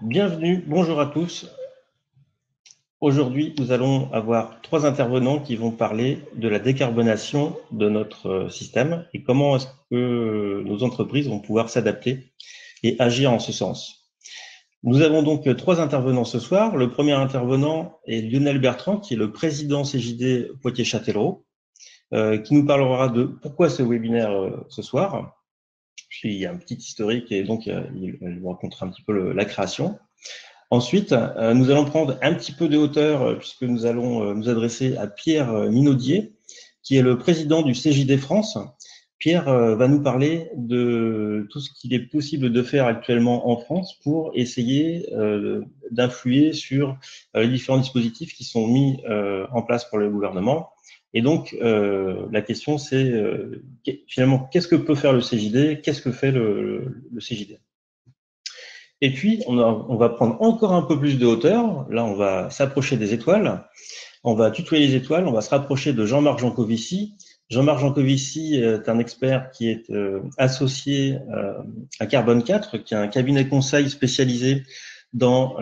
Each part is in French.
Bienvenue, bonjour à tous. Aujourd'hui, nous allons avoir 3 intervenants qui vont parler de la décarbonation de notre système et comment est-ce que nos entreprises vont pouvoir s'adapter et agir en ce sens. Nous avons donc 3 intervenants ce soir. Le premier intervenant est Lionel Bertrand, qui est le président CJD Poitiers-Châtellerault, qui nous parlera de pourquoi ce webinaire ce soir. Puis il y a un petit historique et donc il vous racontera un petit peu la création. Ensuite, nous allons prendre un petit peu de hauteur puisque nous allons nous adresser à Pierre Minaudier, qui est le président du CJD France. Pierre va nous parler de tout ce qu'il est possible de faire actuellement en France pour essayer d'influer sur les différents dispositifs qui sont mis en place par le gouvernement. Et donc, la question, c'est finalement, qu'est-ce que peut faire le CJD? Qu'est-ce que fait le CJD? Et puis, on va prendre encore un peu plus de hauteur. Là, on va s'approcher des étoiles. On va tutoyer les étoiles. On va se rapprocher de Jean-Marc Jancovici. Jean-Marc Jancovici est un expert qui est associé à Carbone 4, qui est un cabinet conseil spécialisé dans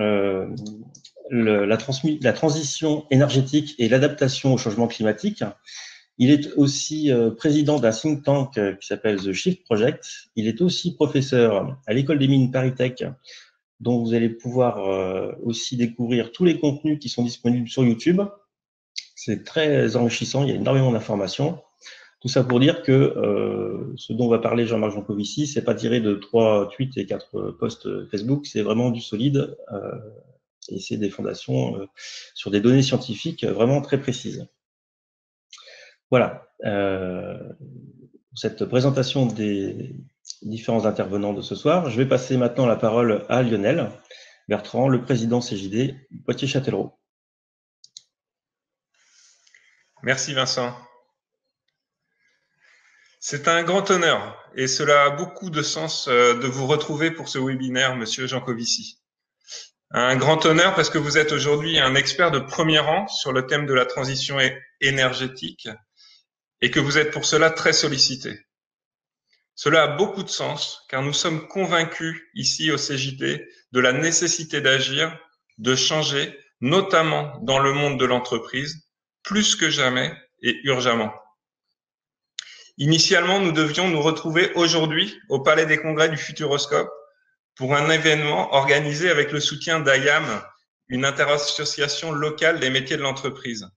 la transition énergétique et l'adaptation au changement climatique. Il est aussi président d'un think tank qui s'appelle The Shift Project. Il est aussi professeur à l'école des mines ParisTech, dont vous allez pouvoir aussi découvrir tous les contenus qui sont disponibles sur YouTube. C'est très enrichissant, il y a énormément d'informations. Tout ça pour dire que ce dont va parler Jean-Marc Jancovici, c'est pas tiré de 3 tweets et 4 posts Facebook, c'est vraiment du solide et c'est des fondations sur des données scientifiques vraiment très précises. Voilà, cette présentation des différents intervenants de ce soir. Je vais passer maintenant la parole à Lionel Bertrand, le président CJD Poitiers-Châtellerault. Merci Vincent. C'est un grand honneur et cela a beaucoup de sens de vous retrouver pour ce webinaire, Monsieur Jancovici. Un grand honneur parce que vous êtes aujourd'hui un expert de premier rang sur le thème de la transition énergétique et que vous êtes pour cela très sollicité. Cela a beaucoup de sens car nous sommes convaincus ici au CJD de la nécessité d'agir, de changer, notamment dans le monde de l'entreprise, plus que jamais et urgemment. Initialement, nous devions nous retrouver aujourd'hui au Palais des Congrès du Futuroscope pour un événement organisé avec le soutien d'IAM, une interassociation locale des métiers de l'entreprise.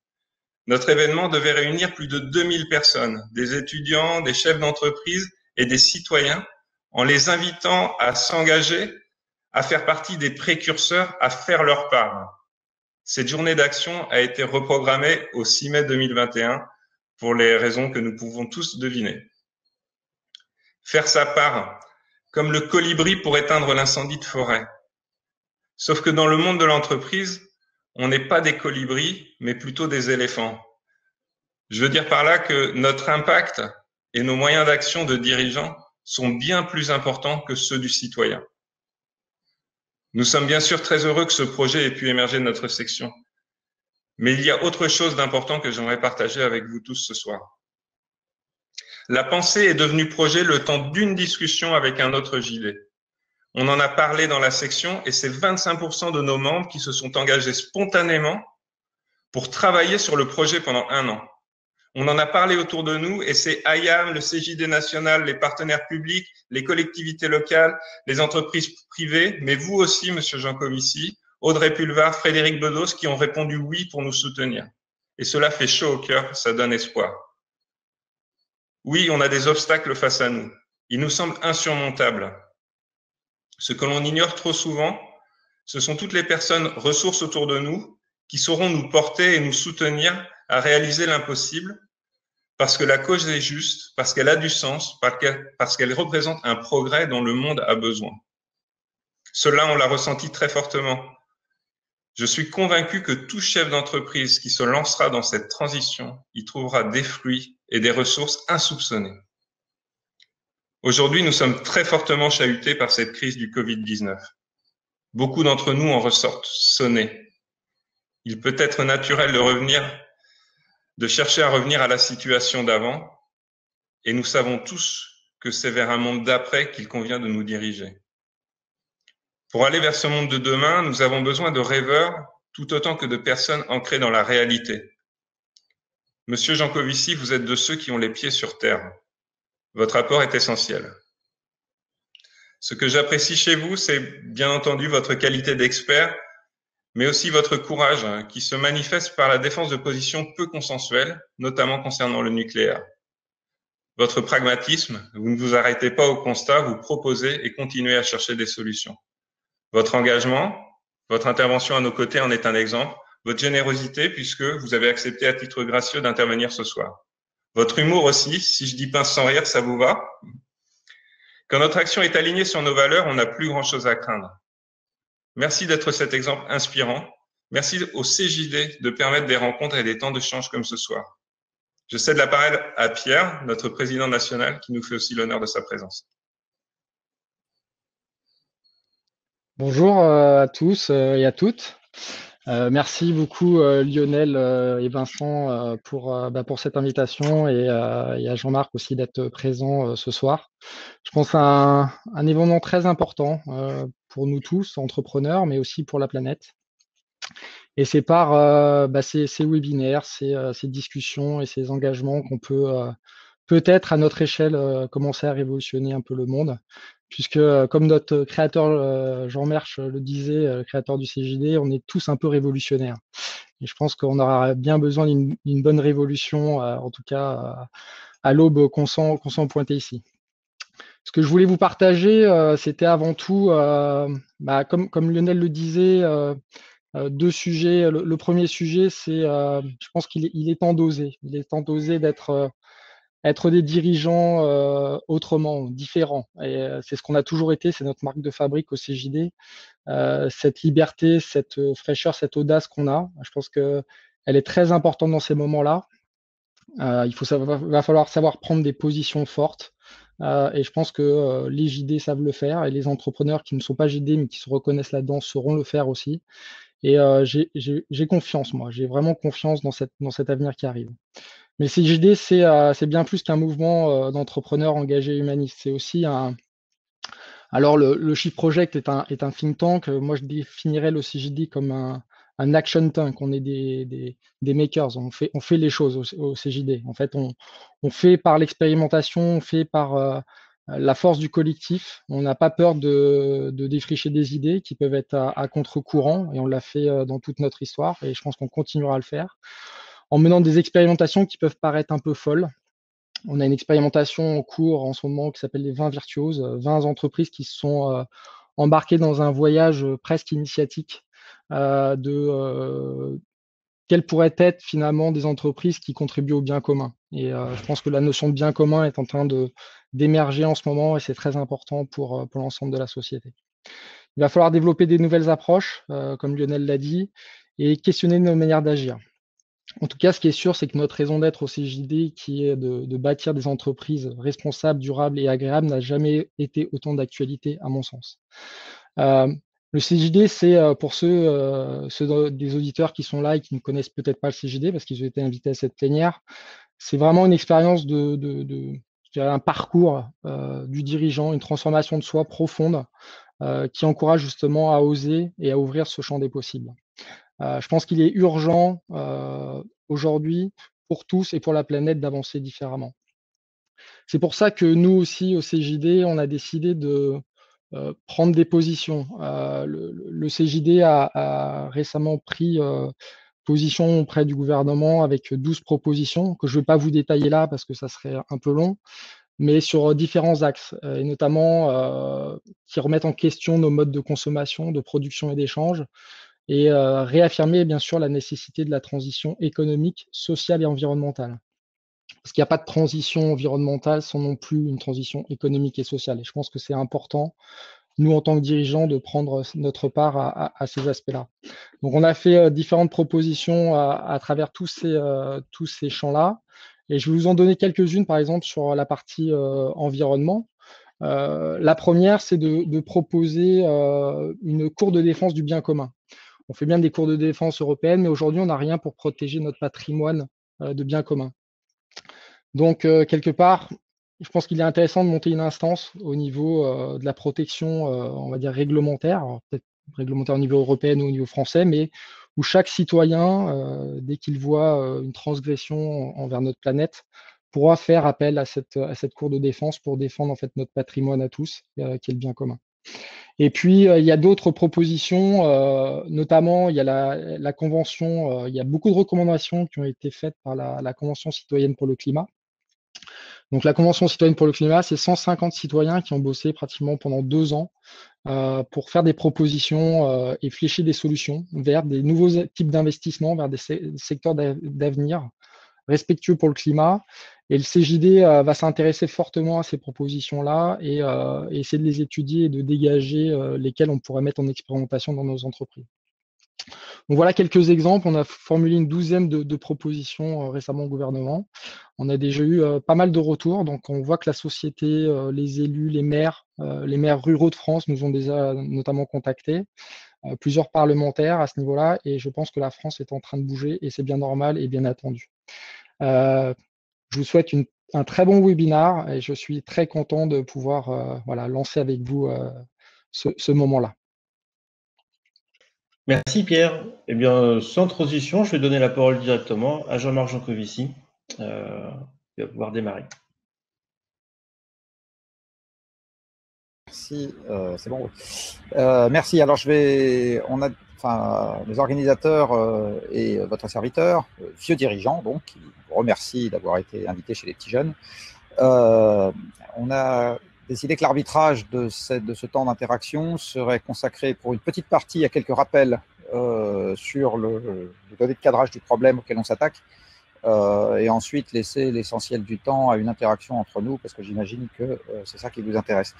Notre événement devait réunir plus de 2000 personnes, des étudiants, des chefs d'entreprise et des citoyens, en les invitant à s'engager, à faire partie des précurseurs, à faire leur part. Cette journée d'action a été reprogrammée au 6 mai 2021 pour les raisons que nous pouvons tous deviner. Faire sa part, comme le colibri pour éteindre l'incendie de forêt. Sauf que dans le monde de l'entreprise, on n'est pas des colibris, mais plutôt des éléphants. Je veux dire par là que notre impact et nos moyens d'action de dirigeants sont bien plus importants que ceux du citoyen. Nous sommes bien sûr très heureux que ce projet ait pu émerger de notre section. Mais il y a autre chose d'important que j'aimerais partager avec vous tous ce soir. La pensée est devenue projet le temps d'une discussion avec un autre JD. On en a parlé dans la section et c'est 25% de nos membres qui se sont engagés spontanément pour travailler sur le projet pendant 1 an. On en a parlé autour de nous et c'est IAM, le CJD national, les partenaires publics, les collectivités locales, les entreprises privées, mais vous aussi, Monsieur Jancovici, Audrey Pulvar, Frédéric Bedos, qui ont répondu oui pour nous soutenir. Et cela fait chaud au cœur, ça donne espoir. Oui, on a des obstacles face à nous. Ils nous semblent insurmontables. Ce que l'on ignore trop souvent, ce sont toutes les personnes ressources autour de nous qui sauront nous porter et nous soutenir à réaliser l'impossible parce que la cause est juste, parce qu'elle a du sens, parce qu'elle représente un progrès dont le monde a besoin. Cela, on l'a ressenti très fortement. Je suis convaincu que tout chef d'entreprise qui se lancera dans cette transition y trouvera des fruits et des ressources insoupçonnées. Aujourd'hui, nous sommes très fortement chahutés par cette crise du Covid-19. Beaucoup d'entre nous en ressortent sonnés. Il peut être naturel de chercher à revenir à la situation d'avant, et nous savons tous que c'est vers un monde d'après qu'il convient de nous diriger. Pour aller vers ce monde de demain, nous avons besoin de rêveurs tout autant que de personnes ancrées dans la réalité. Monsieur Jancovici, vous êtes de ceux qui ont les pieds sur terre. Votre apport est essentiel. Ce que j'apprécie chez vous, c'est bien entendu votre qualité d'expert, mais aussi votre courage qui se manifeste par la défense de positions peu consensuelles, notamment concernant le nucléaire. Votre pragmatisme, vous ne vous arrêtez pas au constat, vous proposez et continuez à chercher des solutions. Votre engagement, votre intervention à nos côtés en est un exemple. Votre générosité, puisque vous avez accepté à titre gracieux d'intervenir ce soir. Votre humour aussi, si je dis pince sans rire, ça vous va? Quand notre action est alignée sur nos valeurs, on n'a plus grand-chose à craindre. Merci d'être cet exemple inspirant. Merci au CJD de permettre des rencontres et des temps d'échange comme ce soir. Je cède la parole à Pierre, notre président national, qui nous fait aussi l'honneur de sa présence. Bonjour à tous et à toutes. Merci beaucoup Lionel et Vincent pour cette invitation et à Jean-Marc aussi d'être présent ce soir. Je pense à un événement très important pour nous tous, entrepreneurs, mais aussi pour la planète. Et c'est par ces webinaires, ces discussions et ces engagements qu'on peut peut-être à notre échelle commencer à révolutionner un peu le monde. Puisque comme notre créateur Jean Mersch le disait, le créateur du CJD, on est tous un peu révolutionnaires. Et je pense qu'on aura bien besoin d'une bonne révolution, en tout cas à l'aube qu'on sent pointer ici. Ce que je voulais vous partager, c'était avant tout, comme Lionel le disait, deux sujets. Le premier sujet, c'est, je pense qu'il est temps d'oser. Il est temps d'oser d'être être des dirigeants autrement, différents. Et c'est ce qu'on a toujours été, c'est notre marque de fabrique au CJD. Cette liberté, cette fraîcheur, cette audace qu'on a, je pense qu'elle est très importante dans ces moments-là. Va falloir savoir prendre des positions fortes. Et je pense que les JD savent le faire et les entrepreneurs qui ne sont pas JD mais qui se reconnaissent là-dedans sauront le faire aussi. Et j'ai confiance, moi. J'ai vraiment confiance dans cet avenir qui arrive. Mais le CJD, c'est bien plus qu'un mouvement d'entrepreneurs engagés humanistes. C'est aussi un. Alors, le Shift Project est un think tank. Moi, je définirais le CJD comme un action tank. On est des makers. On fait les choses au CJD. En fait, on fait par l'expérimentation, on fait par la force du collectif. On n'a pas peur de défricher des idées qui peuvent être à contre-courant. Et on l'a fait dans toute notre histoire. Et je pense qu'on continuera à le faire en menant des expérimentations qui peuvent paraître un peu folles. On a une expérimentation en cours en ce moment qui s'appelle les 20 virtuoses, 20 entreprises qui se sont embarquées dans un voyage presque initiatique de quelles pourraient être finalement des entreprises qui contribuent au bien commun. Et je pense que la notion de bien commun est en train d'émerger en ce moment et c'est très important pour l'ensemble de la société. Il va falloir développer des nouvelles approches, comme Lionel l'a dit, et questionner nos manières d'agir. En tout cas, ce qui est sûr, c'est que notre raison d'être au CJD, qui est de bâtir des entreprises responsables, durables et agréables, n'a jamais été autant d'actualité, à mon sens. Le CJD, c'est pour ceux des auditeurs qui sont là et qui ne connaissent peut-être pas le CJD, parce qu'ils ont été invités à cette plénière, c'est vraiment une expérience je dirais un parcours du dirigeant, une transformation de soi profonde qui encourage justement à oser et à ouvrir ce champ des possibles. Je pense qu'il est urgent aujourd'hui pour tous et pour la planète d'avancer différemment. C'est pour ça que nous aussi au CJD, on a décidé de prendre des positions. Le CJD a récemment pris position auprès du gouvernement avec 12 propositions que je ne vais pas vous détailler là parce que ça serait un peu long, mais sur différents axes, et notamment qui remettent en question nos modes de consommation, de production et d'échange, et réaffirmer bien sûr la nécessité de la transition économique, sociale et environnementale. Parce qu'il n'y a pas de transition environnementale sans non plus une transition économique et sociale. Et je pense que c'est important, nous en tant que dirigeants, de prendre notre part à ces aspects-là. Donc on a fait différentes propositions à travers tous ces champs-là. Et je vais vous en donner quelques-unes, par exemple, sur la partie environnement. La première, c'est de proposer une cour de défense du bien commun. On fait bien des cours de défense européennes, mais aujourd'hui, on n'a rien pour protéger notre patrimoine de biens communs. Donc, quelque part, je pense qu'il est intéressant de monter une instance au niveau de la protection, on va dire réglementaire, peut-être réglementaire au niveau européen ou au niveau français, mais où chaque citoyen, dès qu'il voit une transgression envers notre planète, pourra faire appel à cette cour de défense pour défendre en fait notre patrimoine à tous, qui est le bien commun. Et puis, il y a d'autres propositions, notamment, il y a la Convention, il y a beaucoup de recommandations qui ont été faites par la Convention citoyenne pour le climat. Donc, la Convention citoyenne pour le climat, c'est 150 citoyens qui ont bossé pratiquement pendant 2 ans pour faire des propositions et flécher des solutions vers des nouveaux types d'investissements, vers des secteurs d'avenir respectueux pour le climat. Et le CJD va s'intéresser fortement à ces propositions-là et essayer de les étudier et de dégager lesquelles on pourrait mettre en expérimentation dans nos entreprises. Donc voilà quelques exemples. On a formulé une douzaine de propositions récemment au gouvernement. On a déjà eu pas mal de retours. Donc on voit que la société, les élus, les maires ruraux de France nous ont déjà notamment contactés. Plusieurs parlementaires à ce niveau-là. Et je pense que la France est en train de bouger et c'est bien normal et bien attendu. Je vous souhaite un très bon webinar et je suis très content de pouvoir lancer avec vous ce moment-là. Merci Pierre. Eh bien, sans transition, je vais donner la parole directement à Jean-Marc Jancovici, qui va pouvoir démarrer. Merci, c'est bon. Oui. Merci. Alors, les organisateurs et votre serviteur, vieux dirigeant, donc, qui vous remercie d'avoir été invité chez les petits jeunes. On a décidé que l'arbitrage de ce temps d'interaction serait consacré pour une petite partie à quelques rappels sur le données de cadrage du problème auquel on s'attaque. Et ensuite laisser l'essentiel du temps à une interaction entre nous, parce que j'imagine que c'est ça qui vous intéresse.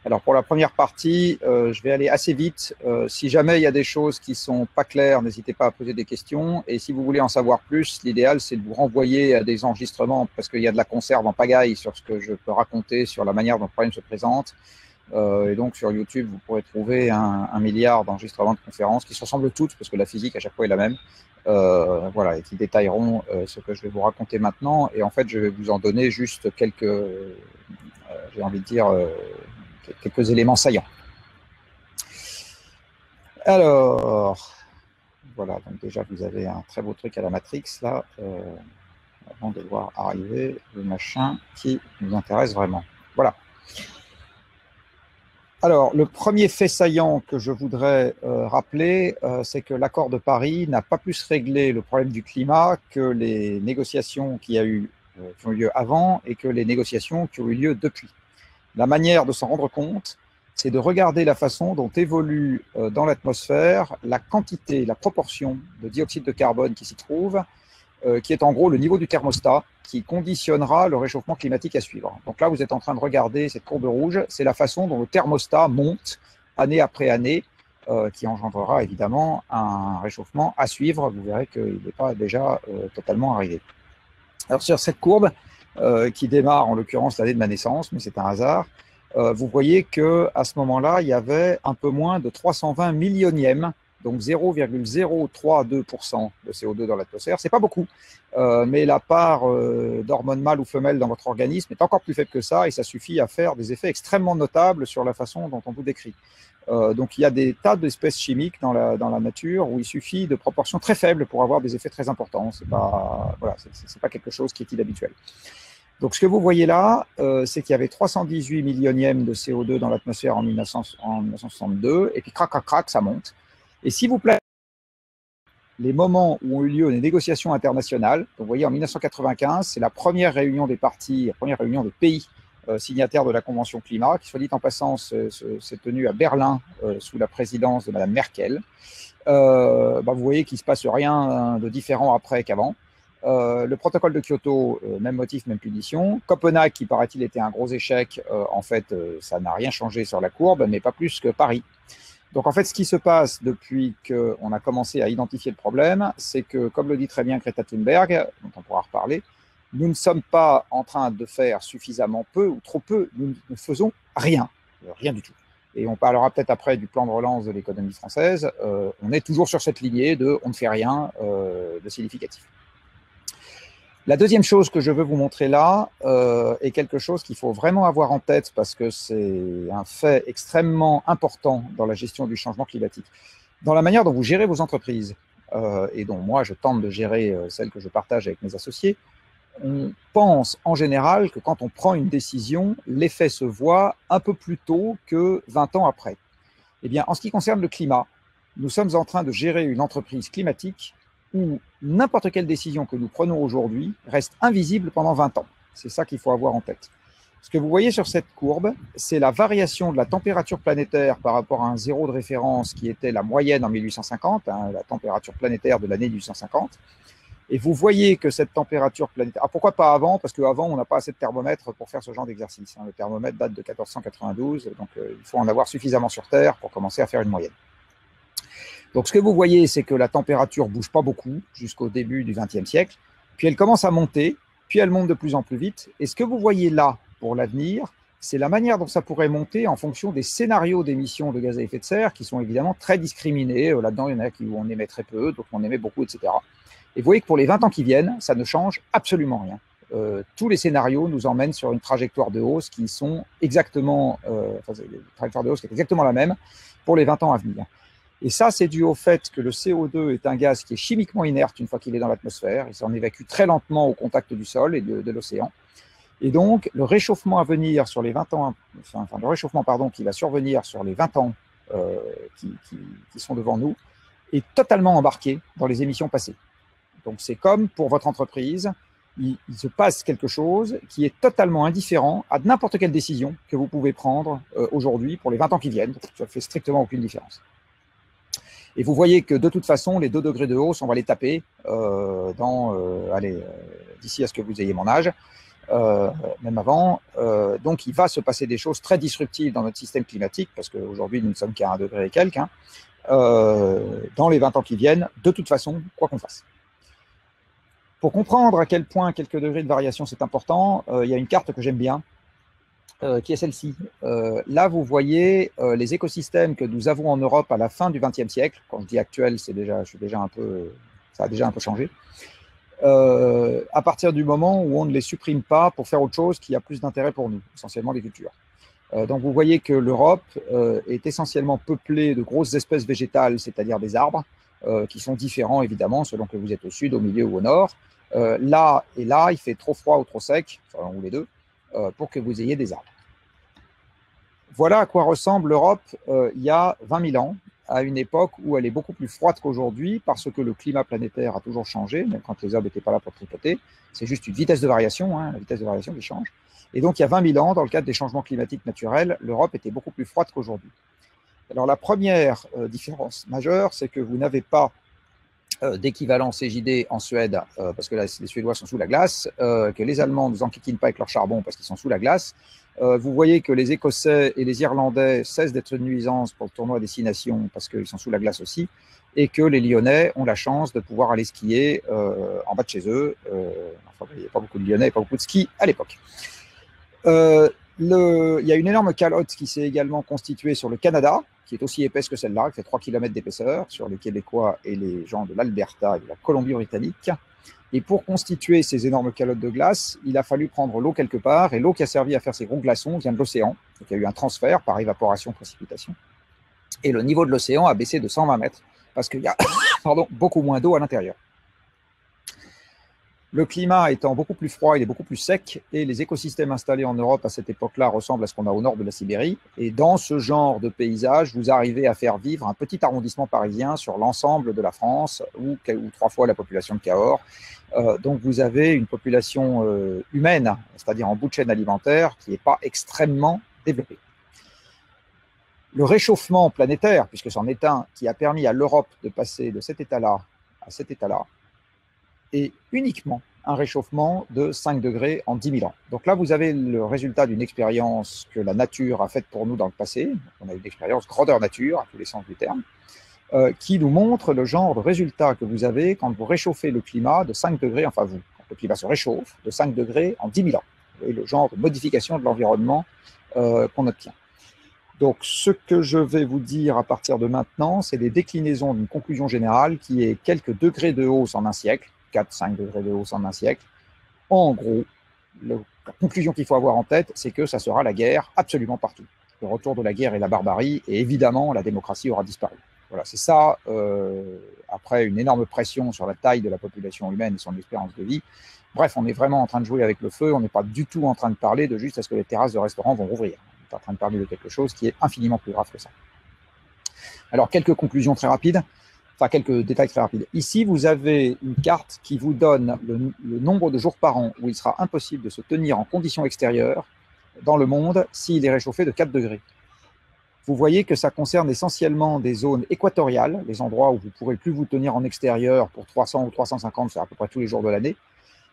Alors pour la première partie, je vais aller assez vite. Si jamais il y a des choses qui sont pas claires, n'hésitez pas à poser des questions. Et si vous voulez en savoir plus, l'idéal c'est de vous renvoyer à des enregistrements, parce qu'il y a de la conserve en pagaille sur ce que je peux raconter, sur la manière dont le problème se présente. Et donc sur YouTube, vous pourrez trouver un milliard d'enregistrements de conférences qui se ressemblent toutes, parce que la physique à chaque fois est la même. Voilà, et qui détailleront ce que je vais vous raconter maintenant. Et en fait, je vais vous en donner juste quelques, j'ai envie de dire, quelques éléments saillants. Alors, voilà, donc déjà vous avez un très beau truc à la Matrix là, avant de voir arriver le machin qui nous intéresse vraiment. Voilà. Alors, le premier fait saillant que je voudrais rappeler, c'est que l'accord de Paris n'a pas plus réglé le problème du climat que les négociations qui ont eu lieu avant et que les négociations qui ont eu lieu depuis. La manière de s'en rendre compte, c'est de regarder la façon dont évolue dans l'atmosphère la quantité, la proportion de dioxyde de carbone qui s'y trouve, qui est en gros le niveau du thermostat qui conditionnera le réchauffement climatique à suivre. Donc là, vous êtes en train de regarder cette courbe rouge, c'est la façon dont le thermostat monte année après année, qui engendrera évidemment un réchauffement à suivre. Vous verrez qu'il n'est pas déjà totalement arrivé. Alors sur cette courbe, qui démarre en l'occurrence l'année de ma naissance, mais c'est un hasard, vous voyez qu'à ce moment-là, il y avait un peu moins de 320 millionièmes, donc 0,032% de CO2 dans l'atmosphère. C'est pas beaucoup, mais la part d'hormones mâles ou femelles dans votre organisme est encore plus faible que ça, et ça suffit à faire des effets extrêmement notables sur la façon dont on vous décrit. Donc il y a des tas d'espèces chimiques dans la nature où il suffit de proportions très faibles pour avoir des effets très importants. C'est pas, voilà, c'est pas quelque chose qui est inhabituel. Donc ce que vous voyez là, c'est qu'il y avait 318 millionièmes de CO2 dans l'atmosphère en 1962, et puis crac, crac, crac, ça monte. Et s'il vous plaît, les moments où ont eu lieu les négociations internationales, donc vous voyez en 1995, c'est la première réunion des parties, la première réunion des pays signataires de la Convention climat, qui soit dit en passant s'est tenue à Berlin sous la présidence de Madame Merkel. Vous voyez qu'il ne se passe rien de différent après qu'avant. Le protocole de Kyoto, même motif, même punition. Copenhague, qui paraît-il était un gros échec, en fait, ça n'a rien changé sur la courbe, mais pas plus que Paris. Donc en fait, ce qui se passe depuis qu'on a commencé à identifier le problème, c'est que, comme le dit très bien Greta Thunberg, dont on pourra reparler, nous ne sommes pas en train de faire suffisamment peu ou trop peu, nous ne faisons rien, rien du tout. Et on parlera peut-être après du plan de relance de l'économie française. On est toujours sur cette lignée de on ne fait rien de significatif. La deuxième chose que je veux vous montrer là est quelque chose qu'il faut vraiment avoir en tête parce que c'est un fait extrêmement important dans la gestion du changement climatique. Dans la manière dont vous gérez vos entreprises, et dont moi je tente de gérer celles que je partage avec mes associés, on pense en général que quand on prend une décision, l'effet se voit un peu plus tôt que 20 ans après. Eh bien, en ce qui concerne le climat, nous sommes en train de gérer une entreprise climatique où n'importe quelle décision que nous prenons aujourd'hui reste invisible pendant 20 ans. C'est ça qu'il faut avoir en tête. Ce que vous voyez sur cette courbe, c'est la variation de la température planétaire par rapport à un zéro de référence qui était la moyenne en 1850, hein, la température planétaire de l'année 1850. Et vous voyez que cette température planétaire… Ah, pourquoi pas avant? Parce qu'avant, on n'a pas assez de thermomètres pour faire ce genre d'exercice. Hein. Le thermomètre date de 1492, donc il faut en avoir suffisamment sur Terre pour commencer à faire une moyenne. Donc ce que vous voyez, c'est que la température ne bouge pas beaucoup jusqu'au début du XXe siècle, puis elle commence à monter, puis elle monte de plus en plus vite. Et ce que vous voyez là pour l'avenir, c'est la manière dont ça pourrait monter en fonction des scénarios d'émissions de gaz à effet de serre qui sont évidemment très discriminés. Là-dedans, il y en a où on émet très peu, d'autres on émet beaucoup, etc. Et vous voyez que pour les 20 ans qui viennent, ça ne change absolument rien. Tous les scénarios nous emmènent sur une trajectoire de hausse qui sont exactement, une trajectoire de hausse qui est exactement la même pour les 20 ans à venir. Et ça, c'est dû au fait que le CO2 est un gaz qui est chimiquement inerte une fois qu'il est dans l'atmosphère. Il s'en évacue très lentement au contact du sol et de l'océan. Et donc, le réchauffement à venir sur les 20 ans, le réchauffement, pardon, qui va survenir sur les 20 ans qui sont devant nous, est totalement embarqué dans les émissions passées. Donc, c'est comme pour votre entreprise, il se passe quelque chose qui est totalement indifférent à n'importe quelle décision que vous pouvez prendre aujourd'hui pour les 20 ans qui viennent. Ça ne fait strictement aucune différence. Et vous voyez que de toute façon, les 2 degrés de hausse, on va les taper d'ici à ce que vous ayez mon âge, même avant. Donc, il va se passer des choses très disruptives dans notre système climatique, parce qu'aujourd'hui, nous ne sommes qu'à 1 degré et quelques, hein, dans les 20 ans qui viennent, de toute façon, quoi qu'on fasse. Pour comprendre à quel point quelques degrés de variation, c'est important, il y a une carte que j'aime bien, qui est celle-ci. Là, vous voyez les écosystèmes que nous avons en Europe à la fin du XXe siècle. Quand je dis actuel, ça a déjà un peu changé. À partir du moment où on ne les supprime pas pour faire autre chose qui a plus d'intérêt pour nous, essentiellement les cultures. Donc, vous voyez que l'Europe est essentiellement peuplée de grosses espèces végétales, c'est-à-dire des arbres, qui sont différents, évidemment, selon que vous êtes au sud, au milieu ou au nord. Là et là, il fait trop froid ou trop sec, enfin, ou les deux, pour que vous ayez des arbres. Voilà à quoi ressemble l'Europe il y a 20 000 ans, à une époque où elle est beaucoup plus froide qu'aujourd'hui, parce que le climat planétaire a toujours changé, même quand les hommes n'étaient pas là pour tripoter. C'est juste une vitesse de variation, hein, la vitesse de variation qui change. Et donc, il y a 20 000 ans, dans le cadre des changements climatiques naturels, l'Europe était beaucoup plus froide qu'aujourd'hui. Alors, la première différence majeure, c'est que vous n'avez pas d'équivalent CJD en Suède, parce que là, les Suédois sont sous la glace, que les Allemands ne nous enquiquinent pas avec leur charbon parce qu'ils sont sous la glace. Vous voyez que les Écossais et les Irlandais cessent d'être une nuisance pour le tournoi Destination parce qu'ils sont sous la glace aussi, et que les Lyonnais ont la chance de pouvoir aller skier en bas de chez eux. Enfin, il n'y a pas beaucoup de Lyonnais et pas beaucoup de ski à l'époque. Il y a une énorme calotte qui s'est également constituée sur le Canada, qui est aussi épaisse que celle-là, qui fait 3 km d'épaisseur, sur les Québécois et les gens de l'Alberta et de la Colombie-Britannique. Et pour constituer ces énormes calottes de glace, il a fallu prendre l'eau quelque part, et l'eau qui a servi à faire ces gros glaçons vient de l'océan. Donc il y a eu un transfert par évaporation-précipitation. Et le niveau de l'océan a baissé de 120 mètres, parce qu'il y a beaucoup moins d'eau à l'intérieur. Le climat étant beaucoup plus froid, il est beaucoup plus sec, et les écosystèmes installés en Europe à cette époque-là ressemblent à ce qu'on a au nord de la Sibérie. Et dans ce genre de paysage, vous arrivez à faire vivre un petit arrondissement parisien sur l'ensemble de la France, ou 3 fois la population de Cahors. Donc vous avez une population humaine, c'est-à-dire en bout de chaîne alimentaire, qui n'est pas extrêmement développée. Le réchauffement planétaire, puisque c'en est un, qui a permis à l'Europe de passer de cet état-là à cet état-là, est uniquement un réchauffement de 5 degrés en 10 000 ans. Donc là, vous avez le résultat d'une expérience que la nature a faite pour nous dans le passé. On a eu une expérience grandeur nature, à tous les sens du terme, qui nous montre le genre de résultat que vous avez quand vous réchauffez le climat de 5 degrés, enfin vous, quand le climat se réchauffe de 5 degrés en 10 000 ans. Vous voyez le genre de modification de l'environnement qu'on obtient. Donc, ce que je vais vous dire à partir de maintenant, c'est des déclinaisons d'une conclusion générale qui est quelques degrés de hausse en un siècle, 4-5 degrés de hausse en un siècle, En gros, la conclusion qu'il faut avoir en tête, c'est que ça sera la guerre absolument partout. Le retour de la guerre et la barbarie, et évidemment, la démocratie aura disparu. Voilà, c'est ça, après une énorme pression sur la taille de la population humaine et son espérance de vie. Bref, on est vraiment en train de jouer avec le feu, on n'est pas du tout en train de parler de juste est-ce que les terrasses de restaurants vont rouvrir. On est en train de parler de quelque chose qui est infiniment plus grave que ça. Alors, quelques conclusions très rapides, enfin quelques détails très rapides. Ici, vous avez une carte qui vous donne le nombre de jours par an où il sera impossible de se tenir en conditions extérieures dans le monde s'il est réchauffé de 4 degrés. Vous voyez que ça concerne essentiellement des zones équatoriales, les endroits où vous ne pourrez plus vous tenir en extérieur pour 300 ou 350, c'est à peu près tous les jours de l'année.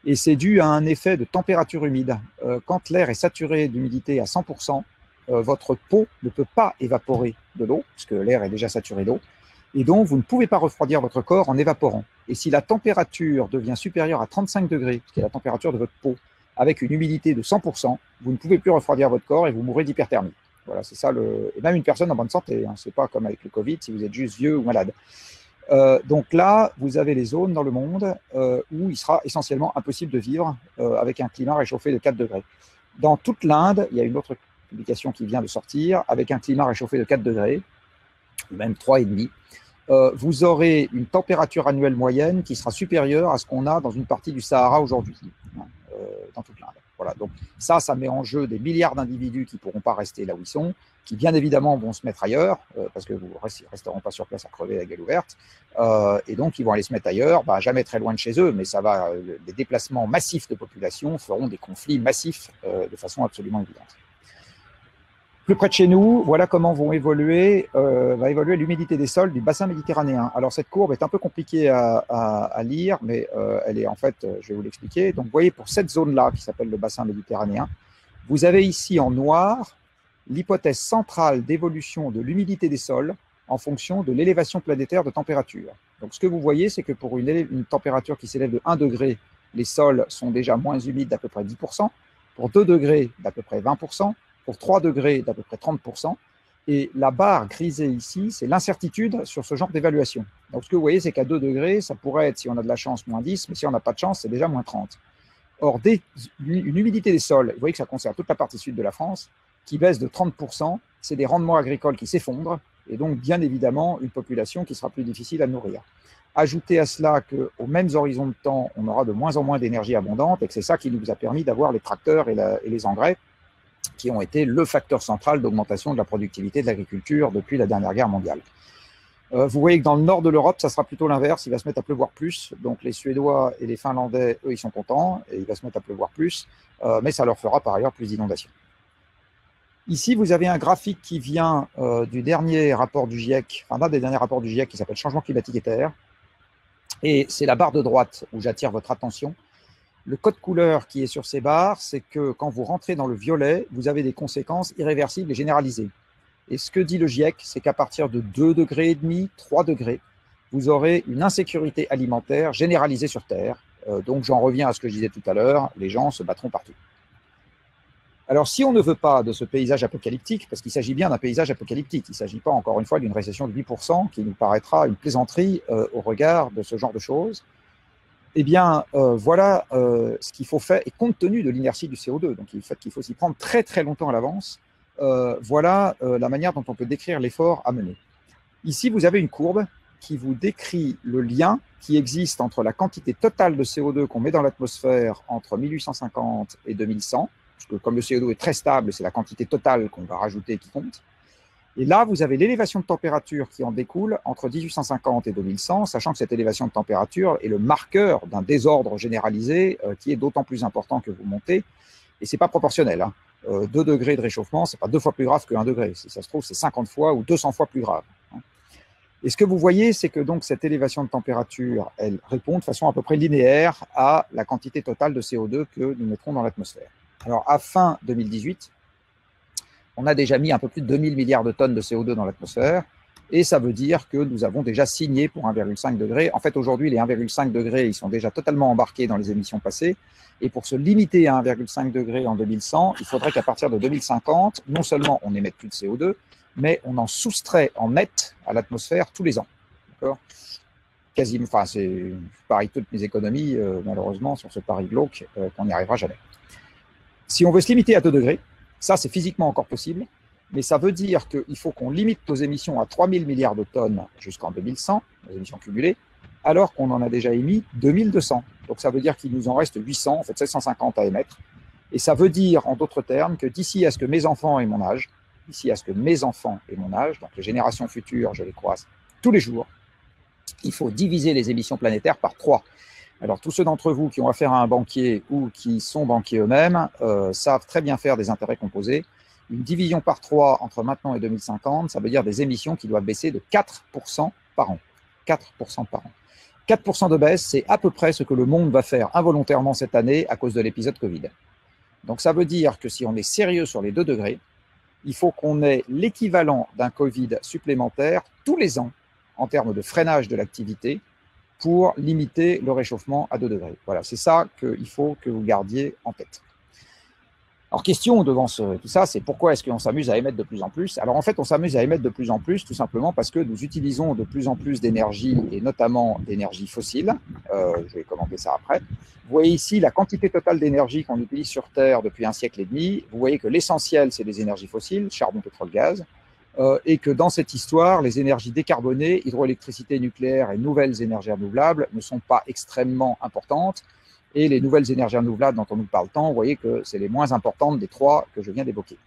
Et c'est dû à un effet de température humide. Quand l'air est saturé d'humidité à 100%, votre peau ne peut pas évaporer de l'eau, puisque l'air est déjà saturé d'eau, et donc vous ne pouvez pas refroidir votre corps en évaporant. Et si la température devient supérieure à 35 degrés, ce qui est la température de votre peau, avec une humidité de 100%, vous ne pouvez plus refroidir votre corps et vous mourrez d'hyperthermie. Voilà, c'est ça. Et même une personne en bonne santé, hein, c'est pas comme avec le Covid, si vous êtes juste vieux ou malade. Donc là, vous avez les zones dans le monde où il sera essentiellement impossible de vivre avec un climat réchauffé de 4 degrés. Dans toute l'Inde, il y a une autre publication qui vient de sortir, avec un climat réchauffé de 4 degrés, même 3,5, vous aurez une température annuelle moyenne qui sera supérieure à ce qu'on a dans une partie du Sahara aujourd'hui, dans toute l'Inde. Voilà, donc ça met en jeu des milliards d'individus qui ne pourront pas rester là où ils sont, qui bien évidemment vont se mettre ailleurs, parce que vous ne resteront pas sur place à crever la gueule ouverte, et donc ils vont aller se mettre ailleurs, jamais très loin de chez eux, mais ça va, des déplacements massifs de population feront des conflits massifs de façon absolument évidente. Plus près de chez nous, voilà comment va évoluer l'humidité des sols du bassin méditerranéen. Alors cette courbe est un peu compliquée à lire, mais elle est en fait, je vais vous l'expliquer. Donc vous voyez, pour cette zone-là, qui s'appelle le bassin méditerranéen, vous avez ici en noir l'hypothèse centrale d'évolution de l'humidité des sols en fonction de l'élévation planétaire de température. Donc ce que vous voyez, c'est que pour une température qui s'élève de 1 degré, les sols sont déjà moins humides d'à peu près 10%, pour 2 degrés d'à peu près 20%, pour 3 degrés d'à peu près 30%. Et la barre grisée ici, c'est l'incertitude sur ce genre d'évaluation. Donc ce que vous voyez, c'est qu'à 2 degrés, ça pourrait être, si on a de la chance, moins 10, mais si on n'a pas de chance, c'est déjà moins 30. Or, une humidité des sols, vous voyez que ça concerne toute la partie sud de la France, qui baisse de 30%, c'est des rendements agricoles qui s'effondrent, et donc bien évidemment une population qui sera plus difficile à nourrir. Ajoutez à cela qu'aux mêmes horizons de temps, on aura de moins en moins d'énergie abondante, et que c'est ça qui nous a permis d'avoir les tracteurs et les engrais, qui ont été le facteur central d'augmentation de la productivité de l'agriculture depuis la dernière guerre mondiale. Vous voyez que dans le nord de l'Europe, ça sera plutôt l'inverse, il va se mettre à pleuvoir plus, donc les Suédois et les Finlandais, eux, ils sont contents, et il va se mettre à pleuvoir plus, mais ça leur fera par ailleurs plus d'inondations. Ici, vous avez un graphique qui vient du dernier rapport du GIEC, enfin d'un des derniers rapports du GIEC qui s'appelle Changement climatique et terre, et c'est la barre de droite où j'attire votre attention. Le code couleur qui est sur ces barres, c'est que quand vous rentrez dans le violet, vous avez des conséquences irréversibles et généralisées. Et ce que dit le GIEC, c'est qu'à partir de 2,5 degrés, 3 degrés, vous aurez une insécurité alimentaire généralisée sur Terre. Donc j'en reviens à ce que je disais tout à l'heure, les gens se battront partout. Alors si on ne veut pas de ce paysage apocalyptique, parce qu'il s'agit bien d'un paysage apocalyptique, il ne s'agit pas encore une fois d'une récession de 8% qui nous paraîtra une plaisanterie au regard de ce genre de choses, eh bien, voilà ce qu'il faut faire, et compte tenu de l'inertie du CO2, donc il faut s'y prendre très très longtemps à l'avance, voilà la manière dont on peut décrire l'effort à mener. Ici, vous avez une courbe qui vous décrit le lien qui existe entre la quantité totale de CO2 qu'on met dans l'atmosphère entre 1850 et 2100, parce que comme le CO2 est très stable, c'est la quantité totale qu'on va rajouter qui compte. Et là, vous avez l'élévation de température qui en découle entre 1850 et 2100, sachant que cette élévation de température est le marqueur d'un désordre généralisé qui est d'autant plus important que vous montez. Et ce n'est pas proportionnel. 2 degrés de réchauffement, ce n'est pas 2 fois plus grave que 1 degré. Si ça se trouve, c'est 50 fois ou 200 fois plus grave. Et ce que vous voyez, c'est que donc cette élévation de température, elle répond de façon à peu près linéaire à la quantité totale de CO2 que nous mettrons dans l'atmosphère. Alors, à fin 2018, on a déjà mis un peu plus de 2000 milliards de tonnes de CO2 dans l'atmosphère, et ça veut dire que nous avons déjà signé pour 1,5 degré. En fait, aujourd'hui, les 1,5 degrés, ils sont déjà totalement embarqués dans les émissions passées, et pour se limiter à 1,5 degré en 2100, il faudrait qu'à partir de 2050, non seulement on n'émette plus de CO2, mais on en soustrait en net à l'atmosphère tous les ans. quasiment, enfin, je parie toutes mes économies, malheureusement, sur ce pari glauque, qu'on n'y arrivera jamais. Si on veut se limiter à 2 degrés, ça, c'est physiquement encore possible, mais ça veut dire qu'il faut qu'on limite nos émissions à 3 000 milliards de tonnes jusqu'en 2100, nos émissions cumulées, alors qu'on en a déjà émis 2200. Donc, ça veut dire qu'il nous en reste 800, en fait 750 à émettre. Et ça veut dire, en d'autres termes, que d'ici à ce que mes enfants aient mon âge, donc les générations futures, je les croise tous les jours, il faut diviser les émissions planétaires par 3. Alors, tous ceux d'entre vous qui ont affaire à un banquier ou qui sont banquiers eux-mêmes savent très bien faire des intérêts composés. Une division par 3 entre maintenant et 2050, ça veut dire des émissions qui doivent baisser de 4% par an. 4% par an. 4% de baisse, c'est à peu près ce que le monde va faire involontairement cette année à cause de l'épisode Covid. Donc, ça veut dire que si on est sérieux sur les 2 degrés, il faut qu'on ait l'équivalent d'un Covid supplémentaire tous les ans en termes de freinage de l'activité pour limiter le réchauffement à 2 degrés. Voilà, c'est ça qu'il faut que vous gardiez en tête. Alors, question devant tout ça, c'est pourquoi est-ce qu'on s'amuse à émettre de plus en plus? Alors, en fait, on s'amuse à émettre de plus en plus tout simplement parce que nous utilisons de plus en plus d'énergie, et notamment d'énergie fossile. Je vais commenter ça après. Vous voyez ici la quantité totale d'énergie qu'on utilise sur Terre depuis 1 siècle et demi. Vous voyez que l'essentiel, c'est les énergies fossiles, charbon, pétrole, gaz, et que dans cette histoire, les énergies décarbonées, hydroélectricité, nucléaire et nouvelles énergies renouvelables ne sont pas extrêmement importantes. Et les nouvelles énergies renouvelables dont on nous parle tant, vous voyez que c'est les moins importantes des 3 que je viens d'évoquer.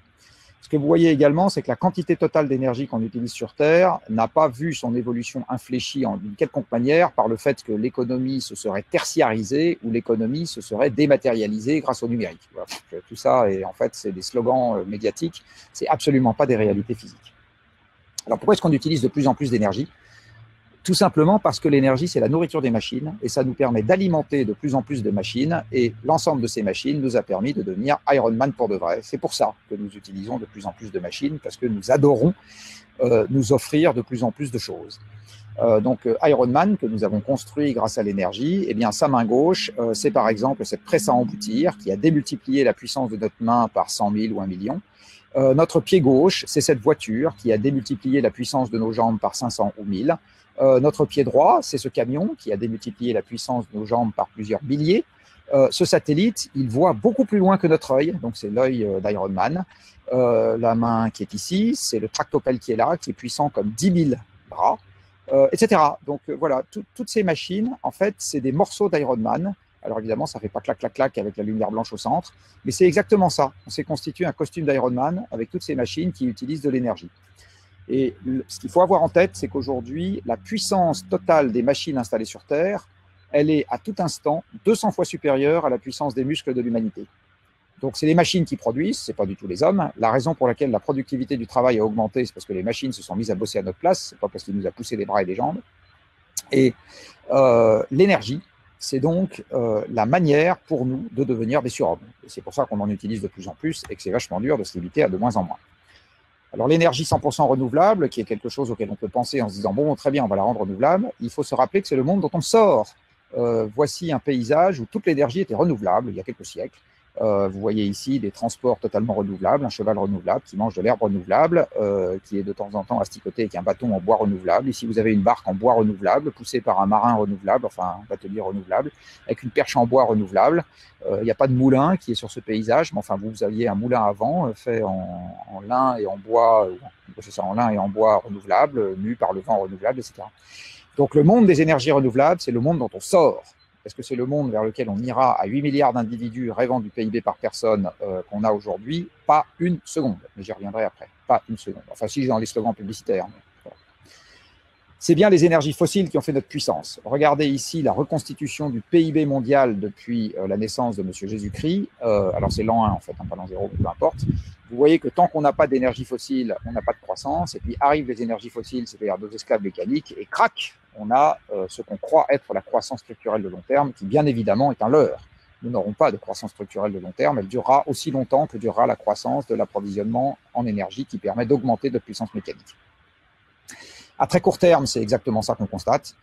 Ce que vous voyez également, c'est que la quantité totale d'énergie qu'on utilise sur Terre n'a pas vu son évolution infléchie d'une quelconque manière par le fait que l'économie se serait tertiarisée ou l'économie se serait dématérialisée grâce au numérique. Voilà. Donc, tout ça, et en fait, c'est des slogans médiatiques, c'est absolument pas des réalités physiques. Alors pourquoi est-ce qu'on utilise de plus en plus d'énergie? Tout simplement parce que l'énergie, c'est la nourriture des machines et ça nous permet d'alimenter de plus en plus de machines et l'ensemble de ces machines nous a permis de devenir Iron Man pour de vrai. C'est pour ça que nous utilisons de plus en plus de machines parce que nous adorons nous offrir de plus en plus de choses. Donc Iron Man que nous avons construit grâce à l'énergie, eh bien sa main gauche, c'est par exemple cette presse à emboutir qui a démultiplié la puissance de notre main par 100 000 ou 1 million. Notre pied gauche, c'est cette voiture qui a démultiplié la puissance de nos jambes par 500 ou 1000. Notre pied droit, c'est ce camion qui a démultiplié la puissance de nos jambes par plusieurs milliers. Ce satellite, il voit beaucoup plus loin que notre œil, donc c'est l'œil d'Iron Man. La main qui est ici, c'est le tractopelle qui est là, qui est puissant comme 10 000 bras, etc. Donc voilà, toutes ces machines, en fait, c'est des morceaux d'Iron Man. Alors évidemment, ça ne fait pas clac, clac, clac avec la lumière blanche au centre, mais c'est exactement ça. On s'est constitué un costume d'Iron Man avec toutes ces machines qui utilisent de l'énergie. Et ce qu'il faut avoir en tête, c'est qu'aujourd'hui, la puissance totale des machines installées sur Terre, elle est à tout instant 200 fois supérieure à la puissance des muscles de l'humanité. Donc, c'est les machines qui produisent, ce n'est pas du tout les hommes. La raison pour laquelle la productivité du travail a augmenté, c'est parce que les machines se sont mises à bosser à notre place, ce n'est pas parce qu'ils nous a poussé les bras et les jambes. Et l'énergie, c'est donc la manière pour nous de devenir des surhommes. Et c'est pour ça qu'on en utilise de plus en plus et que c'est vachement dur de se limiter à de moins en moins. Alors l'énergie 100% renouvelable, qui est quelque chose auquel on peut penser en se disant « bon, très bien, on va la rendre renouvelable », il faut se rappeler que c'est le monde dont on sort. Voici un paysage où toute l'énergie était renouvelable il y a quelques siècles. Vous voyez ici des transports totalement renouvelables, un cheval renouvelable qui mange de l'herbe renouvelable, qui est de temps en temps asticoté avec un bâton en bois renouvelable. Ici, vous avez une barque en bois renouvelable, poussée par un marin renouvelable, enfin un batelier renouvelable, avec une perche en bois renouvelable. Il n'y a pas de moulin qui est sur ce paysage, mais enfin, vous aviez un moulin avant, fait en lin et en bois, c'est ça, en lin et en bois renouvelable, mu par le vent renouvelable, etc. Donc, le monde des énergies renouvelables, c'est le monde dont on sort. Est-ce que c'est le monde vers lequel on ira à 8 milliards d'individus rêvant du PIB par personne qu'on a aujourd'hui? Pas une seconde, mais j'y reviendrai après. Pas une seconde. Enfin, si, dans les slogans publicitaires. Mais voilà. C'est bien les énergies fossiles qui ont fait notre puissance. Regardez ici la reconstitution du PIB mondial depuis la naissance de M. Jésus-Christ. Alors, c'est l'an 1, en fait, pas l'an 0, peu importe. Vous voyez que tant qu'on n'a pas d'énergie fossile, on n'a pas de croissance. Et puis arrivent les énergies fossiles, c'est-à-dire nos esclaves mécaniques, et crac, on a ce qu'on croit être la croissance structurelle de long terme, qui bien évidemment est un leurre. Nous n'aurons pas de croissance structurelle de long terme, elle durera aussi longtemps que durera la croissance de l'approvisionnement en énergie qui permet d'augmenter notre puissance mécanique. À très court terme, c'est exactement ça qu'on constate.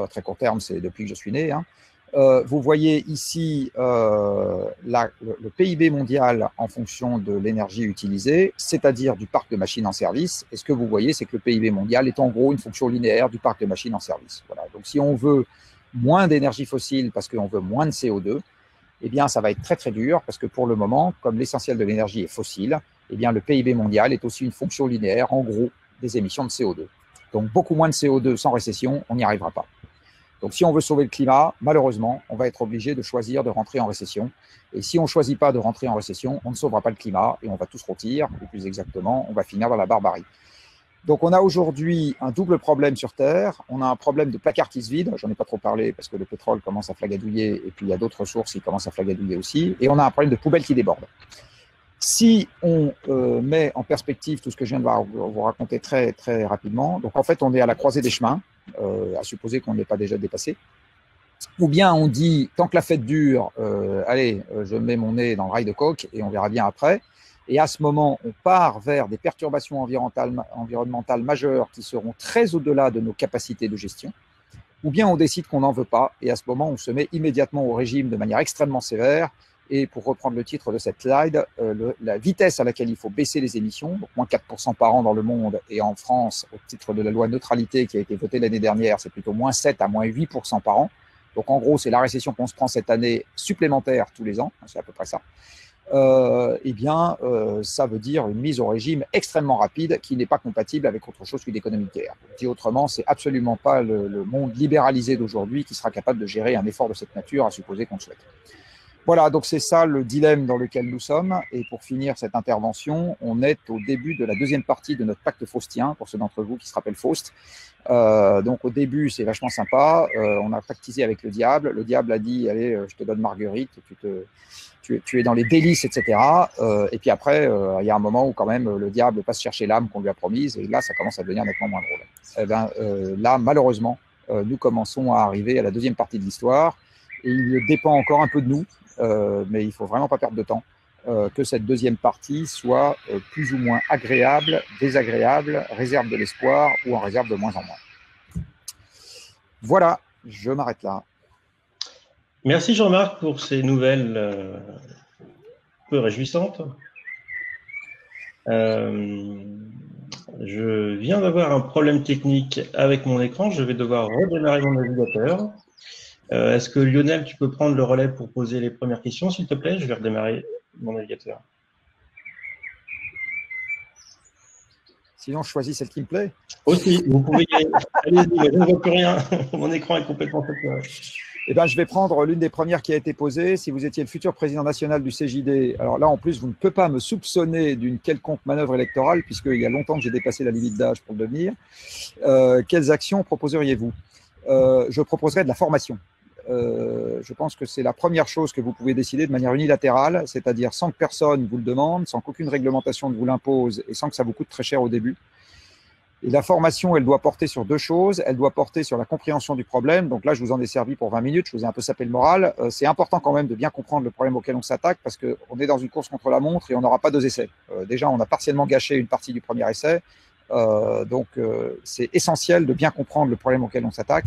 Très court terme, c'est depuis que je suis né. Vous voyez ici le PIB mondial en fonction de l'énergie utilisée, c'est-à-dire du parc de machines en service. Et ce que vous voyez, c'est que le PIB mondial est en gros une fonction linéaire du parc de machines en service. Voilà. Donc, si on veut moins d'énergie fossile parce qu'on veut moins de CO2, eh bien, ça va être très, très dur parce que pour le moment, comme l'essentiel de l'énergie est fossile, eh bien, le PIB mondial est aussi une fonction linéaire, en gros, des émissions de CO2. Donc, beaucoup moins de CO2 sans récession, on n'y arrivera pas. Donc, si on veut sauver le climat, malheureusement, on va être obligé de choisir de rentrer en récession. Et si on ne choisit pas de rentrer en récession, on ne sauvera pas le climat et on va tous rôtir, ou plus exactement, on va finir dans la barbarie. Donc, on a aujourd'hui un double problème sur Terre. On a un problème de placard qui se vide. J'en ai pas trop parlé parce que le pétrole commence à flagadouiller et puis il y a d'autres ressources qui commencent à flagadouiller aussi. Et on a un problème de poubelle qui déborde. Si on met en perspective tout ce que je viens de vous raconter très, très rapidement, donc en fait, on est à la croisée des chemins, à supposer qu'on n'est pas déjà dépassé. Ou bien on dit, tant que la fête dure, allez, je mets mon nez dans le rail de coke et on verra bien après. Et à ce moment, on part vers des perturbations environnementales majeures qui seront très au-delà de nos capacités de gestion. Ou bien on décide qu'on n'en veut pas et à ce moment, on se met immédiatement au régime de manière extrêmement sévère. Et pour reprendre le titre de cette slide, la vitesse à laquelle il faut baisser les émissions, donc moins 4% par an dans le monde, et en France, au titre de la loi neutralité qui a été votée l'année dernière, c'est plutôt moins 7 à moins 8% par an. Donc en gros, c'est la récession qu'on se prend cette année supplémentaire tous les ans, c'est à peu près ça. Eh bien, ça veut dire une mise au régime extrêmement rapide qui n'est pas compatible avec autre chose qu'une économie de guerre. Dit autrement, c'est absolument pas le monde libéralisé d'aujourd'hui qui sera capable de gérer un effort de cette nature, à supposer qu'on le souhaite. Voilà, donc c'est ça le dilemme dans lequel nous sommes. Et pour finir cette intervention, on est au début de la deuxième partie de notre pacte faustien, pour ceux d'entre vous qui se rappellent Faust. Donc au début, c'est vachement sympa. On a pactisé avec le diable. Le diable a dit, allez, je te donne Marguerite, tu es dans les délices, etc. Et puis après, il y a un moment où quand même le diable passe chercher l'âme qu'on lui a promise. Et là, ça commence à devenir nettement moins drôle. Eh ben, là, malheureusement, nous commençons à arriver à la deuxième partie de l'histoire. Et il dépend encore un peu de nous. Mais il ne faut vraiment pas perdre de temps, que cette deuxième partie soit plus ou moins agréable, désagréable, réserve de l'espoir ou en réserve de moins en moins. Voilà, je m'arrête là. Merci Jean-Marc pour ces nouvelles peu réjouissantes. Je viens d'avoir un problème technique avec mon écran, je vais devoir redémarrer mon navigateur. Est-ce que Lionel, tu peux prendre le relais pour poser les premières questions, s'il te plaît? Je vais redémarrer mon navigateur. Sinon, je choisis celle qui me plaît. Aussi, vous pouvez y aller. Allez-y, mais je ne vois plus rien. Mon écran est complètement saturé. Eh ben, je vais prendre l'une des premières qui a été posée. Si vous étiez le futur président national du CJD, alors là, en plus, vous ne pouvez pas me soupçonner d'une quelconque manœuvre électorale, puisqu'il y a longtemps que j'ai dépassé la limite d'âge pour le devenir. Quelles actions proposeriez-vous? Je proposerais de la formation. Je pense que c'est la première chose que vous pouvez décider de manière unilatérale, c'est-à-dire sans que personne vous le demande, sans qu'aucune réglementation ne vous l'impose et sans que ça vous coûte très cher au début. Et la formation, elle doit porter sur deux choses. Elle doit porter sur la compréhension du problème. Donc là, je vous en ai servi pour 20 minutes, je vous ai un peu sapé le moral. C'est important quand même de bien comprendre le problème auquel on s'attaque parce qu'on est dans une course contre la montre et on n'aura pas deux essais. Déjà, on a partiellement gâché une partie du premier essai. Donc, c'est essentiel de bien comprendre le problème auquel on s'attaque.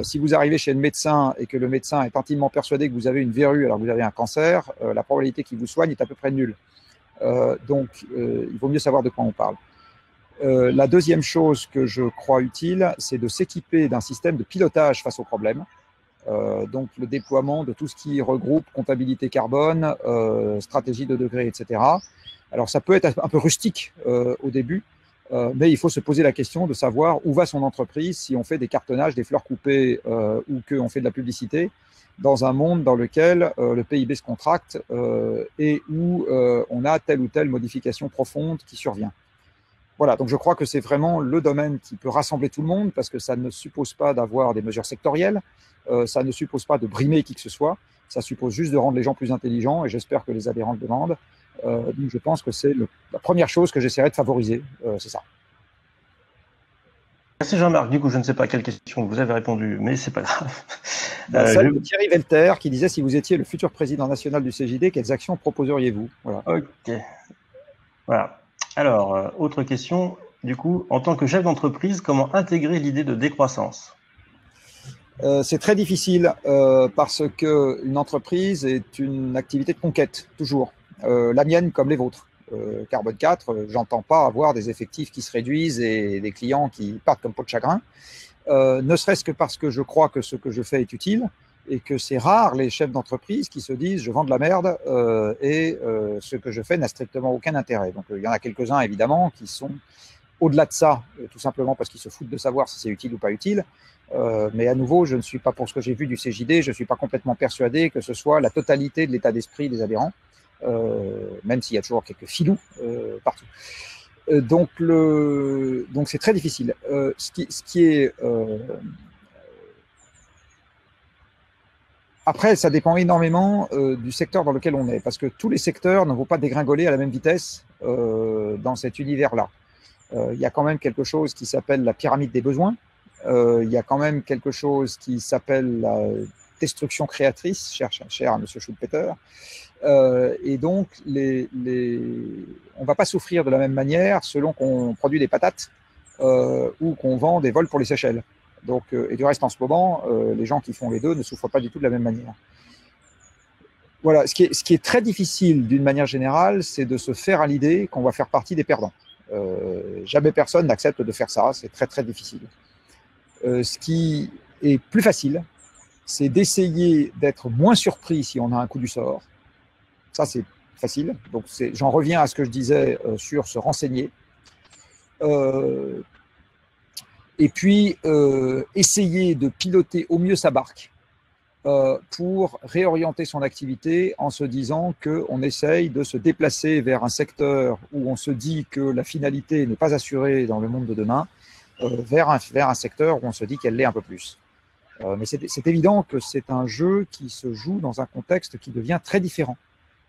Si vous arrivez chez le médecin et que le médecin est intimement persuadé que vous avez une verrue alors que vous avez un cancer, la probabilité qu'il vous soigne est à peu près nulle. Donc, il vaut mieux savoir de quoi on parle. La deuxième chose que je crois utile, c'est de s'équiper d'un système de pilotage face au problème. Donc, le déploiement de tout ce qui regroupe comptabilité carbone, stratégie de degré, etc. Alors, ça peut être un peu rustique au début. Mais il faut se poser la question de savoir où va son entreprise si on fait des cartonnages, des fleurs coupées ou qu'on fait de la publicité dans un monde dans lequel le PIB se contracte et où on a telle ou telle modification profonde qui survient. Voilà, donc je crois que c'est vraiment le domaine qui peut rassembler tout le monde parce que ça ne suppose pas d'avoir des mesures sectorielles, ça ne suppose pas de brimer qui que ce soit, ça suppose juste de rendre les gens plus intelligents et j'espère que les adhérents le demandent. Donc je pense que c'est la première chose que j'essaierai de favoriser, c'est ça. Merci Jean-Marc. Du coup, je ne sais pas à quelle question vous avez répondu, mais c'est pas grave. Celle de Thierry Velter qui disait si vous étiez le futur président national du CJD, quelles actions proposeriez-vous? Voilà. Ok. Voilà. Alors, autre question. Du coup, en tant que chef d'entreprise, comment intégrer l'idée de décroissance? C'est très difficile parce qu'une entreprise est une activité de conquête, toujours. La mienne comme les vôtres. Carbone 4, j'entends pas avoir des effectifs qui se réduisent et des clients qui partent comme peau de chagrin. Ne serait-ce que parce que je crois que ce que je fais est utile et que c'est rare les chefs d'entreprise qui se disent je vends de la merde et ce que je fais n'a strictement aucun intérêt. Donc il y en a quelques-uns évidemment qui sont au-delà de ça, tout simplement parce qu'ils se foutent de savoir si c'est utile ou pas utile. Mais à nouveau, je ne suis pas, pour ce que j'ai vu du CJD, je ne suis pas complètement persuadé que ce soit la totalité de l'état d'esprit des adhérents, même s'il y a toujours quelques filous partout. Donc c'est très difficile. Ce qui est après, ça dépend énormément du secteur dans lequel on est, parce que tous les secteurs ne vont pas dégringoler à la même vitesse dans cet univers-là. Il y a quand même quelque chose qui s'appelle la pyramide des besoins. Il y a quand même quelque chose qui s'appelle la destruction créatrice, cher à M. Schumpeter. Et donc, on ne va pas souffrir de la même manière selon qu'on produit des patates ou qu'on vend des vols pour les Seychelles. Donc, et du reste, en ce moment, les gens qui font les deux ne souffrent pas du tout de la même manière. Voilà, ce qui est très difficile d'une manière générale, c'est de se faire à l'idée qu'on va faire partie des perdants. Jamais personne n'accepte de faire ça, c'est très très difficile. Ce qui est plus facile, c'est d'essayer d'être moins surpris si on a un coup du sort. Ça, c'est facile. Donc, j'en reviens à ce que je disais sur se renseigner. Et puis, essayer de piloter au mieux sa barque pour réorienter son activité en se disant qu'on essaye de se déplacer vers un secteur où on se dit que la finalité n'est pas assurée dans le monde de demain, vers un secteur où on se dit qu'elle l'est un peu plus. Mais c'est évident que c'est un jeu qui se joue dans un contexte qui devient très différent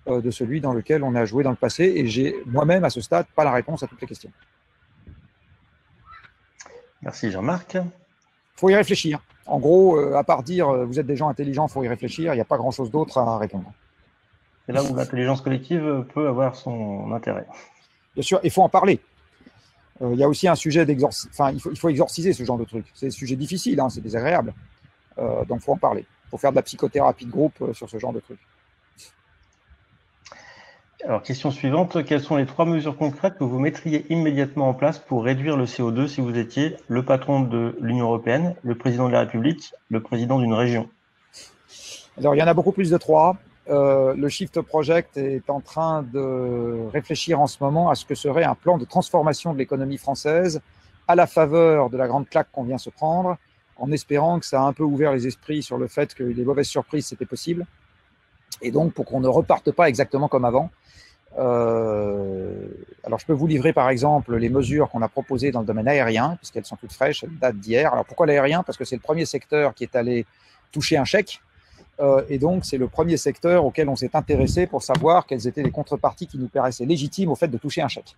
de celui dans lequel on a joué dans le passé, et j'ai moi-même à ce stade pas la réponse à toutes les questions. Merci Jean-Marc. Il faut y réfléchir. En gros, à part dire vous êtes des gens intelligents, il faut y réfléchir, il n'y a pas grand-chose d'autre à répondre. C'est là où l'intelligence collective peut avoir son intérêt. Bien sûr, il faut en parler. Il y a aussi un sujet d'exorcisme. Enfin, il faut exorciser ce genre de truc. C'est des sujets difficiles, hein, c'est désagréable. Donc, il faut en parler. Il faut faire de la psychothérapie de groupe sur ce genre de truc. Alors, question suivante. Quelles sont les 3 mesures concrètes que vous mettriez immédiatement en place pour réduire le CO2 si vous étiez le patron de l'Union européenne, le président de la République, le président d'une région? Alors, il y en a beaucoup plus de 3. Le Shift Project est en train de réfléchir en ce moment à ce que serait un plan de transformation de l'économie française à la faveur de la grande claque qu'on vient se prendre, en espérant que ça a un peu ouvert les esprits sur le fait que les mauvaises surprises, c'était possible. Et donc, pour qu'on ne reparte pas exactement comme avant. Alors, je peux vous livrer, par exemple, les mesures qu'on a proposées dans le domaine aérien, puisqu'elles sont toutes fraîches, elles datent d'hier. Alors, pourquoi l'aérien? Parce que c'est le premier secteur qui est allé toucher un chèque. Et donc, c'est le premier secteur auquel on s'est intéressé pour savoir quelles étaient les contreparties qui nous paraissaient légitimes au fait de toucher un chèque.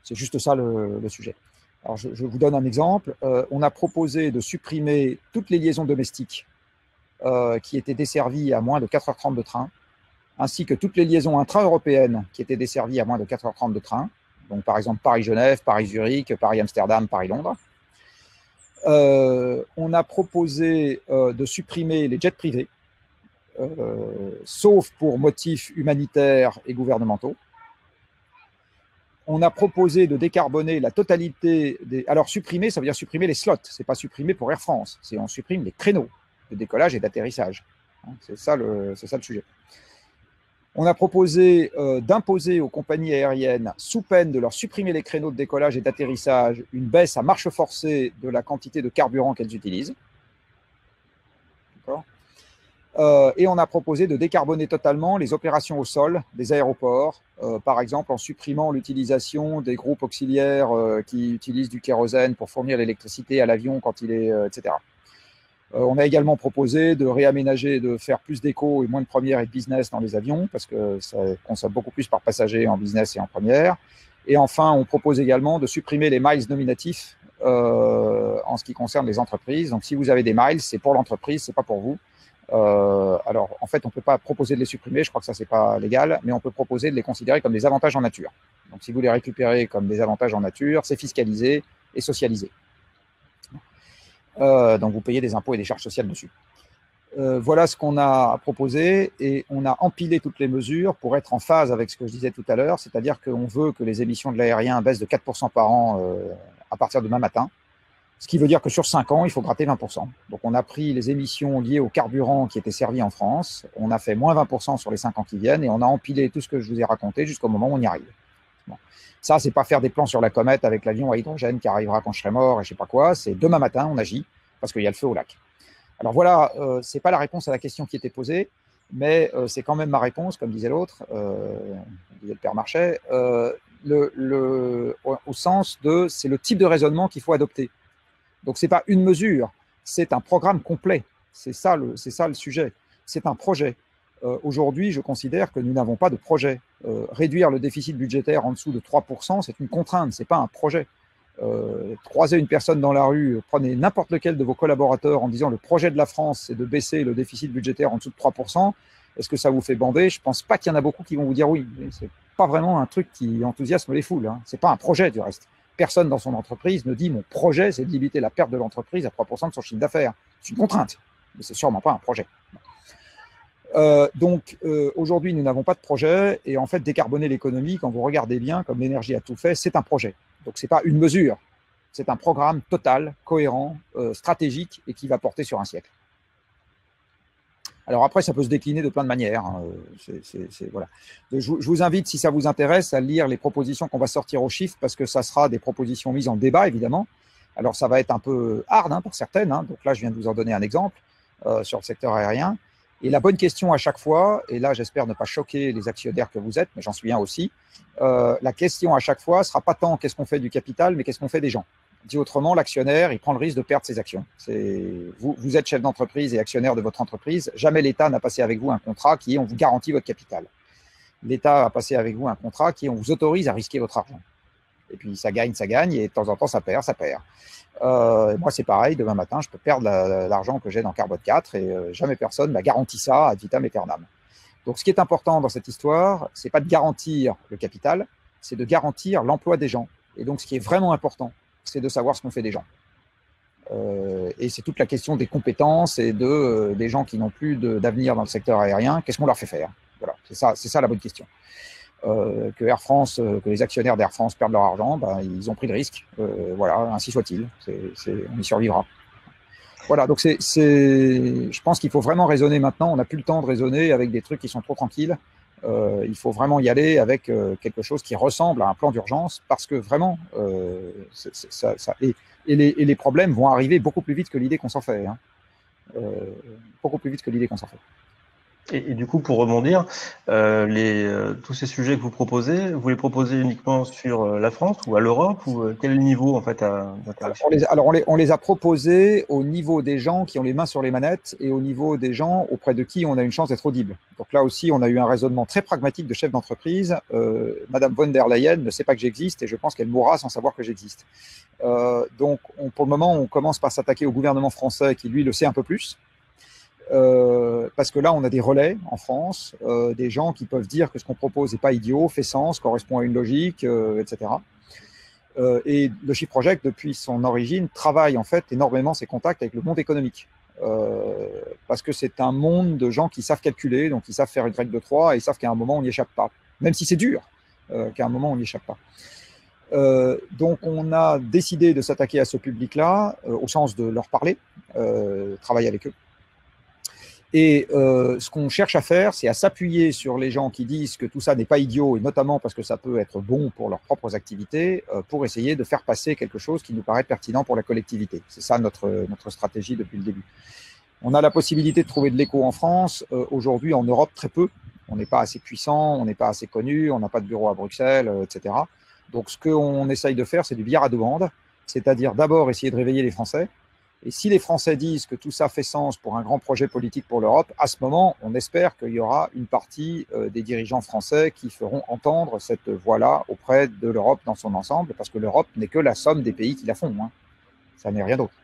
C'est juste ça le sujet. Alors, je vous donne un exemple. On a proposé de supprimer toutes les liaisons domestiques qui étaient desservies à moins de 4h30 de train, ainsi que toutes les liaisons intra-européennes qui étaient desservies à moins de 4h30 de train. Donc, par exemple, Paris-Genève, Paris-Zurich, Paris-Amsterdam, Paris-Londres. On a proposé de supprimer les jets privés, sauf pour motifs humanitaires et gouvernementaux. On a proposé de décarboner la totalité des... Alors, supprimer, ça veut dire supprimer les slots. Ce n'est pas supprimer pour Air France. C'est on supprime les créneaux de décollage et d'atterrissage. C'est ça le sujet. On a proposé d'imposer aux compagnies aériennes, sous peine de leur supprimer les créneaux de décollage et d'atterrissage, une baisse à marche forcée de la quantité de carburant qu'elles utilisent. Et on a proposé de décarboner totalement les opérations au sol des aéroports, par exemple en supprimant l'utilisation des groupes auxiliaires qui utilisent du kérosène pour fournir l'électricité à l'avion quand il est, etc. On a également proposé de réaménager, de faire plus d'éco et moins de première et de business dans les avions, parce que ça consomme beaucoup plus par passager en business et en première. Et enfin, on propose également de supprimer les miles nominatifs en ce qui concerne les entreprises. Donc, si vous avez des miles, c'est pour l'entreprise, c'est pas pour vous. Alors, en fait, on ne peut pas proposer de les supprimer, je crois que ça, c'est pas légal, mais on peut proposer de les considérer comme des avantages en nature. Donc, si vous les récupérez comme des avantages en nature, c'est fiscalisé et socialisé. Donc, vous payez des impôts et des charges sociales dessus. Voilà ce qu'on a proposé et on a empilé toutes les mesures pour être en phase avec ce que je disais tout à l'heure, c'est-à-dire qu'on veut que les émissions de l'aérien baissent de 4% par an à partir de demain matin, ce qui veut dire que sur 5 ans, il faut gratter 20%. Donc on a pris les émissions liées au carburant qui étaient servis en France, on a fait moins 20% sur les 5 ans qui viennent et on a empilé tout ce que je vous ai raconté jusqu'au moment où on y arrive. Bon. Ça, c'est pas faire des plans sur la comète avec l'avion à hydrogène qui arrivera quand je serai mort et je sais pas quoi, c'est demain matin, on agit parce qu'il y a le feu au lac. Alors voilà, ce n'est pas la réponse à la question qui était posée, mais c'est quand même ma réponse, comme disait l'autre, disait le père Marchais, au sens de c'est le type de raisonnement qu'il faut adopter. Donc ce n'est pas une mesure, c'est un programme complet. C'est ça le sujet. C'est un projet. Aujourd'hui, je considère que nous n'avons pas de projet. Réduire le déficit budgétaire en dessous de 3%, c'est une contrainte, ce n'est pas un projet. Croisez une personne dans la rue, prenez n'importe lequel de vos collaborateurs en disant le projet de la France, c'est de baisser le déficit budgétaire en dessous de 3%. Est-ce que ça vous fait bander? Je ne pense pas qu'il y en a beaucoup qui vont vous dire oui. Ce n'est pas vraiment un truc qui enthousiasme les foules. Hein. Ce n'est pas un projet du reste. Personne dans son entreprise ne dit mon projet, c'est de limiter la perte de l'entreprise à 3% de son chiffre d'affaires. C'est une contrainte, mais ce n'est sûrement pas un projet. Donc aujourd'hui, nous n'avons pas de projet et en fait, décarboner l'économie, quand vous regardez bien, comme l'énergie a tout fait, c'est un projet. Donc ce n'est pas une mesure, c'est un programme total, cohérent, stratégique et qui va porter sur un siècle. Alors après, ça peut se décliner de plein de manières. Hein. Voilà. Je vous invite, si ça vous intéresse, à lire les propositions qu'on va sortir au chiffre parce que ça sera des propositions mises en débat, évidemment. Alors ça va être un peu hard hein, pour certaines. Hein. Donc là, je viens de vous en donner un exemple sur le secteur aérien. Et la bonne question à chaque fois, et là j'espère ne pas choquer les actionnaires que vous êtes, mais j'en suis un aussi, la question à chaque fois ne sera pas tant qu'est-ce qu'on fait du capital, mais qu'est-ce qu'on fait des gens. Dit autrement, l'actionnaire, il prend le risque de perdre ses actions. Vous êtes chef d'entreprise et actionnaire de votre entreprise, jamais l'État n'a passé avec vous un contrat qui est on vous garantit votre capital. L'État a passé avec vous un contrat qui est on vous autorise à risquer votre argent. Et puis ça gagne, et de temps en temps ça perd. Moi, c'est pareil, demain matin, je peux perdre l'argent que j'ai dans Carbone 4 et jamais personne m'a garanti ça ad vitam aeternam. Donc, ce qui est important dans cette histoire, c'est pas de garantir le capital, c'est de garantir l'emploi des gens. Et donc, ce qui est vraiment important, c'est de savoir ce qu'on fait des gens. Et c'est toute la question des compétences et des gens qui n'ont plus d'avenir dans le secteur aérien. Qu'est-ce qu'on leur fait faire? Voilà, c'est ça la bonne question. Que Air France, que les actionnaires d'Air France perdent leur argent, ben, ils ont pris le risque. Voilà, ainsi soit-il. On y survivra. Voilà, donc je pense qu'il faut vraiment raisonner maintenant. On n'a plus le temps de raisonner avec des trucs qui sont trop tranquilles. Il faut vraiment y aller avec quelque chose qui ressemble à un plan d'urgence parce que vraiment, les problèmes vont arriver beaucoup plus vite que l'idée qu'on s'en fait. Hein. Beaucoup plus vite que l'idée qu'on s'en fait. Et du coup, pour rebondir, tous ces sujets que vous proposez, vous les proposez uniquement sur la France ou à l'Europe ou quel niveau en fait d'interaction? On les a proposés au niveau des gens qui ont les mains sur les manettes et au niveau des gens auprès de qui on a une chance d'être audible. Donc là aussi, on a eu un raisonnement très pragmatique de chef d'entreprise. Madame von der Leyen ne sait pas que j'existe et je pense qu'elle mourra sans savoir que j'existe. Donc pour le moment, on commence par s'attaquer au gouvernement français qui lui le sait un peu plus. Parce que là, on a des relais en France, des gens qui peuvent dire que ce qu'on propose n'est pas idiot, fait sens, correspond à une logique, etc. Et le Shift Project, depuis son origine, travaille en fait énormément ses contacts avec le monde économique. Parce que c'est un monde de gens qui savent calculer, donc ils savent faire une règle de 3 et ils savent qu'à un moment, on n'y échappe pas. Même si c'est dur, qu'à un moment, on n'y échappe pas. Donc, on a décidé de s'attaquer à ce public-là, au sens de leur parler, travailler avec eux. Et ce qu'on cherche à faire, c'est à s'appuyer sur les gens qui disent que tout ça n'est pas idiot, et notamment parce que ça peut être bon pour leurs propres activités, pour essayer de faire passer quelque chose qui nous paraît pertinent pour la collectivité. C'est ça notre stratégie depuis le début. On a la possibilité de trouver de l'écho en France. Aujourd'hui, en Europe, très peu. On n'est pas assez puissant, on n'est pas assez connu, on n'a pas de bureau à Bruxelles, etc. Donc, ce qu'on essaye de faire, c'est du billard à deux bandes, c'est-à-dire d'abord essayer de réveiller les Français. Et si les Français disent que tout ça fait sens pour un grand projet politique pour l'Europe, à ce moment, on espère qu'il y aura une partie des dirigeants français qui feront entendre cette voix-là auprès de l'Europe dans son ensemble, parce que l'Europe n'est que la somme des pays qui la font. Hein. Ça n'est rien d'autre.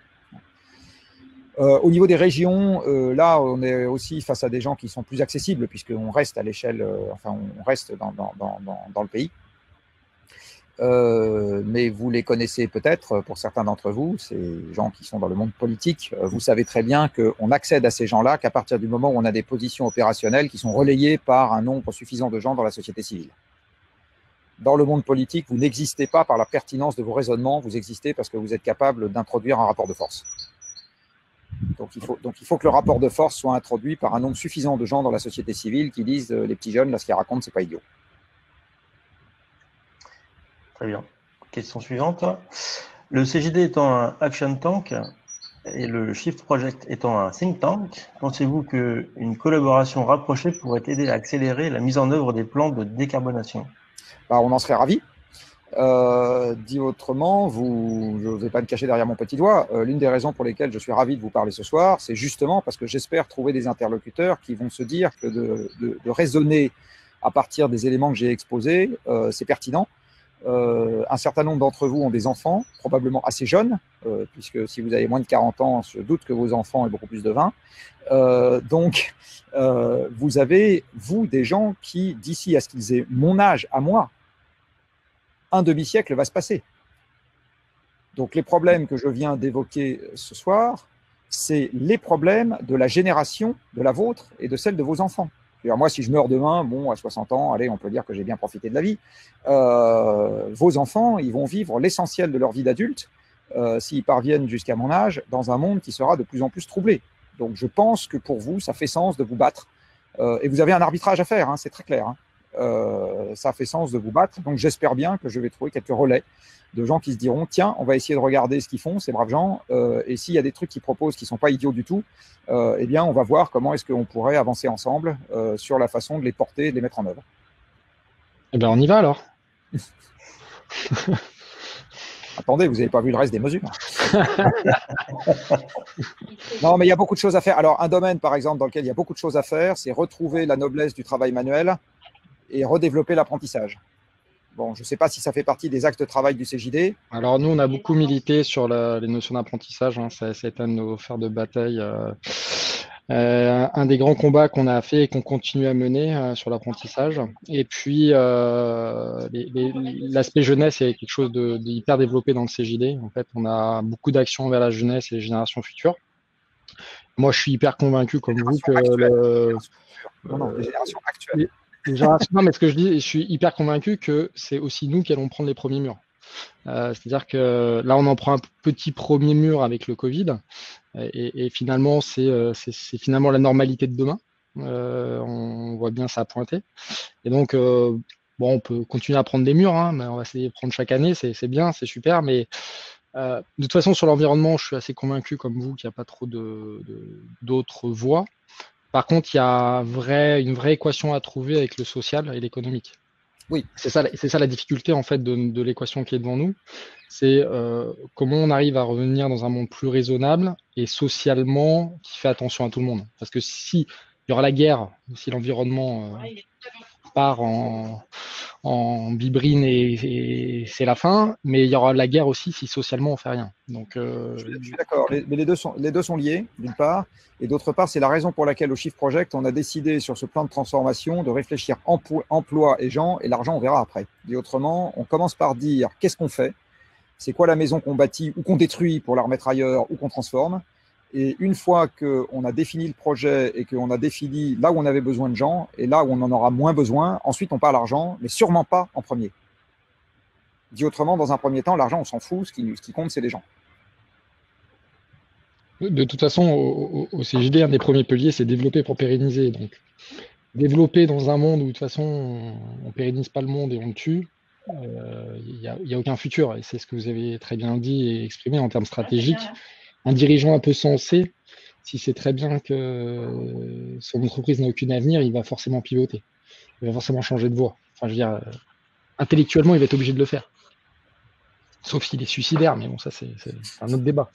Au niveau des régions, là, on est aussi face à des gens qui sont plus accessibles, puisqu'on reste à l'échelle, on reste dans le pays. mais vous les connaissez peut-être, pour certains d'entre vous, ces gens qui sont dans le monde politique, vous savez très bien qu'on accède à ces gens-là qu'à partir du moment où on a des positions opérationnelles qui sont relayées par un nombre suffisant de gens dans la société civile. Dans le monde politique, vous n'existez pas par la pertinence de vos raisonnements, vous existez parce que vous êtes capable d'introduire un rapport de force. Donc il faut que le rapport de force soit introduit par un nombre suffisant de gens dans la société civile qui disent les petits jeunes, là, ce qu'ils racontent, c'est pas idiot. Très bien. Question suivante. Le CJD étant un action tank et le Shift Project étant un think tank, pensez-vous qu'une collaboration rapprochée pourrait aider à accélérer la mise en œuvre des plans de décarbonation? On en serait ravis. Dit autrement, je ne vais pas me cacher derrière mon petit doigt, l'une des raisons pour lesquelles je suis ravi de vous parler ce soir, c'est justement parce que j'espère trouver des interlocuteurs qui vont se dire que de raisonner à partir des éléments que j'ai exposés, c'est pertinent. Un certain nombre d'entre vous ont des enfants, probablement assez jeunes, puisque si vous avez moins de 40 ans, je doute que vos enfants aient beaucoup plus de 20. Donc, vous avez, vous, des gens qui, d'ici à ce qu'ils aient mon âge, à moi, un demi-siècle va se passer. Donc, les problèmes que je viens d'évoquer ce soir, c'est les problèmes de la génération de la vôtre et de celle de vos enfants. Alors moi, si je meurs demain, bon, à 60 ans, allez, on peut dire que j'ai bien profité de la vie. Vos enfants, ils vont vivre l'essentiel de leur vie d'adulte, s'ils parviennent jusqu'à mon âge, dans un monde qui sera de plus en plus troublé. Donc, je pense que pour vous, ça fait sens de vous battre. Et vous avez un arbitrage à faire, hein, c'est très clair. Hein. Ça fait sens de vous battre. Donc, j'espère bien que je vais trouver quelques relais de gens qui se diront, tiens, on va essayer de regarder ce qu'ils font, ces braves gens, et s'il y a des trucs qu'ils proposent qui ne sont pas idiots du tout, eh bien, on va voir comment est-ce qu'on pourrait avancer ensemble sur la façon de les porter et de les mettre en œuvre. Eh bien, on y va alors. Attendez, vous n'avez pas vu le reste des mesures. Non, mais il y a beaucoup de choses à faire. Alors, un domaine, par exemple, dans lequel il y a beaucoup de choses à faire, c'est retrouver la noblesse du travail manuel et redévelopper l'apprentissage. Bon, je ne sais pas si ça fait partie des axes de travail du CJD. Alors, nous, on a beaucoup milité sur les notions d'apprentissage. Hein. Ça a été un de nos fers de bataille. Un des grands combats qu'on a fait et qu'on continue à mener sur l'apprentissage. Et puis, l'aspect jeunesse est quelque chose d'hyper développé dans le CJD. En fait, on a beaucoup d'actions vers la jeunesse et les générations futures. Moi, je suis hyper convaincu, comme vous, que les générations actuelles. Non, mais ce que je dis, je suis hyper convaincu que c'est aussi nous qui allons prendre les premiers murs. C'est-à-dire que là, on en prend un petit premier mur avec le Covid, et finalement, c'est finalement la normalité de demain. On voit bien ça pointer. Et donc, bon, on peut continuer à prendre des murs, hein, mais on va essayer de prendre chaque année, c'est bien, c'est super, mais de toute façon, sur l'environnement, je suis assez convaincu, comme vous, qu'il n'y a pas trop d'autres voies. Par contre, il y a une vraie équation à trouver avec le social et l'économique. Oui. C'est ça la difficulté en fait de l'équation qui est devant nous. C'est comment on arrive à revenir dans un monde plus raisonnable et socialement qui fait attention à tout le monde. Parce que si il y aura la guerre, si l'environnement part en bibrine et c'est la fin, mais il y aura la guerre aussi si socialement on fait rien. Donc, je suis d'accord, mais les deux sont liés, d'une part, et d'autre part, c'est la raison pour laquelle au Shift Project, on a décidé sur ce plan de transformation de réfléchir emploi et gens, et l'argent, on verra après. Dit autrement, on commence par dire qu'est-ce qu'on fait, c'est quoi la maison qu'on bâtit ou qu'on détruit pour la remettre ailleurs ou qu'on transforme. Et une fois qu'on a défini le projet et qu'on a défini là où on avait besoin de gens et là où on en aura moins besoin, ensuite on parle argent, mais sûrement pas en premier. Dit autrement, dans un premier temps, l'argent, on s'en fout, ce qui compte, c'est les gens. De toute façon, au CJD, un des premiers piliers, c'est développer pour pérenniser. Donc, développer dans un monde où de toute façon, on ne pérennise pas le monde et on le tue, il n'y a aucun futur. Et c'est ce que vous avez très bien dit et exprimé en termes stratégiques. Un dirigeant un peu sensé, si c'est très bien que son entreprise n'a aucun avenir, il va forcément pivoter. Il va forcément changer de voie. Enfin, je veux dire, intellectuellement, il va être obligé de le faire. Sauf s'il est suicidaire, mais bon, ça, c'est un autre débat.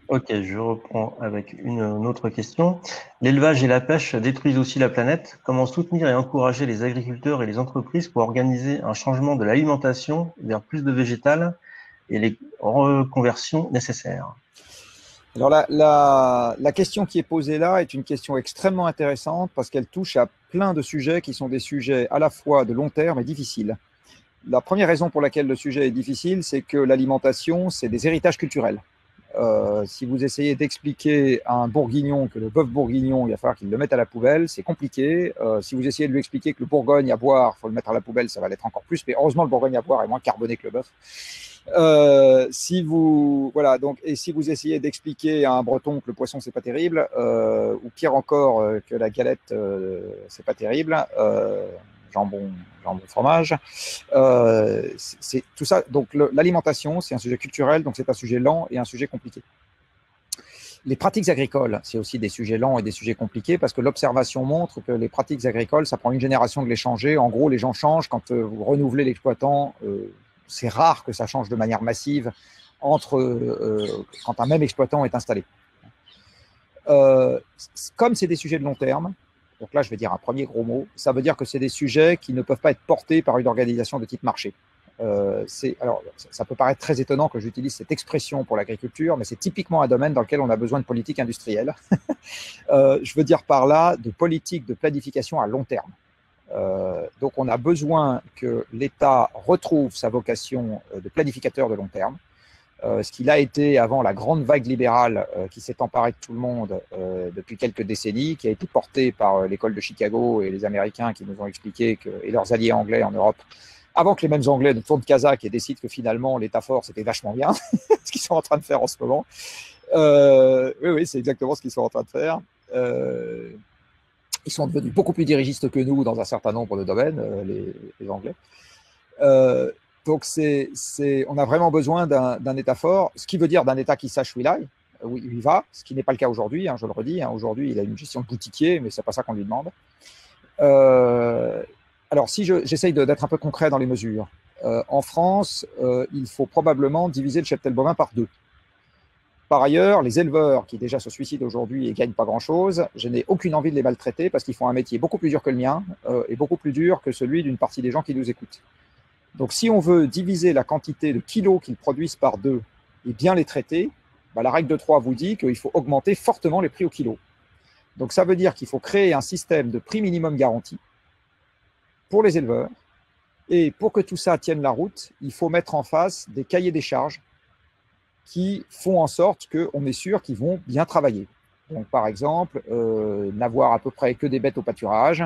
Ok, je reprends avec une autre question. L'élevage et la pêche détruisent aussi la planète. Comment soutenir et encourager les agriculteurs et les entreprises pour organiser un changement de l'alimentation vers plus de végétal et les reconversions nécessaires? Alors la question qui est posée là est une question extrêmement intéressante parce qu'elle touche à plein de sujets qui sont des sujets à la fois de long terme et difficiles. La première raison pour laquelle le sujet est difficile, c'est que l'alimentation, c'est des héritages culturels. Si vous essayez d'expliquer à un bourguignon que le bœuf bourguignon, il va falloir qu'il le mette à la poubelle, c'est compliqué. Si vous essayez de lui expliquer que le Bourgogne à boire, il faut le mettre à la poubelle, ça va l'être encore plus. Mais heureusement, le Bourgogne à boire est moins carboné que le bœuf. Voilà, donc, et si vous essayez d'expliquer à un Breton que le poisson c'est pas terrible, ou pire encore que la galette c'est pas terrible, jambon fromage, c'est tout ça. Donc l'alimentation c'est un sujet culturel, donc c'est un sujet lent et un sujet compliqué. Les pratiques agricoles, c'est aussi des sujets lents et des sujets compliqués parce que l'observation montre que les pratiques agricoles, ça prend une génération de les changer. En gros, les gens changent quand vous renouvelez l'exploitant. C'est rare que ça change de manière massive quand un même exploitant est installé. Comme c'est des sujets de long terme, donc là je vais dire un premier gros mot, ça veut dire que c'est des sujets qui ne peuvent pas être portés par une organisation de type marché. Alors, ça peut paraître très étonnant que j'utilise cette expression pour l'agriculture, mais c'est typiquement un domaine dans lequel on a besoin de politique industrielle. Je veux dire par là de politique de planification à long terme. Donc on a besoin que l'État retrouve sa vocation de planificateur de long terme, ce qu'il a été avant la grande vague libérale qui s'est emparée de tout le monde depuis quelques décennies, qui a été portée par l'école de Chicago et les Américains qui nous ont expliqué et leurs alliés anglais en Europe, avant que les mêmes Anglais ne tournent Kazakh et décident que finalement l'État fort c'était vachement bien, ce qu'ils sont en train de faire en ce moment. Oui, c'est exactement ce qu'ils sont en train de faire. Ils sont devenus beaucoup plus dirigistes que nous dans un certain nombre de domaines, les Anglais. Donc, on a vraiment besoin d'un État fort, ce qui veut dire d'un État qui sache où il va, ce qui n'est pas le cas aujourd'hui, je le redis. Aujourd'hui, il a une gestion de boutiquier, mais ce n'est pas ça qu'on lui demande. Alors, si j'essaye d'être un peu concret dans les mesures, en France, il faut probablement diviser le cheptel bovin par 2. Par ailleurs, les éleveurs qui déjà se suicident aujourd'hui et ne gagnent pas grand-chose, je n'ai aucune envie de les maltraiter parce qu'ils font un métier beaucoup plus dur que le mien et beaucoup plus dur que celui d'une partie des gens qui nous écoutent. Donc si on veut diviser la quantité de kilos qu'ils produisent par 2 et bien les traiter, la règle de 3 vous dit qu'il faut augmenter fortement les prix au kilo. Donc ça veut dire qu'il faut créer un système de prix minimum garanti pour les éleveurs. Et pour que tout ça tienne la route, il faut mettre en face des cahiers des charges qui font en sorte qu'on est sûr qu'ils vont bien travailler. Donc, par exemple, n'avoir à peu près que des bêtes au pâturage,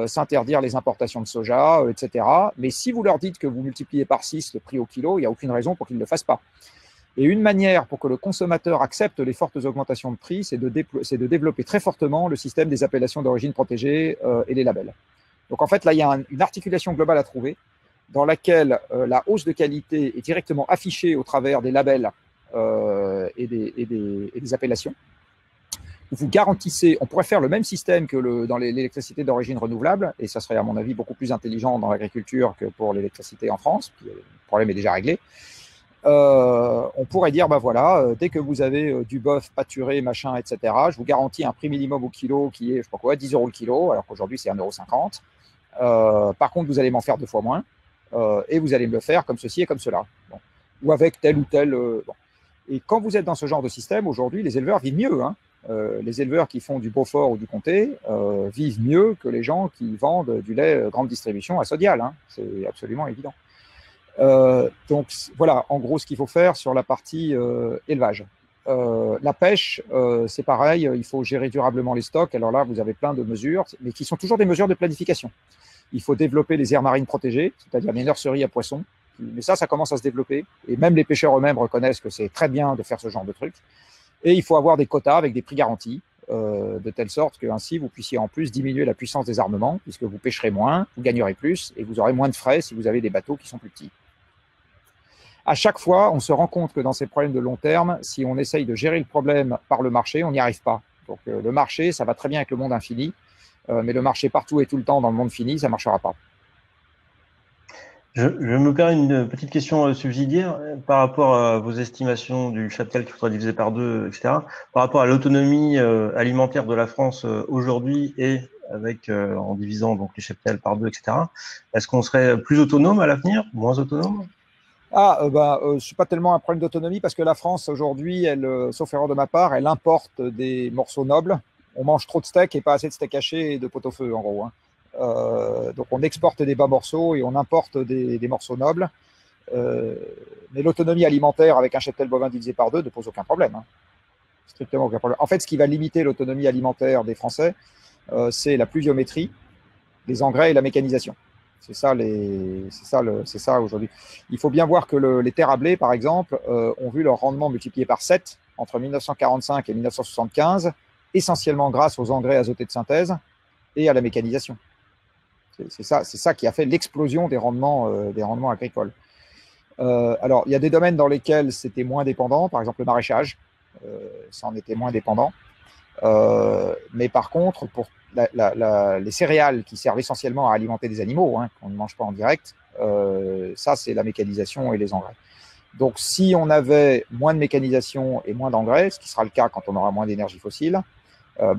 s'interdire les importations de soja, etc. Mais si vous leur dites que vous multipliez par 6 le prix au kilo, il n'y a aucune raison pour qu'ils ne le fassent pas. Et une manière pour que le consommateur accepte les fortes augmentations de prix, c'est de développer très fortement le système des appellations d'origine protégée et les labels. Donc, en fait, là, il y a une articulation globale à trouver dans laquelle la hausse de qualité est directement affichée au travers des labels et des appellations. Vous garantissez, on pourrait faire le même système que dans l'électricité d'origine renouvelable, et ça serait à mon avis beaucoup plus intelligent dans l'agriculture que pour l'électricité en France, puis le problème est déjà réglé. On pourrait dire, voilà, dès que vous avez du bœuf pâturé, machin, etc., je vous garantis un prix minimum au kilo qui est, je sais pas quoi, 10 € le kilo, alors qu'aujourd'hui c'est 1,50 €. Par contre, vous allez m'en faire 2 fois moins, et vous allez me le faire comme ceci et comme cela. Bon. Ou avec tel ou tel... Bon. Et quand vous êtes dans ce genre de système, aujourd'hui, les éleveurs vivent mieux. Les éleveurs qui font du Beaufort ou du Comté vivent mieux que les gens qui vendent du lait grande distribution à Sodial. C'est absolument évident. Donc, voilà, en gros, ce qu'il faut faire sur la partie élevage. La pêche, c'est pareil, il faut gérer durablement les stocks. Alors là, vous avez plein de mesures, mais qui sont toujours des mesures de planification. Il faut développer les aires marines protégées, c'est-à-dire les nurseries à poissons. Mais ça commence à se développer. Et même les pêcheurs eux-mêmes reconnaissent que c'est très bien de faire ce genre de trucs. Et il faut avoir des quotas avec des prix garantis, de telle sorte qu'ainsi, vous puissiez en plus diminuer la puissance des armements, puisque vous pêcherez moins, vous gagnerez plus, et vous aurez moins de frais si vous avez des bateaux qui sont plus petits. À chaque fois, on se rend compte que dans ces problèmes de long terme, si on essaye de gérer le problème par le marché, on n'y arrive pas. Donc le marché, ça va très bien avec le monde infini, mais le marché partout et tout le temps dans le monde fini, ça ne marchera pas. Je me permets une petite question subsidiaire par rapport à vos estimations du cheptel qui faudra diviser par 2, etc. Par rapport à l'autonomie alimentaire de la France aujourd'hui et en divisant donc les cheptels par 2, etc. Est-ce qu'on serait plus autonome à l'avenir, moins autonome? Je ne suis pas tellement un problème d'autonomie parce que la France, aujourd'hui, sauf erreur de ma part, elle importe des morceaux nobles. On mange trop de steak et pas assez de steak haché et de pot-au-feu, en gros. Hein. Donc, on exporte des bas morceaux et on importe des morceaux nobles. Mais l'autonomie alimentaire avec un cheptel bovin divisé par 2 ne pose aucun problème. Hein. Strictement aucun problème. En fait, ce qui va limiter l'autonomie alimentaire des Français, c'est la pluviométrie, les engrais et la mécanisation. C'est ça aujourd'hui. Il faut bien voir que les terres à blé, par exemple, ont vu leur rendement multiplié par 7 entre 1945 et 1975, essentiellement grâce aux engrais azotés de synthèse et à la mécanisation. C'est ça qui a fait l'explosion des rendements agricoles. Alors, il y a des domaines dans lesquels c'était moins dépendant, par exemple le maraîchage, ça en était moins dépendant. Mais par contre, pour les céréales qui servent essentiellement à alimenter des animaux, hein, qu'on ne mange pas en direct, ça c'est la mécanisation et les engrais. Donc si on avait moins de mécanisation et moins d'engrais, ce qui sera le cas quand on aura moins d'énergie fossile,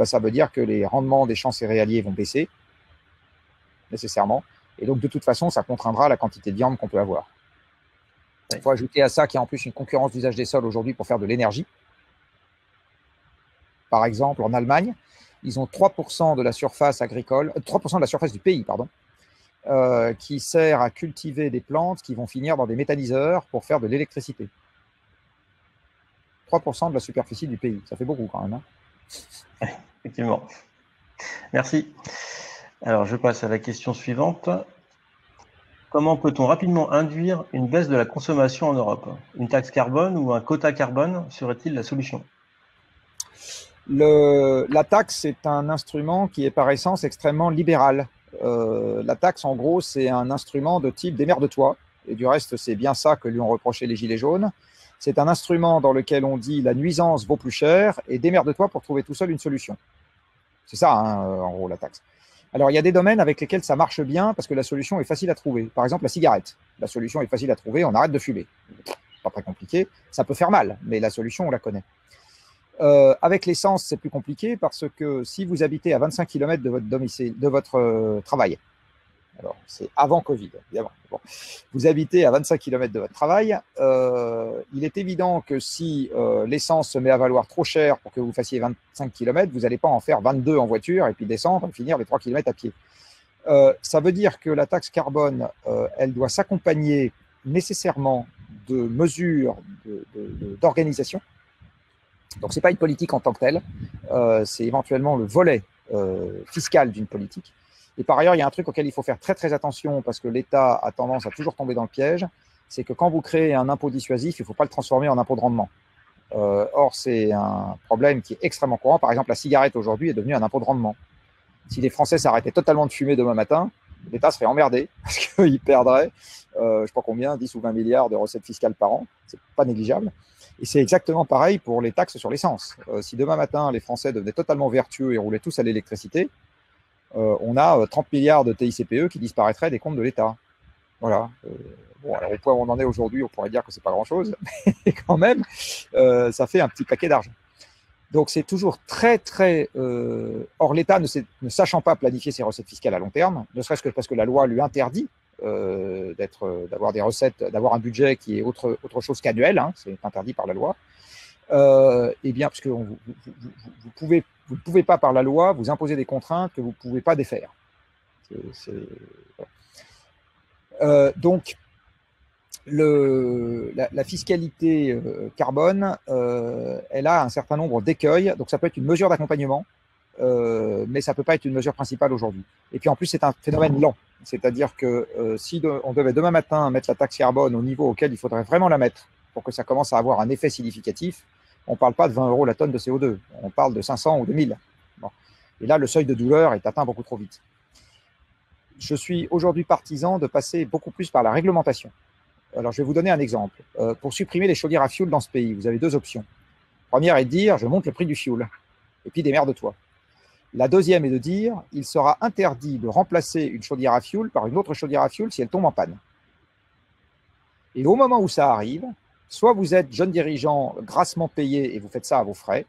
ça veut dire que les rendements des champs céréaliers vont baisser, nécessairement, et donc de toute façon ça contraindra la quantité de viande qu'on peut avoir. Il faut ajouter à ça qu'il y a en plus une concurrence d'usage des sols aujourd'hui pour faire de l'énergie. Par exemple, en Allemagne, ils ont 3% de la surface agricole, 3% de la surface du pays, pardon, qui sert à cultiver des plantes qui vont finir dans des méthaniseurs pour faire de l'électricité. 3% de la superficie du pays, ça fait beaucoup quand même. Hein. Effectivement. Merci. Alors, je passe à la question suivante. Comment peut-on rapidement induire une baisse de la consommation en Europe? Une taxe carbone ou un quota carbone serait-il la solution? La taxe est un instrument qui est par essence extrêmement libéral. La taxe, en gros, c'est un instrument de type démerde-toi. Et du reste, c'est bien ça que lui ont reproché les Gilets jaunes. C'est un instrument dans lequel on dit la nuisance vaut plus cher et démerde-toi pour trouver tout seul une solution. C'est ça, hein, en gros, la taxe. Alors, il y a des domaines avec lesquels ça marche bien parce que la solution est facile à trouver. Par exemple, la cigarette. La solution est facile à trouver, on arrête de fumer. Pas très compliqué. Ça peut faire mal, mais la solution, on la connaît. Avec l'essence, c'est plus compliqué parce que si vous habitez à 25 km de votre domicile, de votre travail, alors c'est avant Covid, évidemment. Bon. Vous habitez à 25 km de votre travail, il est évident que si l'essence se met à valoir trop cher pour que vous fassiez 25 km, vous n'allez pas en faire 22 en voiture et puis descendre et finir les 3 km à pied. Ça veut dire que la taxe carbone, elle doit s'accompagner nécessairement de mesures d'organisation. Donc, ce n'est pas une politique en tant que telle, c'est éventuellement le volet fiscal d'une politique. Et par ailleurs, il y a un truc auquel il faut faire très très attention parce que l'État a tendance à toujours tomber dans le piège, c'est que quand vous créez un impôt dissuasif, il ne faut pas le transformer en impôt de rendement. Or, c'est un problème qui est extrêmement courant. Par exemple, la cigarette aujourd'hui est devenue un impôt de rendement. Si les Français s'arrêtaient totalement de fumer demain matin, l'État serait emmerdé parce qu'il perdrait, je ne sais pas combien, 10 ou 20 milliards de recettes fiscales par an. Ce n'est pas négligeable. Et c'est exactement pareil pour les taxes sur l'essence. Si demain matin, les Français devenaient totalement vertueux et roulaient tous à l'électricité, on a 30 milliards de TICPE qui disparaîtraient des comptes de l'État. Voilà. Bon, alors au point où on en est aujourd'hui, on pourrait dire que ce n'est pas grand-chose, mais quand même, ça fait un petit paquet d'argent. Donc c'est toujours très, très... Or, l'État, ne sachant pas planifier ses recettes fiscales à long terme, ne serait-ce que parce que la loi lui interdit d'avoir des recettes, d'avoir un budget qui est autre chose qu'annuel, hein, c'est interdit par la loi, et bien, parce que vous ne pouvez pas par la loi vous imposer des contraintes que vous ne pouvez pas défaire. Donc, la fiscalité carbone, elle a un certain nombre d'écueils, donc ça peut être une mesure d'accompagnement, mais ça ne peut pas être une mesure principale aujourd'hui. Et puis en plus, c'est un phénomène lent, c'est-à-dire que si on devait demain matin mettre la taxe carbone au niveau auquel il faudrait vraiment la mettre pour que ça commence à avoir un effet significatif, on ne parle pas de 20 € la tonne de CO2, on parle de 500 ou de 1000. Bon. Et là, le seuil de douleur est atteint beaucoup trop vite. Je suis aujourd'hui partisan de passer beaucoup plus par la réglementation. Alors, je vais vous donner un exemple. Pour supprimer les chaudières à fioul dans ce pays, vous avez deux options. La première est de dire, je monte le prix du fioul, et puis démerde-toi. La deuxième est de dire, il sera interdit de remplacer une chaudière à fioul par une autre chaudière à fioul si elle tombe en panne. Et au moment où ça arrive, soit vous êtes jeune dirigeant grassement payé et vous faites ça à vos frais,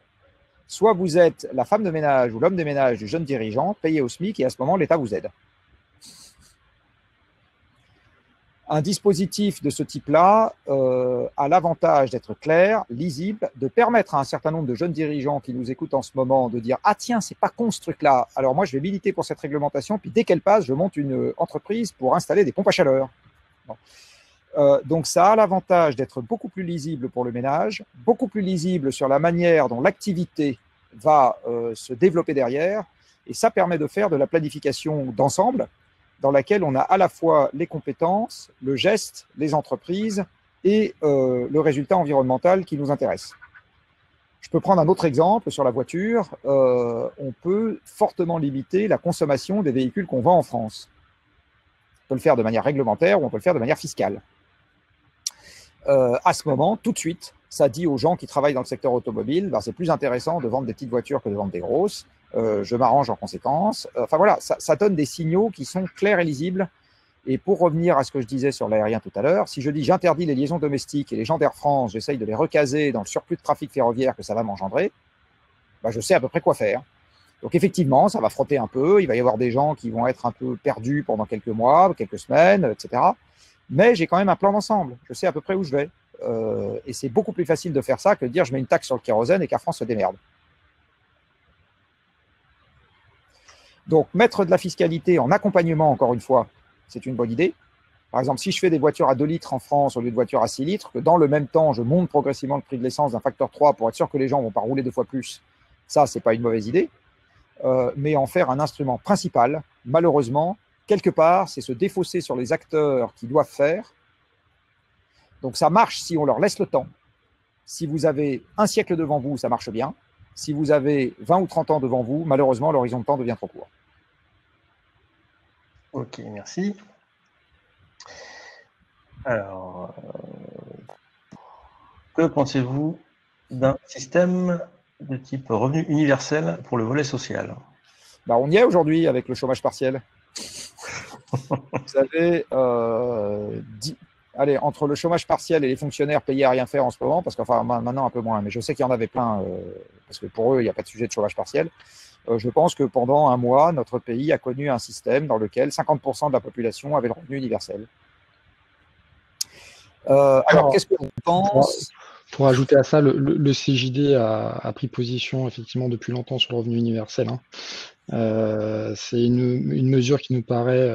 soit vous êtes la femme de ménage ou l'homme de ménage du jeune dirigeant payé au SMIC et à ce moment, l'État vous aide. Un dispositif de ce type-là a l'avantage d'être clair, lisible, de permettre à un certain nombre de jeunes dirigeants qui nous écoutent en ce moment de dire « Ah tiens, c'est pas con ce truc-là, alors moi je vais militer pour cette réglementation, puis dès qu'elle passe, je monte une entreprise pour installer des pompes à chaleur. » Bon. Donc ça a l'avantage d'être beaucoup plus lisible pour le ménage, beaucoup plus lisible sur la manière dont l'activité va se développer derrière, et ça permet de faire de la planification d'ensemble, dans laquelle on a à la fois les compétences, le geste, les entreprises et le résultat environnemental qui nous intéresse. Je peux prendre un autre exemple sur la voiture. On peut fortement limiter la consommation des véhicules qu'on vend en France. On peut le faire de manière réglementaire ou on peut le faire de manière fiscale. À ce moment, tout de suite, ça dit aux gens qui travaillent dans le secteur automobile, ben, c'est plus intéressant de vendre des petites voitures que de vendre des grosses. Je m'arrange en conséquence. Enfin voilà, ça donne des signaux qui sont clairs et lisibles. Et pour revenir à ce que je disais sur l'aérien tout à l'heure, si je dis j'interdis les liaisons domestiques et les gens d'Air France, j'essaye de les recaser dans le surplus de trafic ferroviaire que ça va m'engendrer, ben je sais à peu près quoi faire. Donc effectivement, ça va frotter un peu, il va y avoir des gens qui vont être un peu perdus pendant quelques mois, quelques semaines, etc. Mais j'ai quand même un plan d'ensemble, je sais à peu près où je vais. Et c'est beaucoup plus facile de faire ça que de dire je mets une taxe sur le kérosène et qu'Air France se démerde. Donc, mettre de la fiscalité en accompagnement, encore une fois, c'est une bonne idée. Par exemple, si je fais des voitures à 2 litres en France au lieu de voitures à 6 litres, que dans le même temps, je monte progressivement le prix de l'essence d'un facteur 3 pour être sûr que les gens ne vont pas rouler 2 fois plus, ça, ce n'est pas une mauvaise idée. Mais en faire un instrument principal, malheureusement, quelque part, c'est se défausser sur les acteurs qui doivent faire. Donc, ça marche si on leur laisse le temps. Si vous avez un siècle devant vous, ça marche bien. Si vous avez 20 ou 30 ans devant vous, malheureusement, l'horizon de temps devient trop court. Ok, merci. Alors, que pensez-vous d'un système de type revenu universel pour le volet social? Ben, on y est aujourd'hui avec le chômage partiel. Vous savez, allez, entre le chômage partiel et les fonctionnaires payés à rien faire en ce moment, parce qu'enfin maintenant un peu moins, mais je sais qu'il y en avait plein, parce que pour eux, il n'y a pas de sujet de chômage partiel. Je pense que pendant un mois, notre pays a connu un système dans lequel 50% de la population avait le revenu universel. Alors, qu'est-ce que vous pensez? Pour ajouter à ça, le CJD a pris position effectivement depuis longtemps sur le revenu universel. C'est une mesure qui nous paraît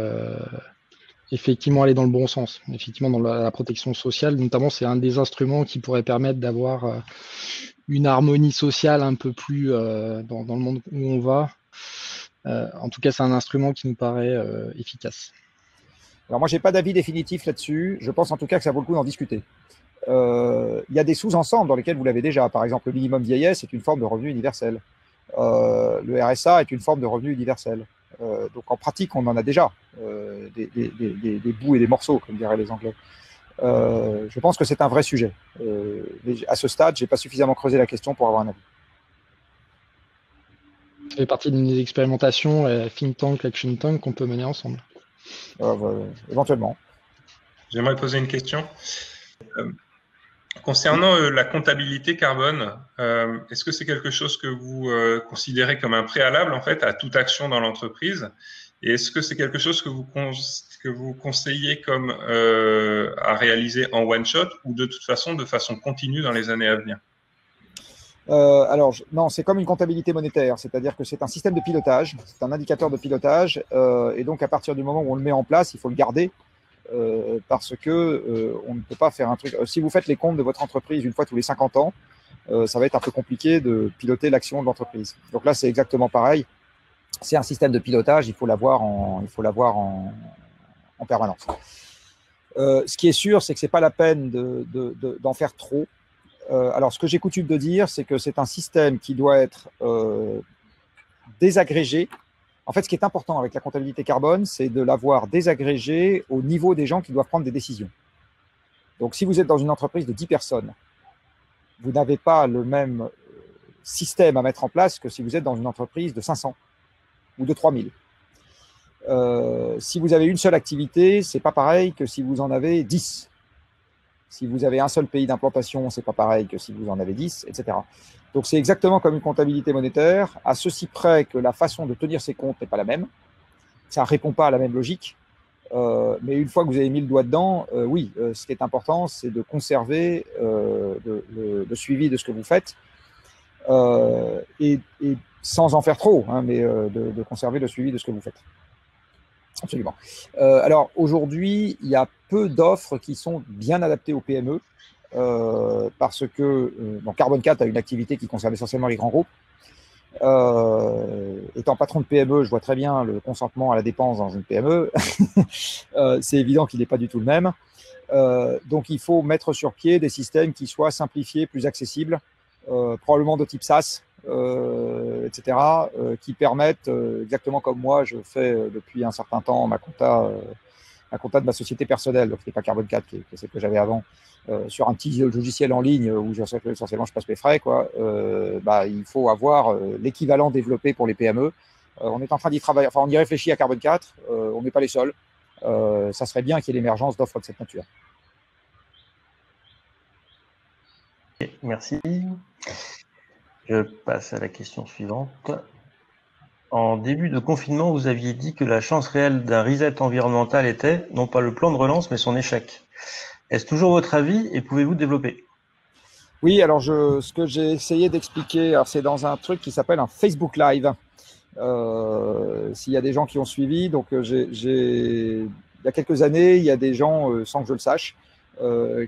effectivement aller dans le bon sens. Effectivement, dans la protection sociale, notamment, c'est un des instruments qui pourrait permettre d'avoir une harmonie sociale un peu plus dans le monde où on va. En tout cas, c'est un instrument qui nous paraît efficace. Alors moi, je n'ai pas d'avis définitif là-dessus. Je pense en tout cas que ça vaut le coup d'en discuter. Il y a des sous-ensembles dans lesquels vous l'avez déjà. Par exemple, le minimum vieillesse est une forme de revenu universel. Le RSA est une forme de revenu universel. Donc en pratique, on en a déjà des bouts et des morceaux, comme diraient les Anglais. Je pense que c'est un vrai sujet. Mais à ce stade, je n'ai pas suffisamment creusé la question pour avoir un avis. Ça fait partie d'une expérimentation think tank, action tank qu'on peut mener ensemble. Éventuellement. J'aimerais poser une question. Concernant la comptabilité carbone, est-ce que c'est quelque chose que vous considérez comme un préalable en fait à toute action dans l'entreprise? Et est-ce que c'est quelque chose que vous conseillez comme à réaliser en one shot ou de toute façon de façon continue dans les années à venir? Alors, non, c'est comme une comptabilité monétaire, c'est-à-dire que c'est un système de pilotage, c'est un indicateur de pilotage, et donc à partir du moment où on le met en place, il faut le garder, parce que on ne peut pas faire un truc. Si vous faites les comptes de votre entreprise une fois tous les 50 ans, ça va être un peu compliqué de piloter l'action de l'entreprise. Donc là, c'est exactement pareil. C'est un système de pilotage, il faut l'avoir en permanence. Ce qui est sûr, c'est que c'est pas la peine d'en faire trop. Alors, ce que j'ai coutume de dire, c'est que c'est un système qui doit être désagrégé. En fait, ce qui est important avec la comptabilité carbone, c'est de l'avoir désagrégé au niveau des gens qui doivent prendre des décisions. Donc, si vous êtes dans une entreprise de 10 personnes, vous n'avez pas le même système à mettre en place que si vous êtes dans une entreprise de 500 ou de 3000. Si vous avez une seule activité, c'est pas pareil que si vous en avez 10. Si vous avez un seul pays d'implantation, c'est pas pareil que si vous en avez 10, etc. Donc c'est exactement comme une comptabilité monétaire, à ceci près que la façon de tenir ses comptes n'est pas la même. Ça ne répond pas à la même logique. Mais une fois que vous avez mis le doigt dedans, oui, ce qui est important, c'est de conserver le suivi de ce que vous faites et sans en faire trop, hein, mais de conserver le suivi de ce que vous faites. Absolument. Alors aujourd'hui, il y a peu d'offres qui sont bien adaptées aux PME parce que Carbone 4 a une activité qui concerne essentiellement les grands groupes. Étant patron de PME, je vois très bien le consentement à la dépense dans une PME. C'est évident qu'il n'est pas du tout le même. Donc, il faut mettre sur pied des systèmes qui soient simplifiés, plus accessibles, probablement de type SaaS, etc., qui permettent, exactement comme moi, je fais depuis un certain temps ma compta de ma société personnelle, donc ce n'est pas Carbone 4, qui est celle que j'avais avant, sur un petit logiciel en ligne où essentiellement je passe mes frais, quoi, il faut avoir l'équivalent développé pour les PME. On est en train d'y travailler, enfin on y réfléchit à Carbone 4, on n'est pas les seuls. Ça serait bien qu'il y ait l'émergence d'offres de cette nature. Merci. Je passe à la question suivante. En début de confinement, vous aviez dit que la chance réelle d'un reset environnemental était, non pas le plan de relance, mais son échec. Est-ce toujours votre avis et pouvez-vous développer? Oui, alors ce que j'ai essayé d'expliquer, c'est dans un truc qui s'appelle un Facebook Live. S'il y a des gens qui ont suivi, donc il y a quelques années, il y a des gens, sans que je le sache,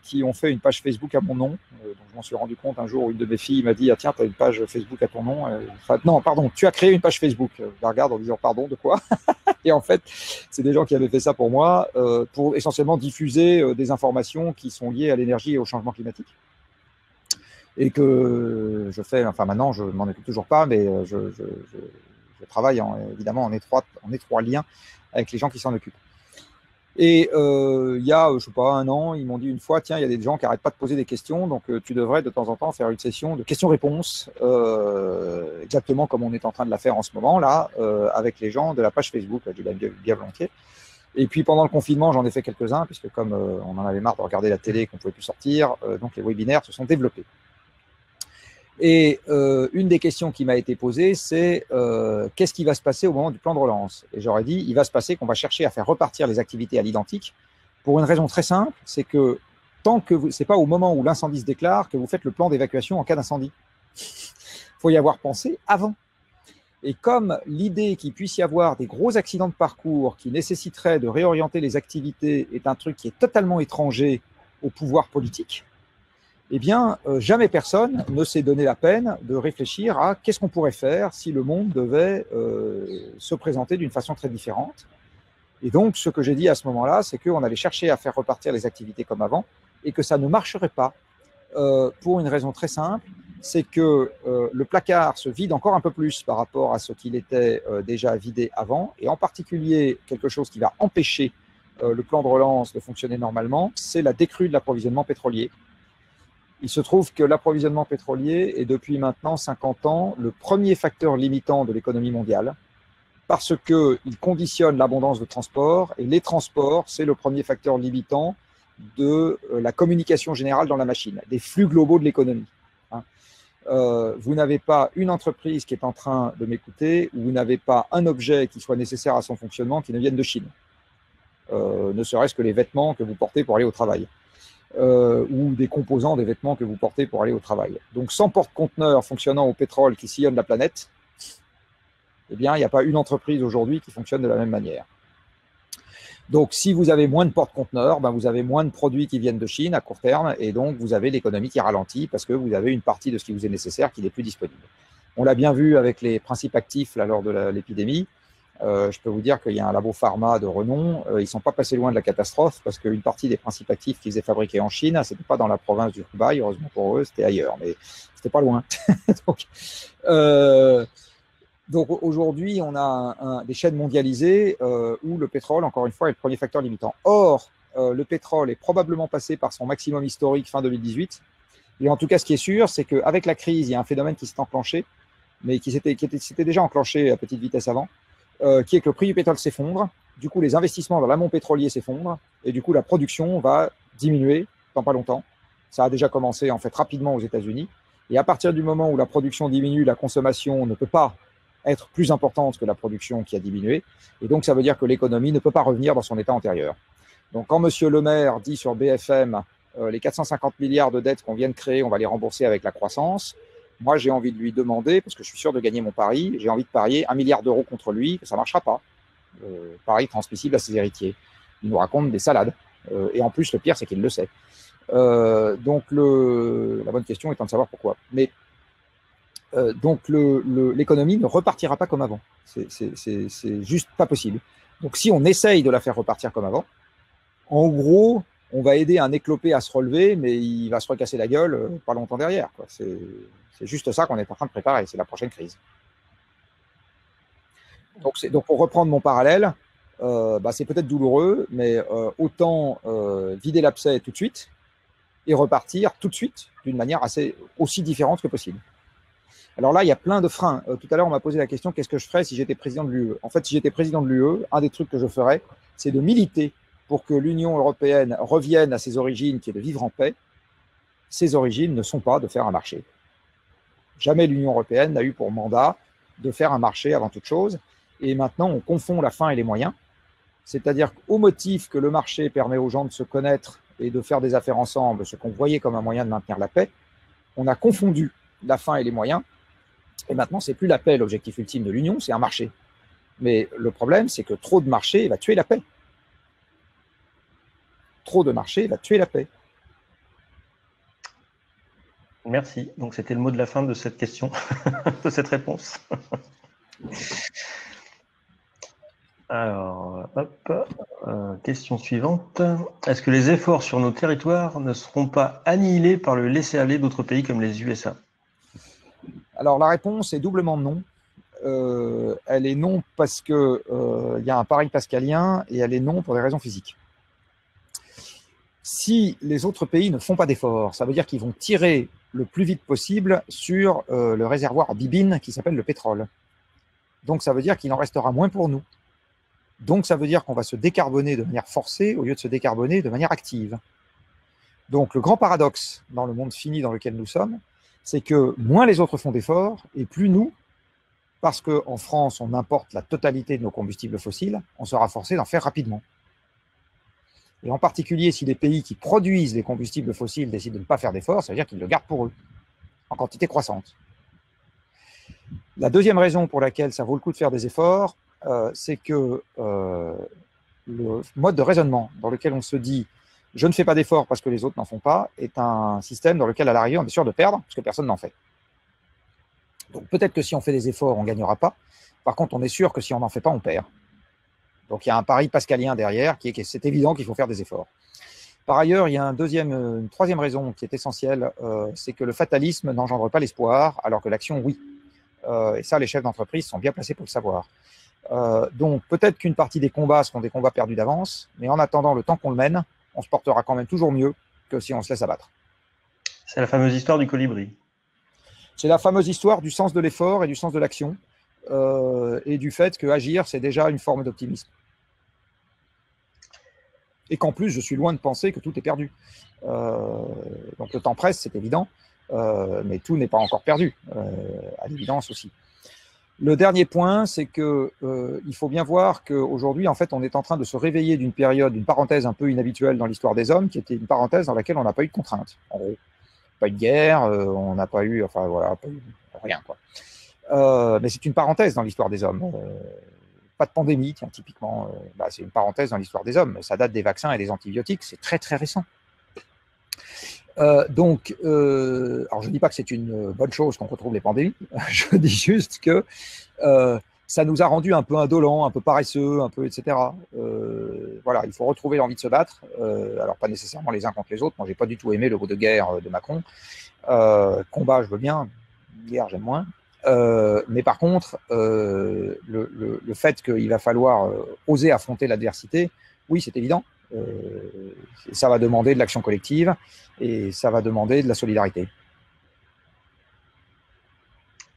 qui ont fait une page Facebook à mon nom. Donc je m'en suis rendu compte un jour où une de mes filles m'a dit « Ah tiens, tu as une page Facebook à ton nom. » Enfin, non, pardon, tu as créé une page Facebook. Je la regarde en disant « Pardon, de quoi ?» Et en fait, c'est des gens qui avaient fait ça pour moi, pour essentiellement diffuser des informations qui sont liées à l'énergie et au changement climatique. Et que je fais, enfin maintenant, je ne m'en occupe toujours pas, mais je travaille évidemment en étroit lien avec les gens qui s'en occupent. Et il y a, je sais pas, un an, ils m'ont dit une fois, tiens, il y a des gens qui n'arrêtent pas de poser des questions, donc tu devrais de temps en temps faire une session de questions-réponses, exactement comme on est en train de la faire en ce moment, là, avec les gens de la page Facebook, je dis bien volontiers. Et puis pendant le confinement, j'en ai fait quelques-uns, puisque comme on en avait marre de regarder la télé et qu'on ne pouvait plus sortir, donc les webinaires se sont développés. Et une des questions qui m'a été posée, c'est qu'est-ce qui va se passer au moment du plan de relance? Et j'aurais dit, il va se passer qu'on va chercher à faire repartir les activités à l'identique pour une raison très simple, c'est que tant que ce n'est pas au moment où l'incendie se déclare que vous faites le plan d'évacuation en cas d'incendie. Il faut y avoir pensé avant. Et comme l'idée qu'il puisse y avoir des gros accidents de parcours qui nécessiteraient de réorienter les activités est un truc qui est totalement étranger au pouvoir politique, eh bien, jamais personne ne s'est donné la peine de réfléchir à qu'est-ce qu'on pourrait faire si le monde devait se présenter d'une façon très différente. Et donc, ce que j'ai dit à ce moment-là, c'est qu'on allait chercher à faire repartir les activités comme avant et que ça ne marcherait pas pour une raison très simple, c'est que le placard se vide encore un peu plus par rapport à ce qu'il était déjà vidé avant, et en particulier, quelque chose qui va empêcher le plan de relance de fonctionner normalement, c'est la décrue de l'approvisionnement pétrolier. Il se trouve que l'approvisionnement pétrolier est depuis maintenant 50 ans le premier facteur limitant de l'économie mondiale parce qu'il conditionne l'abondance de transport et les transports, c'est le premier facteur limitant de la communication générale dans la machine, des flux globaux de l'économie. Vous n'avez pas une entreprise qui est en train de m'écouter ou vous n'avez pas un objet qui soit nécessaire à son fonctionnement qui ne vienne de Chine, ne serait-ce que les vêtements que vous portez pour aller au travail. Ou des composants des vêtements que vous portez pour aller au travail. Donc, sans porte-conteneurs fonctionnant au pétrole qui sillonne la planète, eh bien, il n'y a pas une entreprise aujourd'hui qui fonctionne de la même manière. Donc, si vous avez moins de porte-conteneurs, vous avez moins de produits qui viennent de Chine à court terme, et donc vous avez l'économie qui ralentit parce que vous avez une partie de ce qui vous est nécessaire qui n'est plus disponible. On l'a bien vu avec les principes actifs là, lors de l'épidémie. Je peux vous dire qu'il y a un labo pharma de renom, ils ne sont pas passés loin de la catastrophe parce qu'une partie des principes actifs qu'ils aient fabriqués en Chine, ce n'était pas dans la province du Hubei, heureusement pour eux, c'était ailleurs, mais c'était pas loin. Donc aujourd'hui, on a des chaînes mondialisées où le pétrole, encore une fois, est le premier facteur limitant. Or, le pétrole est probablement passé par son maximum historique fin 2018. Et en tout cas, ce qui est sûr, c'est qu'avec la crise, il y a un phénomène qui s'est enclenché, mais qui s'était déjà enclenché à petite vitesse avant, qui est que le prix du pétrole s'effondre, du coup les investissements dans l'amont pétrolier s'effondrent, et du coup la production va diminuer dans pas longtemps. Ça a déjà commencé en fait rapidement aux États-Unis, et à partir du moment où la production diminue, la consommation ne peut pas être plus importante que la production qui a diminué. Et donc, ça veut dire que l'économie ne peut pas revenir dans son état antérieur. Donc, quand M. Le Maire dit sur BFM, les 450 milliards de dettes qu'on vient de créer, on va les rembourser avec la croissance, moi, j'ai envie de lui demander, parce que je suis sûr de gagner mon pari, j'ai envie de parier 1 milliard d'euros contre lui, que ça ne marchera pas. Pari transmissible à ses héritiers. Il nous raconte des salades. Et en plus, le pire, c'est qu'il le sait. Donc, la bonne question étant de savoir pourquoi. Mais donc, l'économie ne repartira pas comme avant. C'est juste pas possible. Donc, si on essaye de la faire repartir comme avant, en gros, on va aider un éclopé à se relever, mais il va se recasser la gueule pas longtemps derrière. C'est juste ça qu'on est en train de préparer. C'est la prochaine crise. Donc pour reprendre mon parallèle, c'est peut-être douloureux, mais autant vider l'abcès tout de suite et repartir tout de suite d'une manière aussi différente que possible. Alors là, il y a plein de freins. Tout à l'heure, on m'a posé la question, qu'est-ce que je ferais si j'étais président de l'UE? En fait, si j'étais président de l'UE, un des trucs que je ferais, c'est de militer pour que l'Union européenne revienne à ses origines, qui est de vivre en paix. Ses origines ne sont pas de faire un marché. Jamais l'Union européenne n'a eu pour mandat de faire un marché avant toute chose. Et maintenant, on confond la fin et les moyens. C'est-à-dire qu'au motif que le marché permet aux gens de se connaître et de faire des affaires ensemble, ce qu'on voyait comme un moyen de maintenir la paix, on a confondu la fin et les moyens. Et maintenant, c'est plus la paix l'objectif ultime de l'Union, c'est un marché. Mais le problème, c'est que trop de marché va tuer la paix. Trop de marché va tuer la paix. Merci. Donc, c'était le mot de la fin de cette question, de cette réponse. Alors, question suivante. Est-ce que les efforts sur nos territoires ne seront pas annihilés par le laisser-aller d'autres pays comme les USA? Alors, la réponse est doublement non. Elle est non parce qu'il y a un pari pascalien et elle est non pour des raisons physiques. Si les autres pays ne font pas d'efforts, ça veut dire qu'ils vont tirer le plus vite possible sur le réservoir à bibine qui s'appelle le pétrole. Donc, ça veut dire qu'il en restera moins pour nous. Donc, ça veut dire qu'on va se décarboner de manière forcée au lieu de se décarboner de manière active. Donc, le grand paradoxe dans le monde fini dans lequel nous sommes, c'est que moins les autres font d'efforts et plus nous, parce qu'en France, on importe la totalité de nos combustibles fossiles, on sera forcé d'en faire rapidement. Et en particulier, si les pays qui produisent les combustibles fossiles décident de ne pas faire d'efforts, ça veut dire qu'ils le gardent pour eux, en quantité croissante. La deuxième raison pour laquelle ça vaut le coup de faire des efforts, c'est que le mode de raisonnement dans lequel on se dit « je ne fais pas d'efforts parce que les autres n'en font pas » est un système dans lequel, à l'arrivée, on est sûr de perdre parce que personne n'en fait. Donc peut-être que si on fait des efforts, on ne gagnera pas. Par contre, on est sûr que si on n'en fait pas, on perd. Donc il y a un pari pascalien derrière qui est que c'est évident qu'il faut faire des efforts. Par ailleurs, il y a une troisième raison qui est essentielle, c'est que le fatalisme n'engendre pas l'espoir, alors que l'action, oui. Et ça, les chefs d'entreprise sont bien placés pour le savoir. Donc peut-être qu'une partie des combats seront des combats perdus d'avance, mais en attendant, le temps qu'on le mène, on se portera quand même toujours mieux que si on se laisse abattre. C'est la fameuse histoire du colibri. C'est la fameuse histoire du sens de l'effort et du sens de l'action, et du fait que agir, c'est déjà une forme d'optimisme. Et qu'en plus, je suis loin de penser que tout est perdu. Donc le temps presse, c'est évident, mais tout n'est pas encore perdu, à l'évidence aussi. Le dernier point, c'est que il faut bien voir qu'aujourd'hui, en fait, on est en train de se réveiller d'une période, d'une parenthèse un peu inhabituelle dans l'histoire des hommes, qui était une parenthèse dans laquelle on n'a pas eu de contraintes. En gros, pas eu de guerre, on n'a pas eu, enfin voilà, pas eu rien quoi. Mais c'est une parenthèse dans l'histoire des hommes. Pas de pandémie, tiens, typiquement, c'est une parenthèse dans l'histoire des hommes. Ça date des vaccins et des antibiotiques, c'est très très récent. Alors je ne dis pas que c'est une bonne chose qu'on retrouve les pandémies, je dis juste que ça nous a rendu un peu indolents, un peu paresseux, un peu etc. Voilà, il faut retrouver l'envie de se battre, alors pas nécessairement les uns contre les autres. Moi, j'ai pas du tout aimé le mot de guerre de Macron. Combat, je veux bien, guerre, j'aime moins. Mais par contre, le fait qu'il va falloir oser affronter l'adversité, oui, c'est évident. Ça va demander de l'action collective et ça va demander de la solidarité.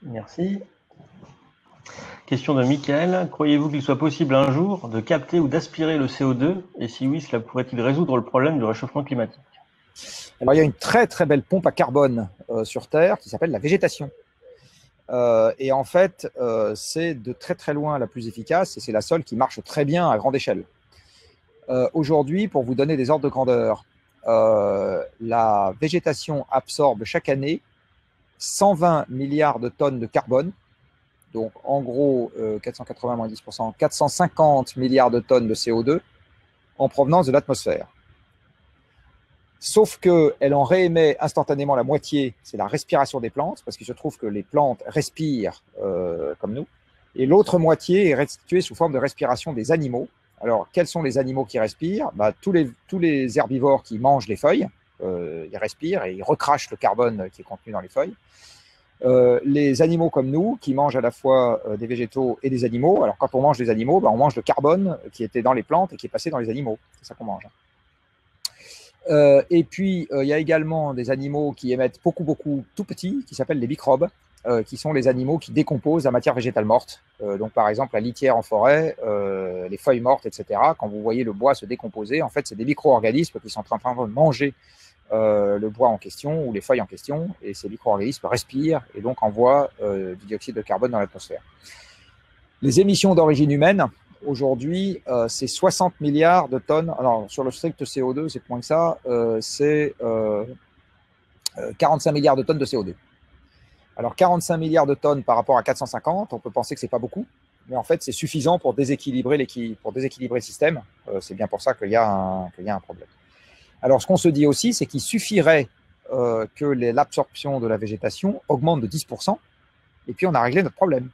Merci. Question de Michael. Croyez-vous qu'il soit possible un jour de capter ou d'aspirer le CO2? Et si oui, cela pourrait-il résoudre le problème du réchauffement climatique? Alors, il y a une très très belle pompe à carbone sur Terre qui s'appelle la végétation. Et en fait, c'est de très très loin la plus efficace et c'est la seule qui marche très bien à grande échelle. Aujourd'hui, pour vous donner des ordres de grandeur, la végétation absorbe chaque année 120 milliards de tonnes de carbone, donc en gros 480 moins 10%, 450 milliards de tonnes de CO2 en provenance de l'atmosphère. Sauf qu'elle en réémet instantanément la moitié, c'est la respiration des plantes, parce qu'il se trouve que les plantes respirent comme nous, et l'autre moitié est restituée sous forme de respiration des animaux. Alors, quels sont les animaux qui respirent? Tous les herbivores qui mangent les feuilles, ils respirent et ils recrachent le carbone qui est contenu dans les feuilles. Les animaux comme nous, qui mangent à la fois des végétaux et des animaux. Alors, quand on mange des animaux, on mange le carbone qui était dans les plantes et qui est passé dans les animaux. C'est ça qu'on mange. Et puis, il y a également des animaux qui émettent beaucoup tout petits, qui s'appellent les microbes, qui sont les animaux qui décomposent la matière végétale morte. Donc, par exemple, la litière en forêt, les feuilles mortes, etc. Quand vous voyez le bois se décomposer, en fait, c'est des micro-organismes qui sont en train de manger le bois en question ou les feuilles en question, et ces micro-organismes respirent et donc envoient du dioxyde de carbone dans l'atmosphère. Les émissions d'origine humaine, aujourd'hui, c'est 60 milliards de tonnes. Alors, sur le strict CO2, c'est moins que ça. C'est 45 milliards de tonnes de CO2. Alors, 45 milliards de tonnes par rapport à 450, on peut penser que ce n'est pas beaucoup. Mais en fait, c'est suffisant pour déséquilibrer le système. C'est bien pour ça qu'il y a un problème. Alors, ce qu'on se dit aussi, c'est qu'il suffirait que l'absorption de la végétation augmente de 10%, et puis on a réglé notre problème.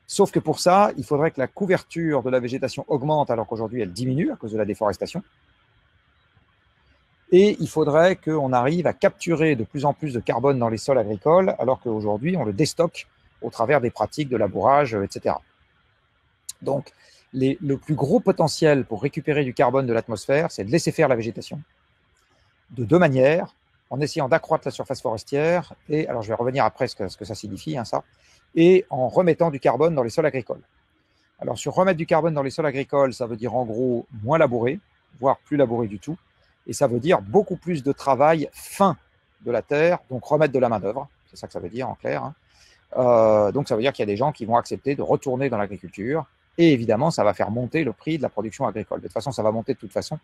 Sauf que pour ça, il faudrait que la couverture de la végétation augmente alors qu'aujourd'hui elle diminue à cause de la déforestation. Et il faudrait qu'on arrive à capturer de plus en plus de carbone dans les sols agricoles alors qu'aujourd'hui on le déstocke au travers des pratiques de labourage, etc. Donc, le plus gros potentiel pour récupérer du carbone de l'atmosphère, c'est de laisser faire la végétation. De deux manières, en essayant d'accroître la surface forestière, et alors je vais revenir après ce que ça signifie, ça, et en remettant du carbone dans les sols agricoles. Alors, sur remettre du carbone dans les sols agricoles, ça veut dire en gros moins labouré, voire plus labouré du tout, et ça veut dire beaucoup plus de travail fin de la terre, donc remettre de la main-d'œuvre, c'est ça que ça veut dire en clair. Donc, ça veut dire qu'il y a des gens qui vont accepter de retourner dans l'agriculture, et évidemment, ça va faire monter le prix de la production agricole. De toute façon, ça va monter de toute façon.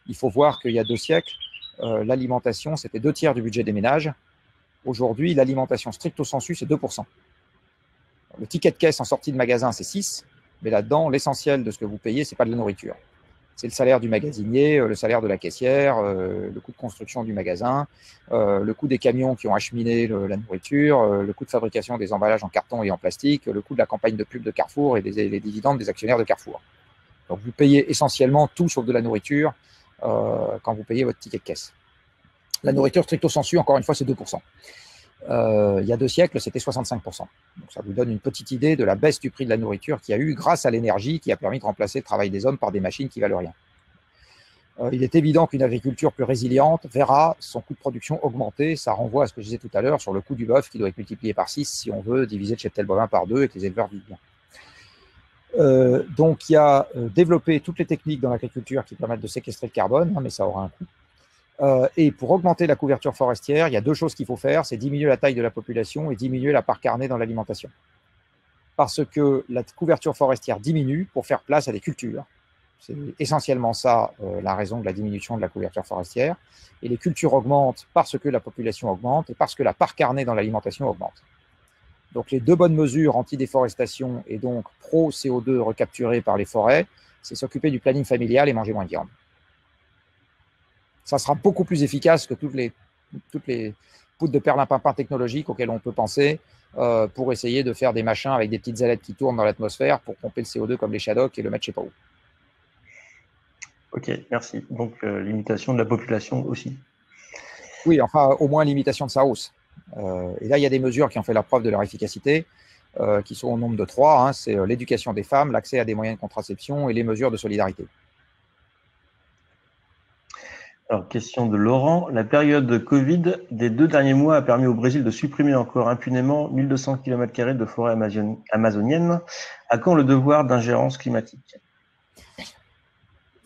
Il faut voir qu'il y a 2 siècles, l'alimentation, c'était 2/3 du budget des ménages. Aujourd'hui, l'alimentation stricto sensu, c'est 2%. Le ticket de caisse en sortie de magasin, c'est 6, mais là-dedans, l'essentiel de ce que vous payez, ce n'est pas de la nourriture. C'est le salaire du magasinier, le salaire de la caissière, le coût de construction du magasin, le coût des camions qui ont acheminé la nourriture, le coût de fabrication des emballages en carton et en plastique, le coût de la campagne de pub de Carrefour et les dividendes des actionnaires de Carrefour. Donc, vous payez essentiellement tout sauf de la nourriture quand vous payez votre ticket de caisse. La nourriture stricto sensu, encore une fois, c'est 2%. Il y a 2 siècles, c'était 65%. Donc, ça vous donne une petite idée de la baisse du prix de la nourriture qu'il y a eu grâce à l'énergie qui a permis de remplacer le travail des hommes par des machines qui valent rien. Il est évident qu'une agriculture plus résiliente verra son coût de production augmenter. Ça renvoie à ce que je disais tout à l'heure sur le coût du bœuf qui doit être multiplié par 6 si on veut diviser le cheptel bovin par 2 et que les éleveurs vivent bien. Donc, il y a développé toutes les techniques dans l'agriculture qui permettent de séquestrer le carbone, mais ça aura un coût. Et pour augmenter la couverture forestière, il y a 2 choses qu'il faut faire, c'est diminuer la taille de la population et diminuer la part carnée dans l'alimentation. Parce que la couverture forestière diminue pour faire place à des cultures. C'est essentiellement ça la raison de la diminution de la couverture forestière. Et les cultures augmentent parce que la population augmente et parce que la part carnée dans l'alimentation augmente. Donc les 2 bonnes mesures anti-déforestation et donc pro-CO2 recapturé par les forêts, c'est s'occuper du planning familial et manger moins de viande. Ça sera beaucoup plus efficace que toutes les poudres de perlimpinpin technologiques auxquelles on peut penser pour essayer de faire des machins avec des petites ailettes qui tournent dans l'atmosphère pour pomper le CO2 comme les Shadocks et le mettre je ne sais pas où. Ok, merci. Donc, limitation de la population aussi. Oui, enfin, au moins limitation de sa hausse. Et là, il y a des mesures qui ont fait la preuve de leur efficacité, qui sont au nombre de 3. C'est l'éducation des femmes, l'accès à des moyens de contraception et les mesures de solidarité. Alors, question de Laurent. La période de Covid des 2 derniers mois a permis au Brésil de supprimer encore impunément 1200 km² de forêt amazonienne. À quand le devoir d'ingérence climatique?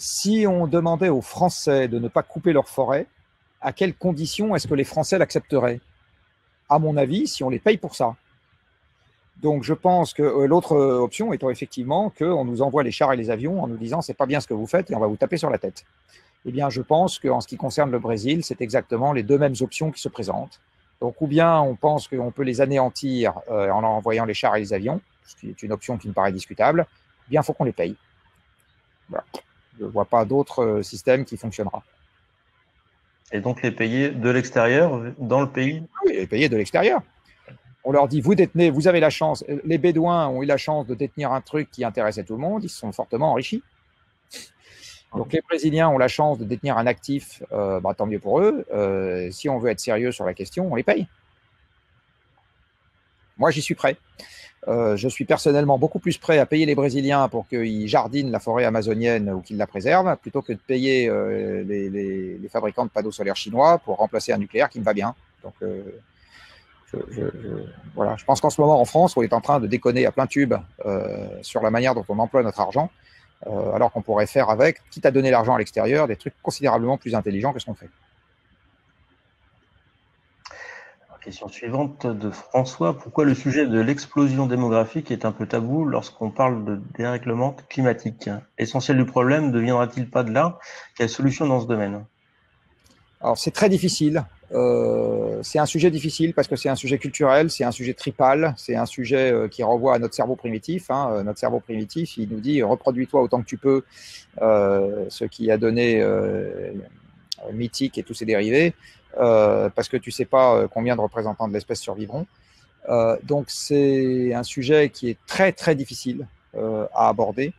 Si on demandait aux Français de ne pas couper leurs forêts, à quelles conditions est-ce que les Français l'accepteraient? à mon avis, si on les paye pour ça. Donc, je pense que l'autre option étant effectivement qu'on nous envoie les chars et les avions en nous disant c'est pas bien ce que vous faites et on va vous taper sur la tête. Eh bien, je pense qu'en ce qui concerne le Brésil, c'est exactement les deux mêmes options qui se présentent. Donc, ou bien on pense qu'on peut les anéantir en leur envoyant les chars et les avions, ce qui est une option qui me paraît discutable, ou bien il faut qu'on les paye. Voilà. Je ne vois pas d'autre système qui fonctionnera. Et donc les payer de l'extérieur, dans le pays? Oui, les payer de l'extérieur. On leur dit, vous détenez, vous avez la chance, les Bédouins ont eu la chance de détenir un truc qui intéressait tout le monde, ils se sont fortement enrichis. Donc les Brésiliens ont la chance de détenir un actif, tant mieux pour eux. Si on veut être sérieux sur la question, on les paye. Moi, j'y suis prêt. Je suis personnellement beaucoup plus prêt à payer les Brésiliens pour qu'ils jardinent la forêt amazonienne ou qu'ils la préservent, plutôt que de payer les fabricants de panneaux solaires chinois pour remplacer un nucléaire qui me va bien. Donc, voilà. Je pense qu'en ce moment, en France, on est en train de déconner à plein tube sur la manière dont on emploie notre argent, alors qu'on pourrait faire avec, quitte à donner l'argent à l'extérieur, des trucs considérablement plus intelligents que ce qu'on fait. Question suivante de François. Pourquoi le sujet de l'explosion démographique est un peu tabou lorsqu'on parle de dérèglement climatique? L'essentiel du problème ne viendra-t-il pas de là? Quelle solution dans ce domaine? Alors, c'est très difficile. C'est un sujet difficile parce que c'est un sujet culturel, c'est un sujet tripal, c'est un sujet qui renvoie à notre cerveau primitif. Notre cerveau primitif, il nous dit reproduis-toi autant que tu peux, ce qui a donné mythique et tous ses dérivés, parce que tu ne sais pas combien de représentants de l'espèce survivront. Donc c'est un sujet qui est très très difficile à aborder.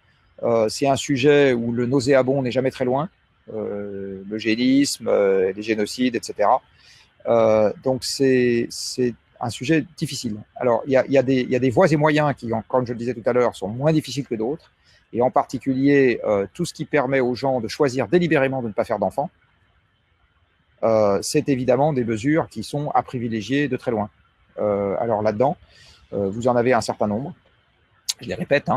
C'est un sujet où le nauséabond n'est jamais très loin, l'eugénisme, les génocides, etc. Donc c'est un sujet difficile. Alors il y a des voies et moyens qui, comme je le disais tout à l'heure, sont moins difficiles que d'autres, et en particulier tout ce qui permet aux gens de choisir délibérément de ne pas faire d'enfants. C'est évidemment des mesures qui sont à privilégier de très loin. Alors là-dedans, vous en avez un certain nombre, je les répète.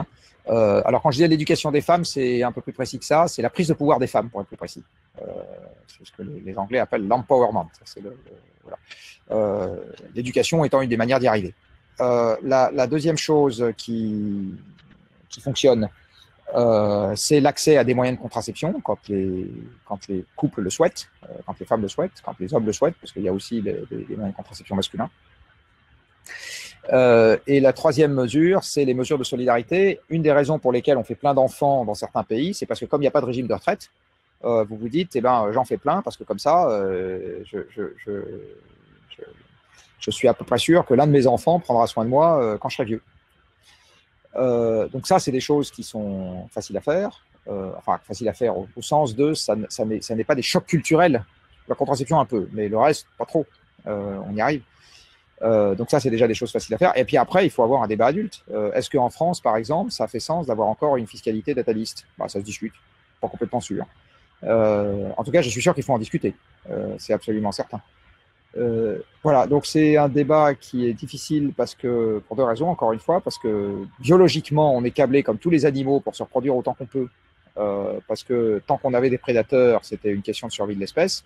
Alors quand je dis l'éducation des femmes, c'est un peu plus précis que ça, c'est la prise de pouvoir des femmes, pour être plus précis. C'est ce que les Anglais appellent l'empowerment. Voilà. L'éducation étant une des manières d'y arriver. La deuxième chose qui fonctionne, c'est l'accès à des moyens de contraception quand les couples le souhaitent, quand les femmes le souhaitent, quand les hommes le souhaitent, parce qu'il y a aussi des moyens de contraception masculins. Et la troisième mesure, c'est les mesures de solidarité. Une des raisons pour lesquelles on fait plein d'enfants dans certains pays, c'est parce que comme il n'y a pas de régime de retraite, vous vous dites, j'en fais plein parce que comme ça, je suis à peu près sûr que l'un de mes enfants prendra soin de moi quand je serai vieux. Donc ça, c'est des choses qui sont faciles à faire, faciles à faire au sens de ça n'est pas des chocs culturels. La contraception un peu, mais le reste, pas trop. On y arrive. Donc ça, c'est déjà des choses faciles à faire. Et puis après, il faut avoir un débat adulte. Est-ce qu'en France, par exemple, ça fait sens d'avoir encore une fiscalité nataliste? Ça se discute, pas complètement sûr. En tout cas, je suis sûr qu'il faut en discuter. C'est absolument certain. Voilà, donc c'est un débat qui est difficile parce que, pour deux raisons, encore une fois, parce que biologiquement, on est câblé comme tous les animaux pour se reproduire autant qu'on peut, parce que tant qu'on avait des prédateurs, c'était une question de survie de l'espèce.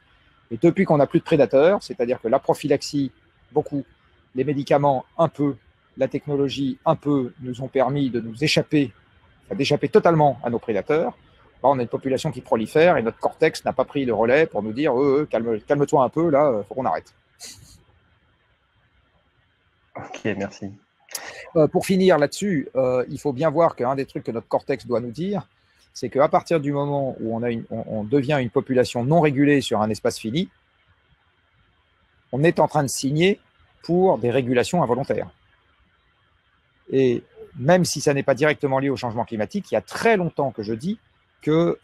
Et depuis qu'on n'a plus de prédateurs, c'est-à-dire que la prophylaxie, beaucoup, les médicaments, un peu, la technologie, un peu, nous ont permis de nous échapper, d'échapper totalement à nos prédateurs. On a une population qui prolifère et notre cortex n'a pas pris le relais pour nous dire calme-toi un peu, là, il faut qu'on arrête. Ok, merci. Pour finir là-dessus, il faut bien voir qu'un des trucs que notre cortex doit nous dire, c'est qu'à partir du moment où on devient une population non régulée sur un espace fini, on est en train de signer pour des régulations involontaires. Et même si ça n'est pas directement lié au changement climatique, il y a très longtemps que je dis que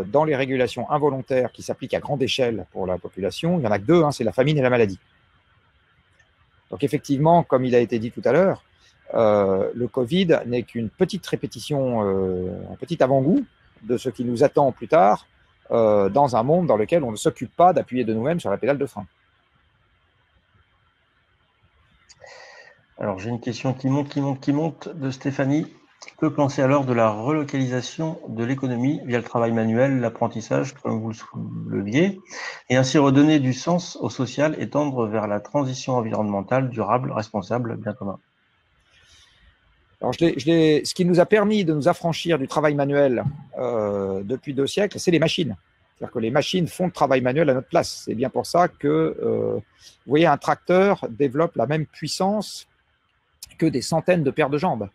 dans les régulations involontaires qui s'appliquent à grande échelle pour la population, il n'y en a que deux, c'est la famine et la maladie. Donc effectivement, comme il a été dit tout à l'heure, le Covid n'est qu'une petite répétition, un petit avant-goût de ce qui nous attend plus tard dans un monde dans lequel on ne s'occupe pas d'appuyer de nous-mêmes sur la pédale de frein. Alors j'ai une question qui monte de Stéphanie. Que penser alors de la relocalisation de l'économie via le travail manuel, l'apprentissage, comme vous le souleviez, et ainsi redonner du sens au social et tendre vers la transition environnementale, durable, responsable, bien commun? Alors, ce qui nous a permis de nous affranchir du travail manuel depuis 2 siècles, c'est les machines. C'est-à-dire que les machines font le travail manuel à notre place. C'est bien pour ça que, vous voyez, un tracteur développe la même puissance que des centaines de paires de jambes.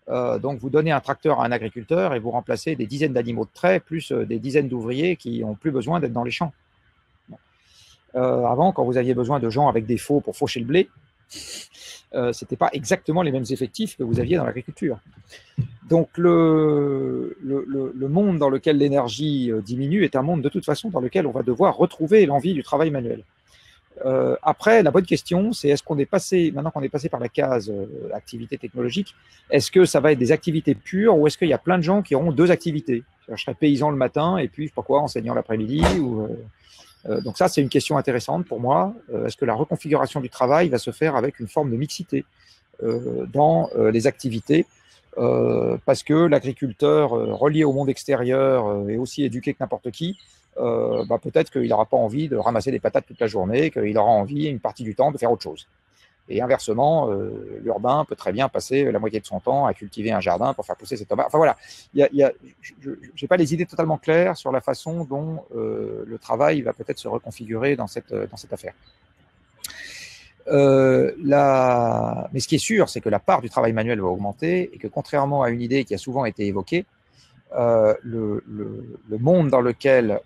Donc, vous donnez un tracteur à un agriculteur et vous remplacez des dizaines d'animaux de trait, plus des dizaines d'ouvriers qui n'ont plus besoin d'être dans les champs. Avant, quand vous aviez besoin de gens avec des faux pour faucher le blé, ce n'était pas exactement les mêmes effectifs que vous aviez dans l'agriculture. Donc, le monde dans lequel l'énergie diminue est un monde de toute façon dans lequel on va devoir retrouver l'envie du travail manuel. Après, la bonne question, c'est est-ce qu'on est passé, maintenant qu'on est passé par la case activité technologique, est-ce que ça va être des activités pures ou est-ce qu'il y a plein de gens qui auront 2 activités? Je serai paysan le matin et puis, je sais pas quoi, enseignant l'après-midi donc ça, c'est une question intéressante pour moi. Est-ce que la reconfiguration du travail va se faire avec une forme de mixité dans les activités parce que l'agriculteur relié au monde extérieur est aussi éduqué que n'importe qui, peut-être qu'il n'aura pas envie de ramasser des patates toute la journée, qu'il aura envie une partie du temps de faire autre chose. Et inversement, l'urbain peut très bien passer la moitié de son temps à cultiver un jardin pour faire pousser ses tomates. Enfin voilà, je n'ai pas les idées totalement claires sur la façon dont le travail va peut-être se reconfigurer dans cette affaire. Mais ce qui est sûr, c'est que la part du travail manuel va augmenter et que contrairement à une idée qui a souvent été évoquée, le monde dans lequel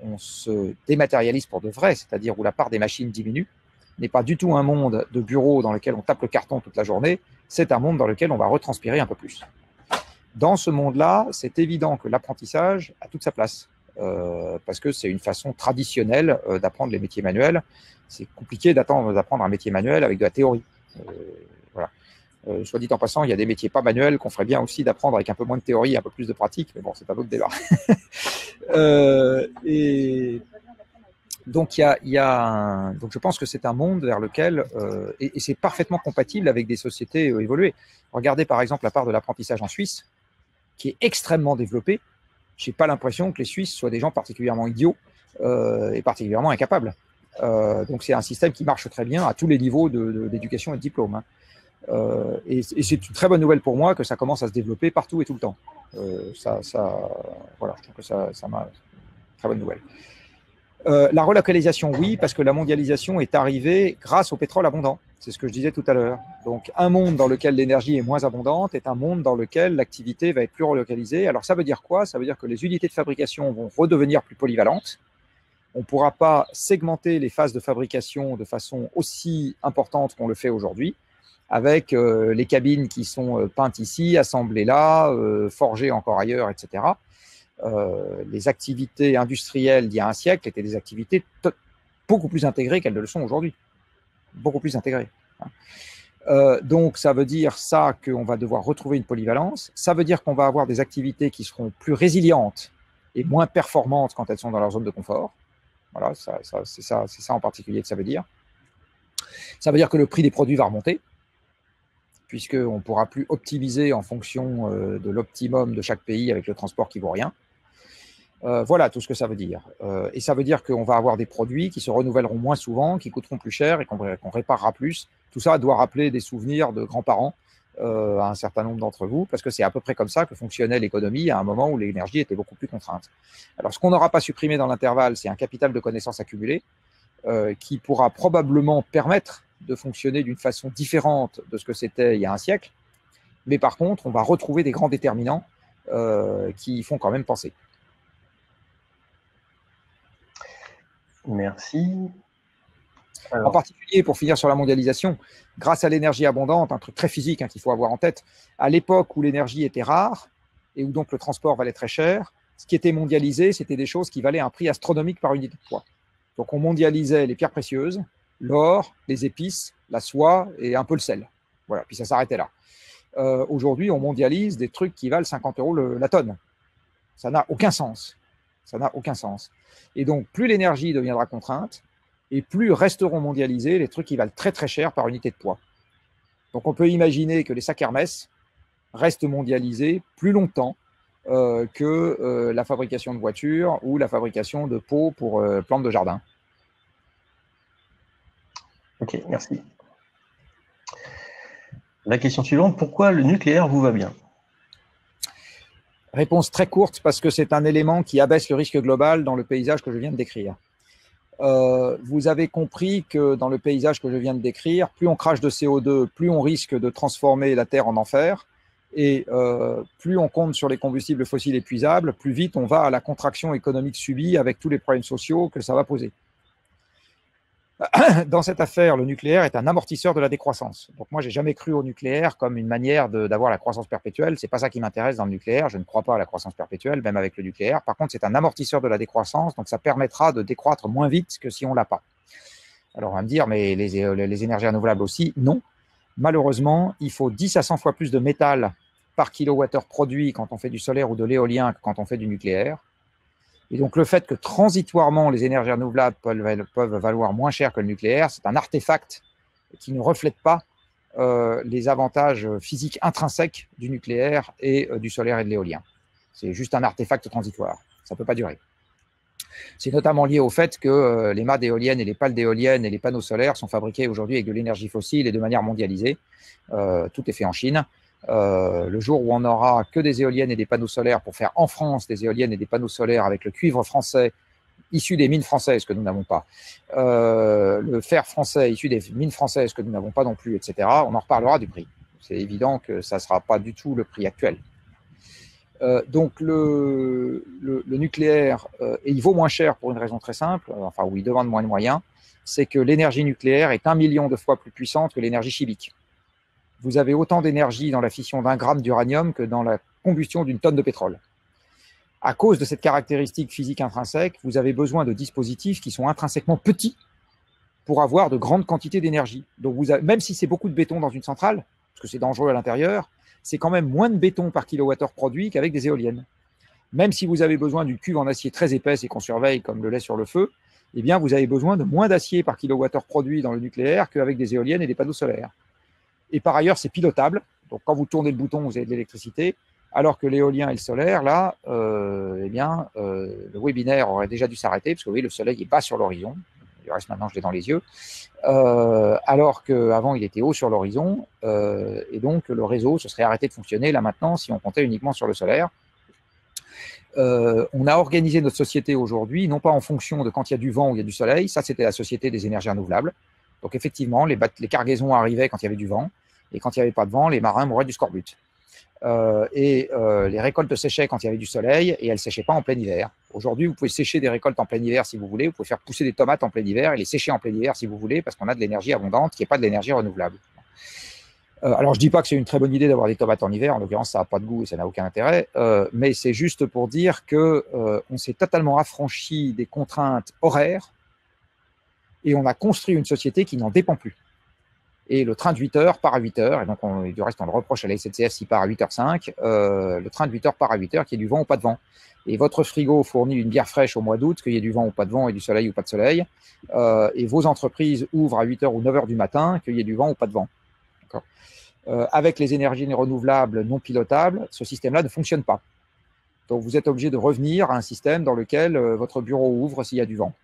on se dématérialise pour de vrai, c'est-à-dire où la part des machines diminue, n'est pas du tout un monde de bureau dans lequel on tape le carton toute la journée, c'est un monde dans lequel on va retranspirer un peu plus. Dans ce monde-là, c'est évident que l'apprentissage a toute sa place, parce que c'est une façon traditionnelle d'apprendre les métiers manuels. C'est compliqué d'apprendre un métier manuel avec de la théorie. Voilà. Soit dit en passant, il y a des métiers pas manuels qu'on ferait bien aussi d'apprendre avec un peu moins de théorie, un peu plus de pratique, mais bon, c'est pas d'autre débat. Donc, donc, je pense que c'est un monde vers lequel, et c'est parfaitement compatible avec des sociétés évoluées. Regardez par exemple la part de l'apprentissage en Suisse, qui est extrêmement développée. Je n'ai pas l'impression que les Suisses soient des gens particulièrement idiots et particulièrement incapables. Donc, c'est un système qui marche très bien à tous les niveaux d'éducation et de diplôme. Hein. Et c'est une très bonne nouvelle pour moi que ça commence à se développer partout et tout le temps. Voilà, je trouve que ça m'a très bonne nouvelle. La relocalisation, oui, parce que la mondialisation est arrivée grâce au pétrole abondant. C'est ce que je disais tout à l'heure. Donc, un monde dans lequel l'énergie est moins abondante est un monde dans lequel l'activité va être plus relocalisée. Alors, ça veut dire quoi? Ça veut dire que les unités de fabrication vont redevenir plus polyvalentes. On ne pourra pas segmenter les phases de fabrication de façon aussi importante qu'on le fait aujourd'hui, avec les cabines qui sont peintes ici, assemblées là, forgées encore ailleurs, etc. Les activités industrielles d'il y a un siècle étaient des activités beaucoup plus intégrées qu'elles ne le sont aujourd'hui. Beaucoup plus intégrées. Donc, ça veut dire ça qu'on va devoir retrouver une polyvalence. Ça veut dire qu'on va avoir des activités qui seront plus résilientes et moins performantes quand elles sont dans leur zone de confort. Voilà, c'est ça en particulier que ça veut dire. Ça veut dire que le prix des produits va remonter, puisqu'on ne pourra plus optimiser en fonction de l'optimum de chaque pays avec le transport qui vaut rien. Voilà tout ce que ça veut dire. Et ça veut dire qu'on va avoir des produits qui se renouvelleront moins souvent, qui coûteront plus cher et qu'on réparera plus. Tout ça doit rappeler des souvenirs de grands-parents à un certain nombre d'entre vous, parce que c'est à peu près comme ça que fonctionnait l'économie à un moment où l'énergie était beaucoup plus contrainte. Alors, ce qu'on n'aura pas supprimé dans l'intervalle, c'est un capital de connaissances accumulées qui pourra probablement permettre de fonctionner d'une façon différente de ce que c'était il y a un siècle. Mais par contre, on va retrouver des grands déterminants qui font quand même penser. Merci. En particulier, pour finir sur la mondialisation, grâce à l'énergie abondante, un truc très physique qu'il faut avoir en tête, à l'époque où l'énergie était rare et où donc le transport valait très cher, ce qui était mondialisé, c'était des choses qui valaient un prix astronomique par unité de poids. Donc on mondialisait les pierres précieuses, l'or, les épices, la soie et un peu le sel. Voilà, puis ça s'arrêtait là. Aujourd'hui, on mondialise des trucs qui valent 50 € la tonne. Ça n'a aucun sens. Ça n'a aucun sens. Et donc, plus l'énergie deviendra contrainte, et plus resteront mondialisés les trucs qui valent très très cher par unité de poids. Donc on peut imaginer que les sacs Hermès reste mondialisé plus longtemps que la fabrication de voitures ou la fabrication de pots pour plantes de jardin. Ok, merci. La question suivante, pourquoi le nucléaire vous va bien? Réponse très courte, parce que c'est un élément qui abaisse le risque global dans le paysage que je viens de décrire. Vous avez compris que dans le paysage que je viens de décrire, plus on crache de CO2, plus on risque de transformer la Terre en enfer, et plus on compte sur les combustibles fossiles épuisables, plus vite on va à la contraction économique subie avec tous les problèmes sociaux que ça va poser. Dans cette affaire, le nucléaire est un amortisseur de la décroissance. Donc moi, j'ai jamais cru au nucléaire comme une manière d'avoir la croissance perpétuelle. C'est pas ça qui m'intéresse dans le nucléaire. Je ne crois pas à la croissance perpétuelle, même avec le nucléaire. Par contre, c'est un amortisseur de la décroissance, donc ça permettra de décroître moins vite que si on l'a pas. Alors on va me dire, mais les énergies renouvelables aussi, non. Malheureusement, il faut 10 à 100 fois plus de métal par kilowattheure produit quand on fait du solaire ou de l'éolien que quand on fait du nucléaire. Et donc, le fait que transitoirement, les énergies renouvelables peuvent valoir moins cher que le nucléaire, c'est un artefact qui ne reflète pas les avantages physiques intrinsèques du nucléaire et du solaire et de l'éolien. C'est juste un artefact transitoire. Ça ne peut pas durer. C'est notamment lié au fait que les mâts d'éoliennes et les pales d'éoliennes et les panneaux solaires sont fabriqués aujourd'hui avec de l'énergie fossile et de manière mondialisée. Tout est fait en Chine. Le jour où on n'aura que des éoliennes et des panneaux solaires pour faire en France des éoliennes et des panneaux solaires avec le cuivre français issu des mines françaises que nous n'avons pas, le fer français issu des mines françaises que nous n'avons pas non plus, etc., on en reparlera du prix. C'est évident que ça ne sera pas du tout le prix actuel. Donc le nucléaire, et il vaut moins cher pour une raison très simple, enfin où il demande moins de moyens, c'est que l'énergie nucléaire est 1 million de fois plus puissante que l'énergie chimique. Vous avez autant d'énergie dans la fission d'1 gramme d'uranium que dans la combustion d'une tonne de pétrole. À cause de cette caractéristique physique intrinsèque, vous avez besoin de dispositifs qui sont intrinsèquement petits pour avoir de grandes quantités d'énergie. Donc même si c'est beaucoup de béton dans une centrale, parce que c'est dangereux à l'intérieur, c'est quand même moins de béton par kilowattheure produit qu'avec des éoliennes. Même si vous avez besoin d'une cuve en acier très épaisse et qu'on surveille comme le lait sur le feu, eh bien vous avez besoin de moins d'acier par kilowattheure produit dans le nucléaire qu'avec des éoliennes et des panneaux solaires. Et par ailleurs, c'est pilotable. Donc, quand vous tournez le bouton, vous avez de l'électricité. Alors que l'éolien et le solaire, là, le webinaire aurait déjà dû s'arrêter, parce que vous voyez, le soleil est bas sur l'horizon. Du reste, maintenant, je l'ai dans les yeux. Alors qu'avant, il était haut sur l'horizon. Et donc, le réseau se serait arrêté de fonctionner, là, maintenant, si on comptait uniquement sur le solaire. On a organisé notre société aujourd'hui, non pas en fonction de quand il y a du vent ou il y a du soleil. Ça, c'était la société des énergies renouvelables. Donc, effectivement, les cargaisons arrivaient quand il y avait du vent. Et quand il n'y avait pas de vent, les marins mouraient du scorbut. Les récoltes séchaient quand il y avait du soleil et elles ne séchaient pas en plein hiver. Aujourd'hui, vous pouvez sécher des récoltes en plein hiver si vous voulez. Vous pouvez faire pousser des tomates en plein hiver et les sécher en plein hiver si vous voulez parce qu'on a de l'énergie abondante qui n'est pas de l'énergie renouvelable. Alors, je ne dis pas que c'est une très bonne idée d'avoir des tomates en hiver. En l'occurrence, ça n'a pas de goût et ça n'a aucun intérêt. Mais c'est juste pour dire qu'on s'est totalement affranchi des contraintes horaires et on a construit une société qui n'en dépend plus. Et le train de 8 heures part à 8 heures, et donc du reste on le reproche à la SNCF s'il part à 8h05, le train de 8 heures part à 8 heures, qu'il y ait du vent ou pas de vent. Et votre frigo fournit une bière fraîche au mois d'août, qu'il y ait du vent ou pas de vent, et du soleil ou pas de soleil, et vos entreprises ouvrent à 8 heures ou 9 heures du matin, qu'il y ait du vent ou pas de vent. Avec les énergies renouvelables non pilotables, ce système-là ne fonctionne pas. Donc vous êtes obligé de revenir à un système dans lequel votre bureau ouvre s'il y a du vent.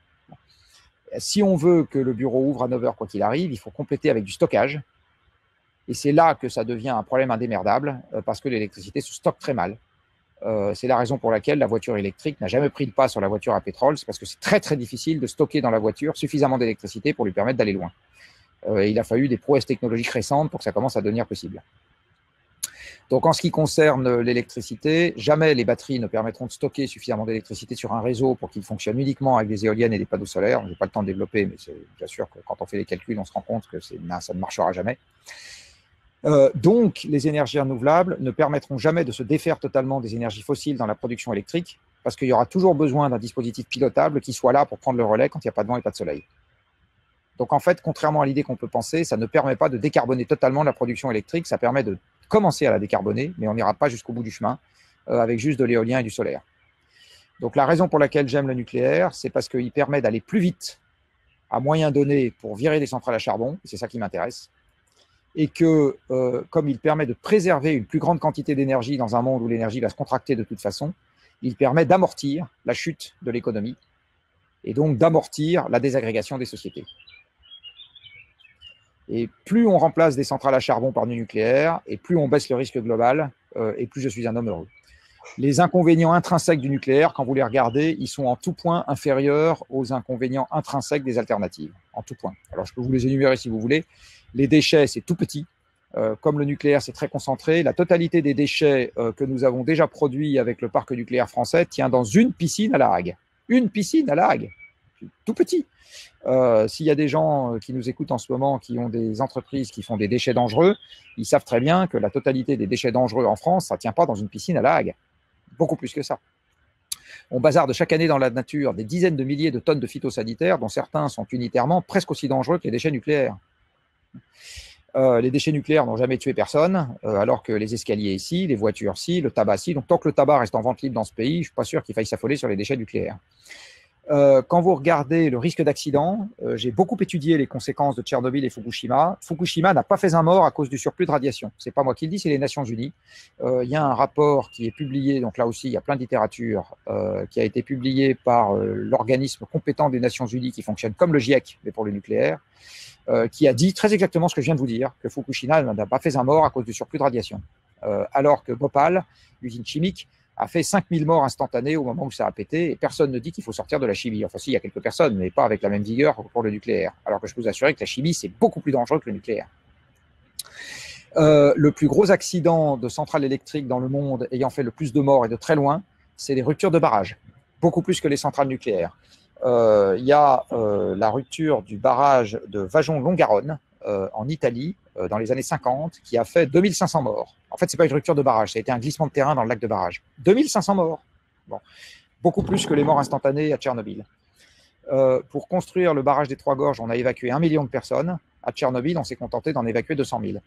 Si on veut que le bureau ouvre à 9 heures, quoi qu'il arrive, il faut compléter avec du stockage. Et c'est là que ça devient un problème indémerdable, parce que l'électricité se stocke très mal. C'est la raison pour laquelle la voiture électrique n'a jamais pris le pas sur la voiture à pétrole. C'est parce que c'est très, très difficile de stocker dans la voiture suffisamment d'électricité pour lui permettre d'aller loin. Il a fallu des prouesses technologiques récentes pour que ça commence à devenir possible. Donc, en ce qui concerne l'électricité, jamais les batteries ne permettront de stocker suffisamment d'électricité sur un réseau pour qu'il fonctionne uniquement avec des éoliennes et des panneaux solaires. Je n'ai pas le temps de développer, mais c'est bien sûr que quand on fait les calculs, on se rend compte que ça ne marchera jamais. Donc, les énergies renouvelables ne permettront jamais de se défaire totalement des énergies fossiles dans la production électrique, parce qu'il y aura toujours besoin d'un dispositif pilotable qui soit là pour prendre le relais quand il n'y a pas de vent et pas de soleil. Donc, en fait, contrairement à l'idée qu'on peut penser, ça ne permet pas de décarboner totalement la production électrique, ça permet de commencer à la décarboner, mais on n'ira pas jusqu'au bout du chemin avec juste de l'éolien et du solaire. Donc la raison pour laquelle j'aime le nucléaire, c'est parce qu'il permet d'aller plus vite à moyen donné pour virer des centrales à charbon, c'est ça qui m'intéresse, et que, comme il permet de préserver une plus grande quantité d'énergie dans un monde où l'énergie va se contracter de toute façon, il permet d'amortir la chute de l'économie et donc d'amortir la désagrégation des sociétés. Et plus on remplace des centrales à charbon par du nucléaire, et plus on baisse le risque global, et plus je suis un homme heureux. Les inconvénients intrinsèques du nucléaire, quand vous les regardez, ils sont en tout point inférieurs aux inconvénients intrinsèques des alternatives, en tout point. Alors, je peux vous les énumérer si vous voulez. Les déchets, c'est tout petit. Comme le nucléaire, c'est très concentré. La totalité des déchets que nous avons déjà produits avec le parc nucléaire français tient dans une piscine à La Hague. Une piscine à La Hague. Tout petit. S'il y a des gens qui nous écoutent en ce moment, qui ont des entreprises qui font des déchets dangereux, ils savent très bien que la totalité des déchets dangereux en France, ça ne tient pas dans une piscine à La Hague. Beaucoup plus que ça. On bazarde chaque année dans la nature des dizaines de milliers de tonnes de phytosanitaires, dont certains sont unitairement presque aussi dangereux que les déchets nucléaires. Les déchets nucléaires n'ont jamais tué personne, alors que les escaliers ici, les voitures si, le tabac si. Donc tant que le tabac reste en vente libre dans ce pays, je ne suis pas sûr qu'il faille s'affoler sur les déchets nucléaires. Quand vous regardez le risque d'accident, j'ai beaucoup étudié les conséquences de Tchernobyl et Fukushima. Fukushima n'a pas fait un mort à cause du surplus de radiation. C'est pas moi qui le dis, c'est les Nations Unies. Il y a un rapport qui est publié, donc là aussi il y a plein de littérature, qui a été publié par l'organisme compétent des Nations Unies qui fonctionne comme le GIEC, mais pour le nucléaire, qui a dit très exactement ce que je viens de vous dire, que Fukushima n'a pas fait un mort à cause du surplus de radiation. Alors que Bhopal, l'usine chimique, a fait 5000 morts instantanées au moment où ça a pété, et personne ne dit qu'il faut sortir de la chimie. Enfin si, il y a quelques personnes, mais pas avec la même vigueur pour le nucléaire. Alors que je peux vous assurer que la chimie, c'est beaucoup plus dangereux que le nucléaire. Le plus gros accident de centrale électrique dans le monde ayant fait le plus de morts et de très loin, c'est les ruptures de barrages, beaucoup plus que les centrales nucléaires. Il y a la rupture du barrage de Vajon-Longaronne en Italie, dans les années 50, qui a fait 2500 morts. En fait, ce n'est pas une rupture de barrage, ça a été un glissement de terrain dans le lac de barrage. 2500 morts. Bon. Beaucoup plus que les morts instantanées à Tchernobyl. Pour construire le barrage des Trois Gorges, on a évacué 1 million de personnes. À Tchernobyl, on s'est contenté d'en évacuer 200 000.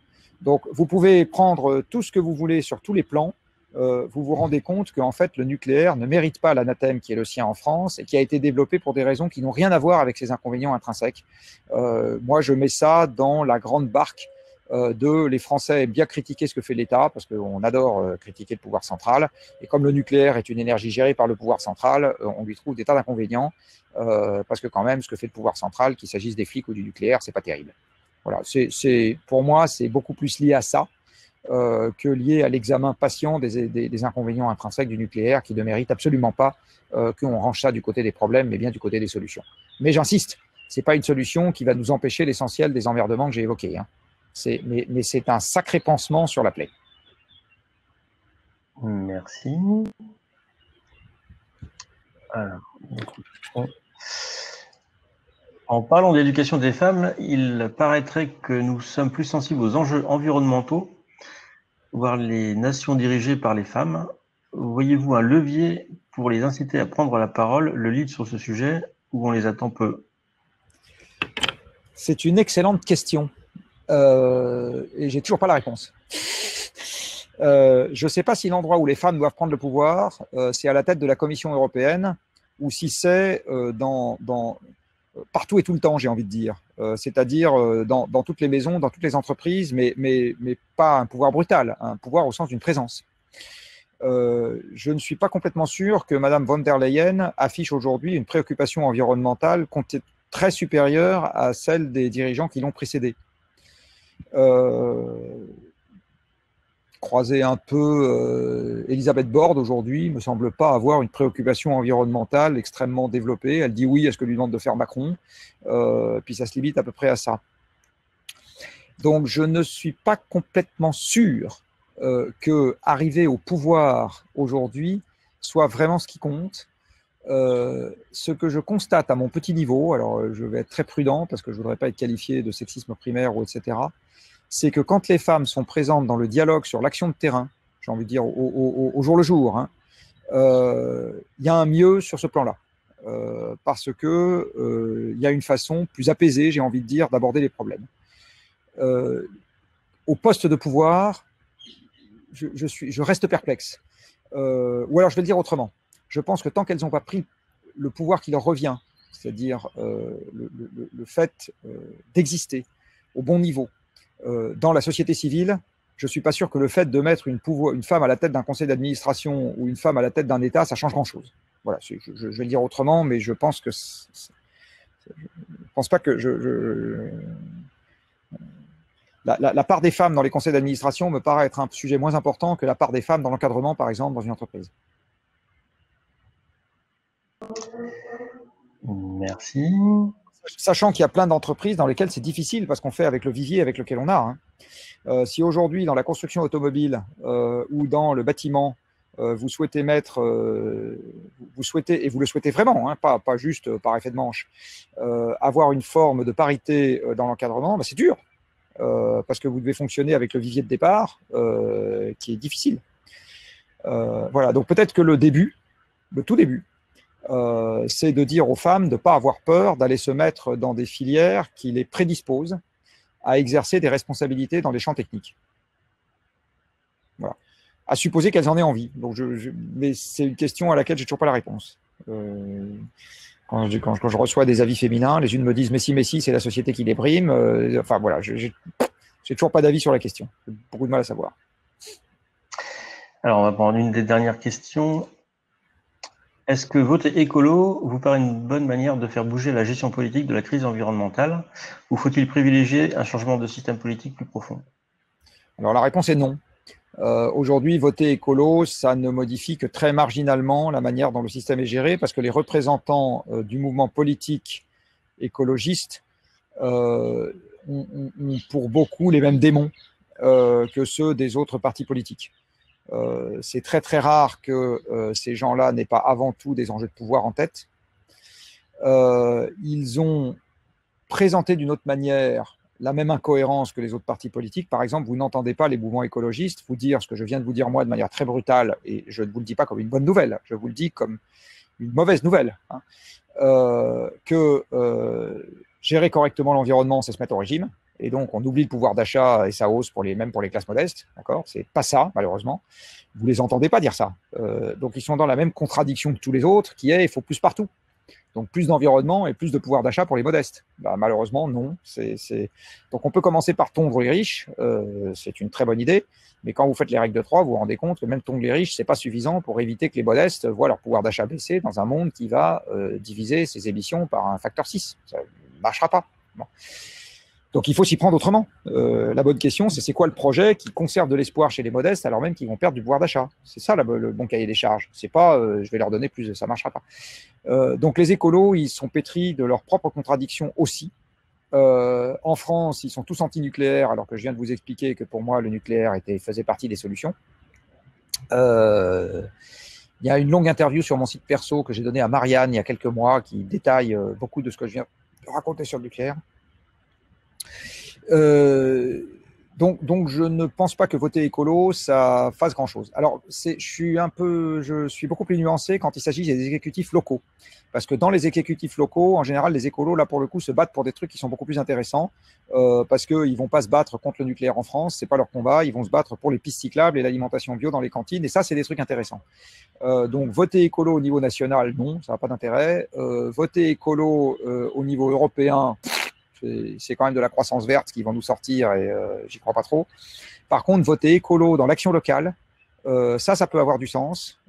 Donc, vous pouvez prendre tout ce que vous voulez sur tous les plans. Vous vous rendez compte qu'en fait, le nucléaire ne mérite pas l'anathème qui est le sien en France et qui a été développé pour des raisons qui n'ont rien à voir avec ses inconvénients intrinsèques. Moi, je mets ça dans la grande barque de les Français aiment bien critiquer ce que fait l'État, parce qu'on adore critiquer le pouvoir central. Et comme le nucléaire est une énergie gérée par le pouvoir central, on lui trouve des tas d'inconvénients, parce que quand même, ce que fait le pouvoir central, qu'il s'agisse des flics ou du nucléaire, c'est pas terrible. Voilà, pour moi, c'est beaucoup plus lié à ça que lié à l'examen patient des inconvénients intrinsèques du nucléaire, qui ne méritent absolument pas qu'on range ça du côté des problèmes, mais bien du côté des solutions. Mais j'insiste, ce n'est pas une solution qui va nous empêcher l'essentiel des emmerdements que j'ai évoqués. Hein. Mais c'est un sacré pansement sur la plaie. Merci. Alors, en parlant d'éducation des femmes, il paraîtrait que nous sommes plus sensibles aux enjeux environnementaux, voire les nations dirigées par les femmes. Voyez-vous un levier pour les inciter à prendre la parole, le lead sur ce sujet, ou on les attend peu? C'est une excellente question. Et j'ai toujours pas la réponse. Je ne sais pas si l'endroit où les femmes doivent prendre le pouvoir, c'est à la tête de la Commission européenne, ou si c'est partout et tout le temps, j'ai envie de dire. C'est-à-dire dans toutes les maisons, dans toutes les entreprises, mais pas un pouvoir brutal, un pouvoir au sens d'une présence. Je ne suis pas complètement sûr que Mme von der Leyen affiche aujourd'hui une préoccupation environnementale très supérieure à celle des dirigeants qui l'ont précédée. Croiser un peu Elisabeth Borne aujourd'hui, ne me semble pas avoir une préoccupation environnementale extrêmement développée. Elle dit oui à ce que lui demande de faire Macron, puis ça se limite à peu près à ça. Donc je ne suis pas complètement sûr que arriver au pouvoir aujourd'hui soit vraiment ce qui compte. Ce que je constate à mon petit niveau, alors je vais être très prudent parce que je ne voudrais pas être qualifié de sexisme primaire ou etc., c'est que quand les femmes sont présentes dans le dialogue sur l'action de terrain, j'ai envie de dire au jour le jour, hein, y a un mieux sur ce plan-là. Parce que y a une façon plus apaisée, j'ai envie de dire, d'aborder les problèmes. Au poste de pouvoir, je reste perplexe. Ou alors je vais le dire autrement. Je pense que tant qu'elles n'ont pas pris le pouvoir qui leur revient, c'est-à-dire le fait d'exister au bon niveau, Dans la société civile, je ne suis pas sûr que le fait de mettre une femme à la tête d'un conseil d'administration ou une femme à la tête d'un État, ça change grand-chose. Voilà, je vais le dire autrement, mais je pense que pense pas que la part des femmes dans les conseils d'administration me paraît être un sujet moins important que la part des femmes dans l'encadrement, par exemple, dans une entreprise. Merci. Sachant qu'il y a plein d'entreprises dans lesquelles c'est difficile parce qu'on fait avec le vivier avec lequel on a. Si aujourd'hui, dans la construction automobile ou dans le bâtiment, vous souhaitez mettre, vous souhaitez, et vous le souhaitez vraiment, pas juste par effet de manche, avoir une forme de parité dans l'encadrement, c'est dur. Parce que vous devez fonctionner avec le vivier de départ, qui est difficile. Voilà, donc peut-être que le tout début, c'est de dire aux femmes de ne pas avoir peur d'aller se mettre dans des filières qui les prédisposent à exercer des responsabilités dans les champs techniques. Voilà. À supposer qu'elles en aient envie. Donc mais c'est une question à laquelle je n'ai toujours pas la réponse. Quand je reçois des avis féminins, les unes me disent « mais si, c'est la société qui les brime ». Enfin voilà, j'ai toujours pas d'avis sur la question. J'ai beaucoup de mal à savoir. Alors, on va prendre une des dernières questions. Est-ce que voter écolo vous paraît une bonne manière de faire bouger la gestion politique de la crise environnementale, ou faut-il privilégier un changement de système politique plus profond? Alors la réponse est non. Aujourd'hui, voter écolo, ça ne modifie que très marginalement la manière dont le système est géré, parce que les représentants du mouvement politique écologiste ont pour beaucoup les mêmes démons que ceux des autres partis politiques. C'est très très rare que ces gens-là n'aient pas avant tout des enjeux de pouvoir en tête. Ils ont présenté d'une autre manière la même incohérence que les autres partis politiques. Par exemple, vous n'entendez pas les mouvements écologistes vous dire ce que je viens de vous dire moi de manière très brutale, et je ne vous le dis pas comme une bonne nouvelle, je vous le dis comme une mauvaise nouvelle, que gérer correctement l'environnement, c'est se mettre au régime, et donc on oublie le pouvoir d'achat et sa hausse même pour les classes modestes, d'accord ? C'est pas ça, malheureusement. Vous les entendez pas dire ça. Donc ils sont dans la même contradiction que tous les autres, qui est il faut plus partout. Donc plus d'environnement et plus de pouvoir d'achat pour les modestes. Malheureusement, non. Donc on peut commencer par tondre les riches, c'est une très bonne idée, mais quand vous faites les règles de 3, vous vous rendez compte que même tondre les riches, c'est pas suffisant pour éviter que les modestes voient leur pouvoir d'achat baisser dans un monde qui va diviser ses émissions par un facteur 6. Ça ne marchera pas. Bon. Donc il faut s'y prendre autrement. La bonne question, c'est quoi le projet qui conserve de l'espoir chez les modestes alors même qu'ils vont perdre du pouvoir d'achat? C'est ça le bon cahier des charges. C'est pas je vais leur donner plus, ça ne marchera pas. Donc les écolos, ils sont pétris de leurs propres contradictions aussi. En France, ils sont tous anti-nucléaires, alors que je viens de vous expliquer que pour moi, le nucléaire faisait partie des solutions. Il y a une longue interview sur mon site perso que j'ai donnée à Marianne il y a quelques mois qui détaille beaucoup de ce que je viens de raconter sur le nucléaire. Donc je ne pense pas que voter écolo, ça fasse grand-chose. Alors, je suis beaucoup plus nuancé quand il s'agit des exécutifs locaux. Parce que dans les exécutifs locaux, en général, les écolos, là, pour le coup, se battent pour des trucs qui sont beaucoup plus intéressants, parce qu'ils ne vont pas se battre contre le nucléaire en France, c'est pas leur combat, ils vont se battre pour les pistes cyclables et l'alimentation bio dans les cantines, et ça, c'est des trucs intéressants. Donc, voter écolo au niveau national, non, ça n'a pas d'intérêt. Voter écolo au niveau européen, c'est quand même de la croissance verte qui vont nous sortir et j'y crois pas trop. Par contre, voter écolo dans l'action locale, ça peut avoir du sens,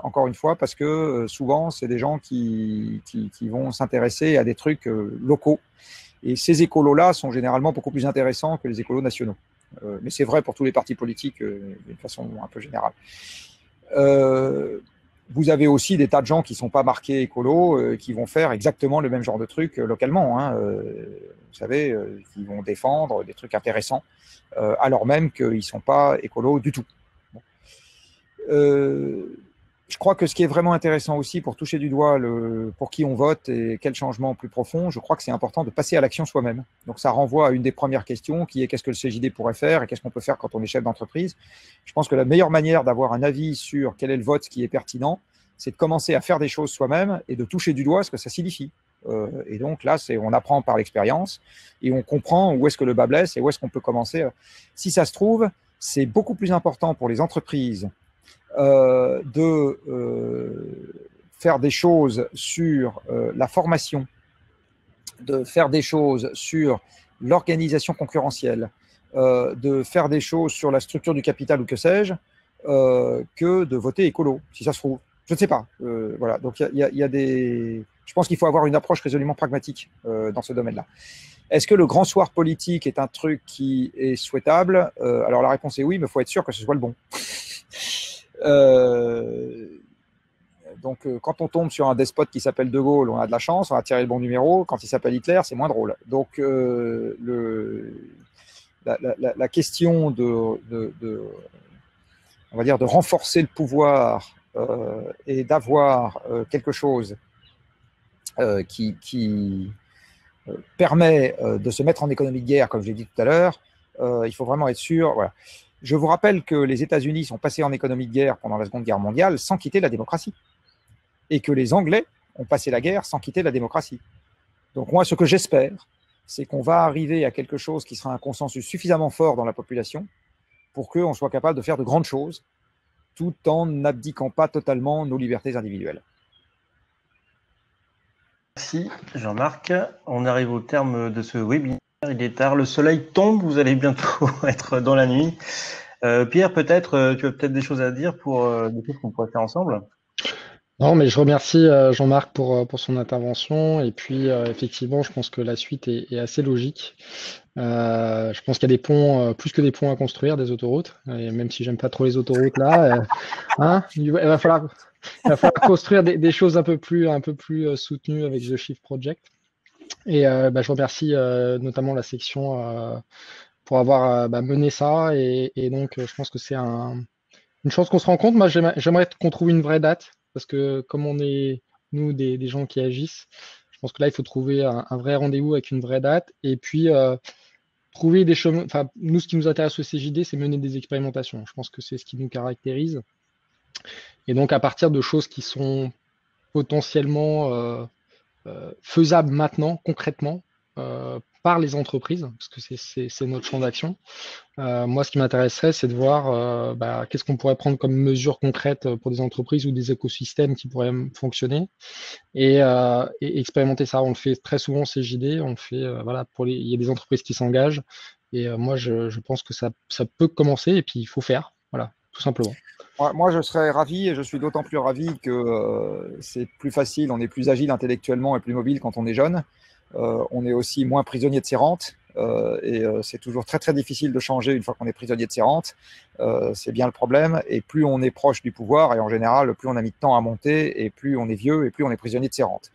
encore une fois, parce que souvent, c'est des gens qui vont s'intéresser à des trucs locaux. Et ces écolos-là sont généralement beaucoup plus intéressants que les écolos nationaux. Mais c'est vrai pour tous les partis politiques d'une façon un peu générale. Vous avez aussi des tas de gens qui ne sont pas marqués écolos, qui vont faire exactement le même genre de truc localement. Vous savez, qui vont défendre des trucs intéressants, alors même qu'ils ne sont pas écolos du tout. Je crois que ce qui est vraiment intéressant aussi pour toucher du doigt pour qui on vote et quel changement plus profond, je crois que c'est important de passer à l'action soi-même. Donc ça renvoie à une des premières questions qui est qu'est-ce que le CJD pourrait faire et qu'est-ce qu'on peut faire quand on est chef d'entreprise. Je pense que la meilleure manière d'avoir un avis sur quel est le vote qui est pertinent, c'est de commencer à faire des choses soi-même et de toucher du doigt ce que ça signifie. Et donc là, on apprend par l'expérience et on comprend où est-ce que le bas blesse et où est-ce qu'on peut commencer. Si ça se trouve, c'est beaucoup plus important pour les entreprises de faire des choses sur la formation, de faire des choses sur l'organisation concurrentielle, de faire des choses sur la structure du capital ou que sais-je, que de voter écolo, si ça se trouve. Je ne sais pas. Voilà. Donc, il y a des... Je pense qu'il faut avoir une approche résolument pragmatique dans ce domaine-là. Est-ce que le grand soir politique est un truc qui est souhaitable? Alors, la réponse est oui, mais il faut être sûr que ce soit le bon. Donc, quand on tombe sur un despote qui s'appelle De Gaulle, on a de la chance, on va tirer le bon numéro. Quand il s'appelle Hitler, c'est moins drôle. Donc, la question on va dire, de renforcer le pouvoir et d'avoir quelque chose qui permet de se mettre en économie de guerre, comme je l'ai dit tout à l'heure, il faut vraiment être sûr. Voilà. Je vous rappelle que les États-Unis sont passés en économie de guerre pendant la Seconde Guerre mondiale sans quitter la démocratie. Et que les Anglais ont passé la guerre sans quitter la démocratie. Donc moi, ce que j'espère, c'est qu'on va arriver à quelque chose qui sera un consensus suffisamment fort dans la population pour qu'on soit capable de faire de grandes choses, tout en n'abdiquant pas totalement nos libertés individuelles. Merci Jean-Marc. On arrive au terme de ce webinaire. Il est tard, le soleil tombe, vous allez bientôt être dans la nuit. Pierre, peut-être, tu as peut-être des choses à dire pour des choses qu'on pourrait faire ensemble? Non, mais je remercie Jean-Marc pour son intervention. Et puis, effectivement, je pense que la suite est assez logique. Je pense qu'il y a des ponts, plus que des ponts à construire, des autoroutes. Et même si j'aime pas trop les autoroutes là, il va falloir construire des choses un peu plus soutenues avec The Shift Project. Et je remercie notamment la section pour avoir mené ça. Et donc, je pense que c'est une chance qu'on se rencontre. Moi, j'aimerais qu'on trouve une vraie date. Parce que comme on est, nous, des gens qui agissent, je pense que là, il faut trouver un vrai rendez-vous avec une vraie date. Et puis, trouver des chemins. Enfin, nous, ce qui nous intéresse au CJD, c'est mener des expérimentations. Je pense que c'est ce qui nous caractérise. Et donc, à partir de choses qui sont potentiellement faisables maintenant, concrètement, par les entreprises, parce que c'est notre champ d'action. Moi, ce qui m'intéresserait, c'est de voir qu'est-ce qu'on pourrait prendre comme mesures concrètes pour des entreprises ou des écosystèmes qui pourraient fonctionner et expérimenter ça. On le fait très souvent au CJD, on le fait, il y a des entreprises qui s'engagent et moi, je pense que ça peut commencer et puis il faut faire, voilà, tout simplement. Moi, je serais ravi et je suis d'autant plus ravi que c'est plus facile, on est plus agile intellectuellement et plus mobile quand on est jeune. On est aussi moins prisonnier de ses rentes et c'est toujours très très difficile de changer une fois qu'on est prisonnier de ses rentes. C'est bien le problème. Et plus on est proche du pouvoir, et en général, plus on a mis de temps à monter, et plus on est vieux, et plus on est prisonnier de ses rentes.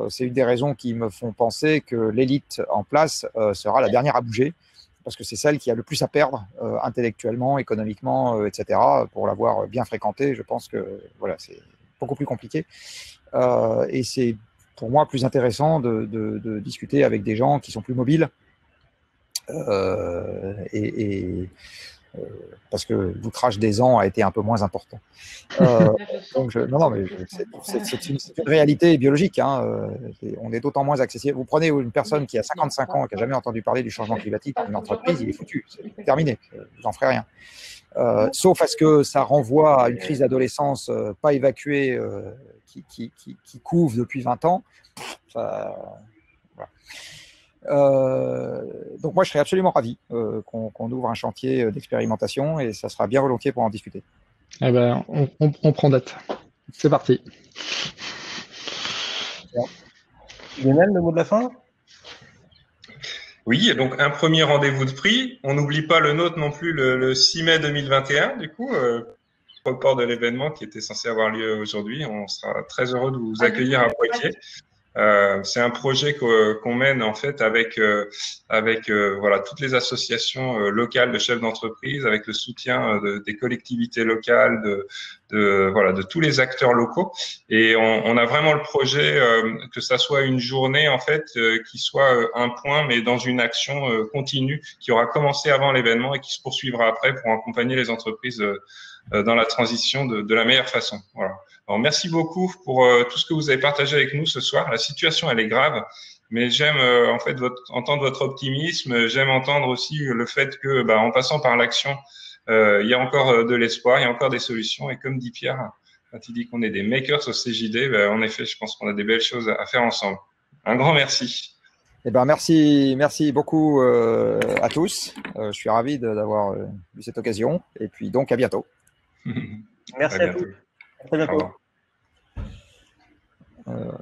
C'est une des raisons qui me font penser que l'élite en place sera la dernière à bouger, parce que c'est celle qui a le plus à perdre intellectuellement, économiquement, etc. Pour l'avoir bien fréquenté, je pense que voilà, c'est beaucoup plus compliqué. Et c'est pour moi plus intéressant de discuter avec des gens qui sont plus mobiles parce que l'outrage des ans a été un peu moins important. Donc c'est une réalité biologique. Hein, on est d'autant moins accessible. Vous prenez une personne qui a 55 ans et qui n'a jamais entendu parler du changement climatique dans une entreprise, il est foutu, c'est terminé, vous n'en ferez rien. Sauf à ce que ça renvoie à une crise d'adolescence pas évacuée qui couve depuis 20 ans. Ça, voilà. Donc moi, je serais absolument ravi qu'on ouvre un chantier d'expérimentation et ça sera bien volontiers pour en discuter. Eh ben, on prend date. C'est parti. Lionel, le mot de la fin? Oui, donc un premier rendez-vous de prix. On n'oublie pas le nôtre non plus le 6 mai 2021, du coup, report de l'événement qui était censé avoir lieu aujourd'hui. On sera très heureux de vous accueillir à Poitiers. C'est un projet qu'on mène en fait avec voilà toutes les associations locales de chefs d'entreprise, avec le soutien des collectivités locales, de tous les acteurs locaux. Et on a vraiment le projet que ça soit une journée en fait qui soit un point, mais dans une action continue qui aura commencé avant l'événement et qui se poursuivra après pour accompagner les entreprises dans la transition de la meilleure façon. Voilà. Alors, merci beaucoup pour tout ce que vous avez partagé avec nous ce soir. La situation, elle est grave, mais j'aime en fait entendre votre optimisme. J'aime entendre aussi le fait que, en passant par l'action, il y a encore de l'espoir, il y a encore des solutions. Et comme dit Pierre, quand il dit qu'on est des makers au CJD, en effet, je pense qu'on a des belles choses à faire ensemble. Un grand merci. Eh ben, merci beaucoup à tous. Je suis ravi d'avoir eu cette occasion. Et puis donc, à bientôt. Merci à tous. À très bientôt. Au revoir.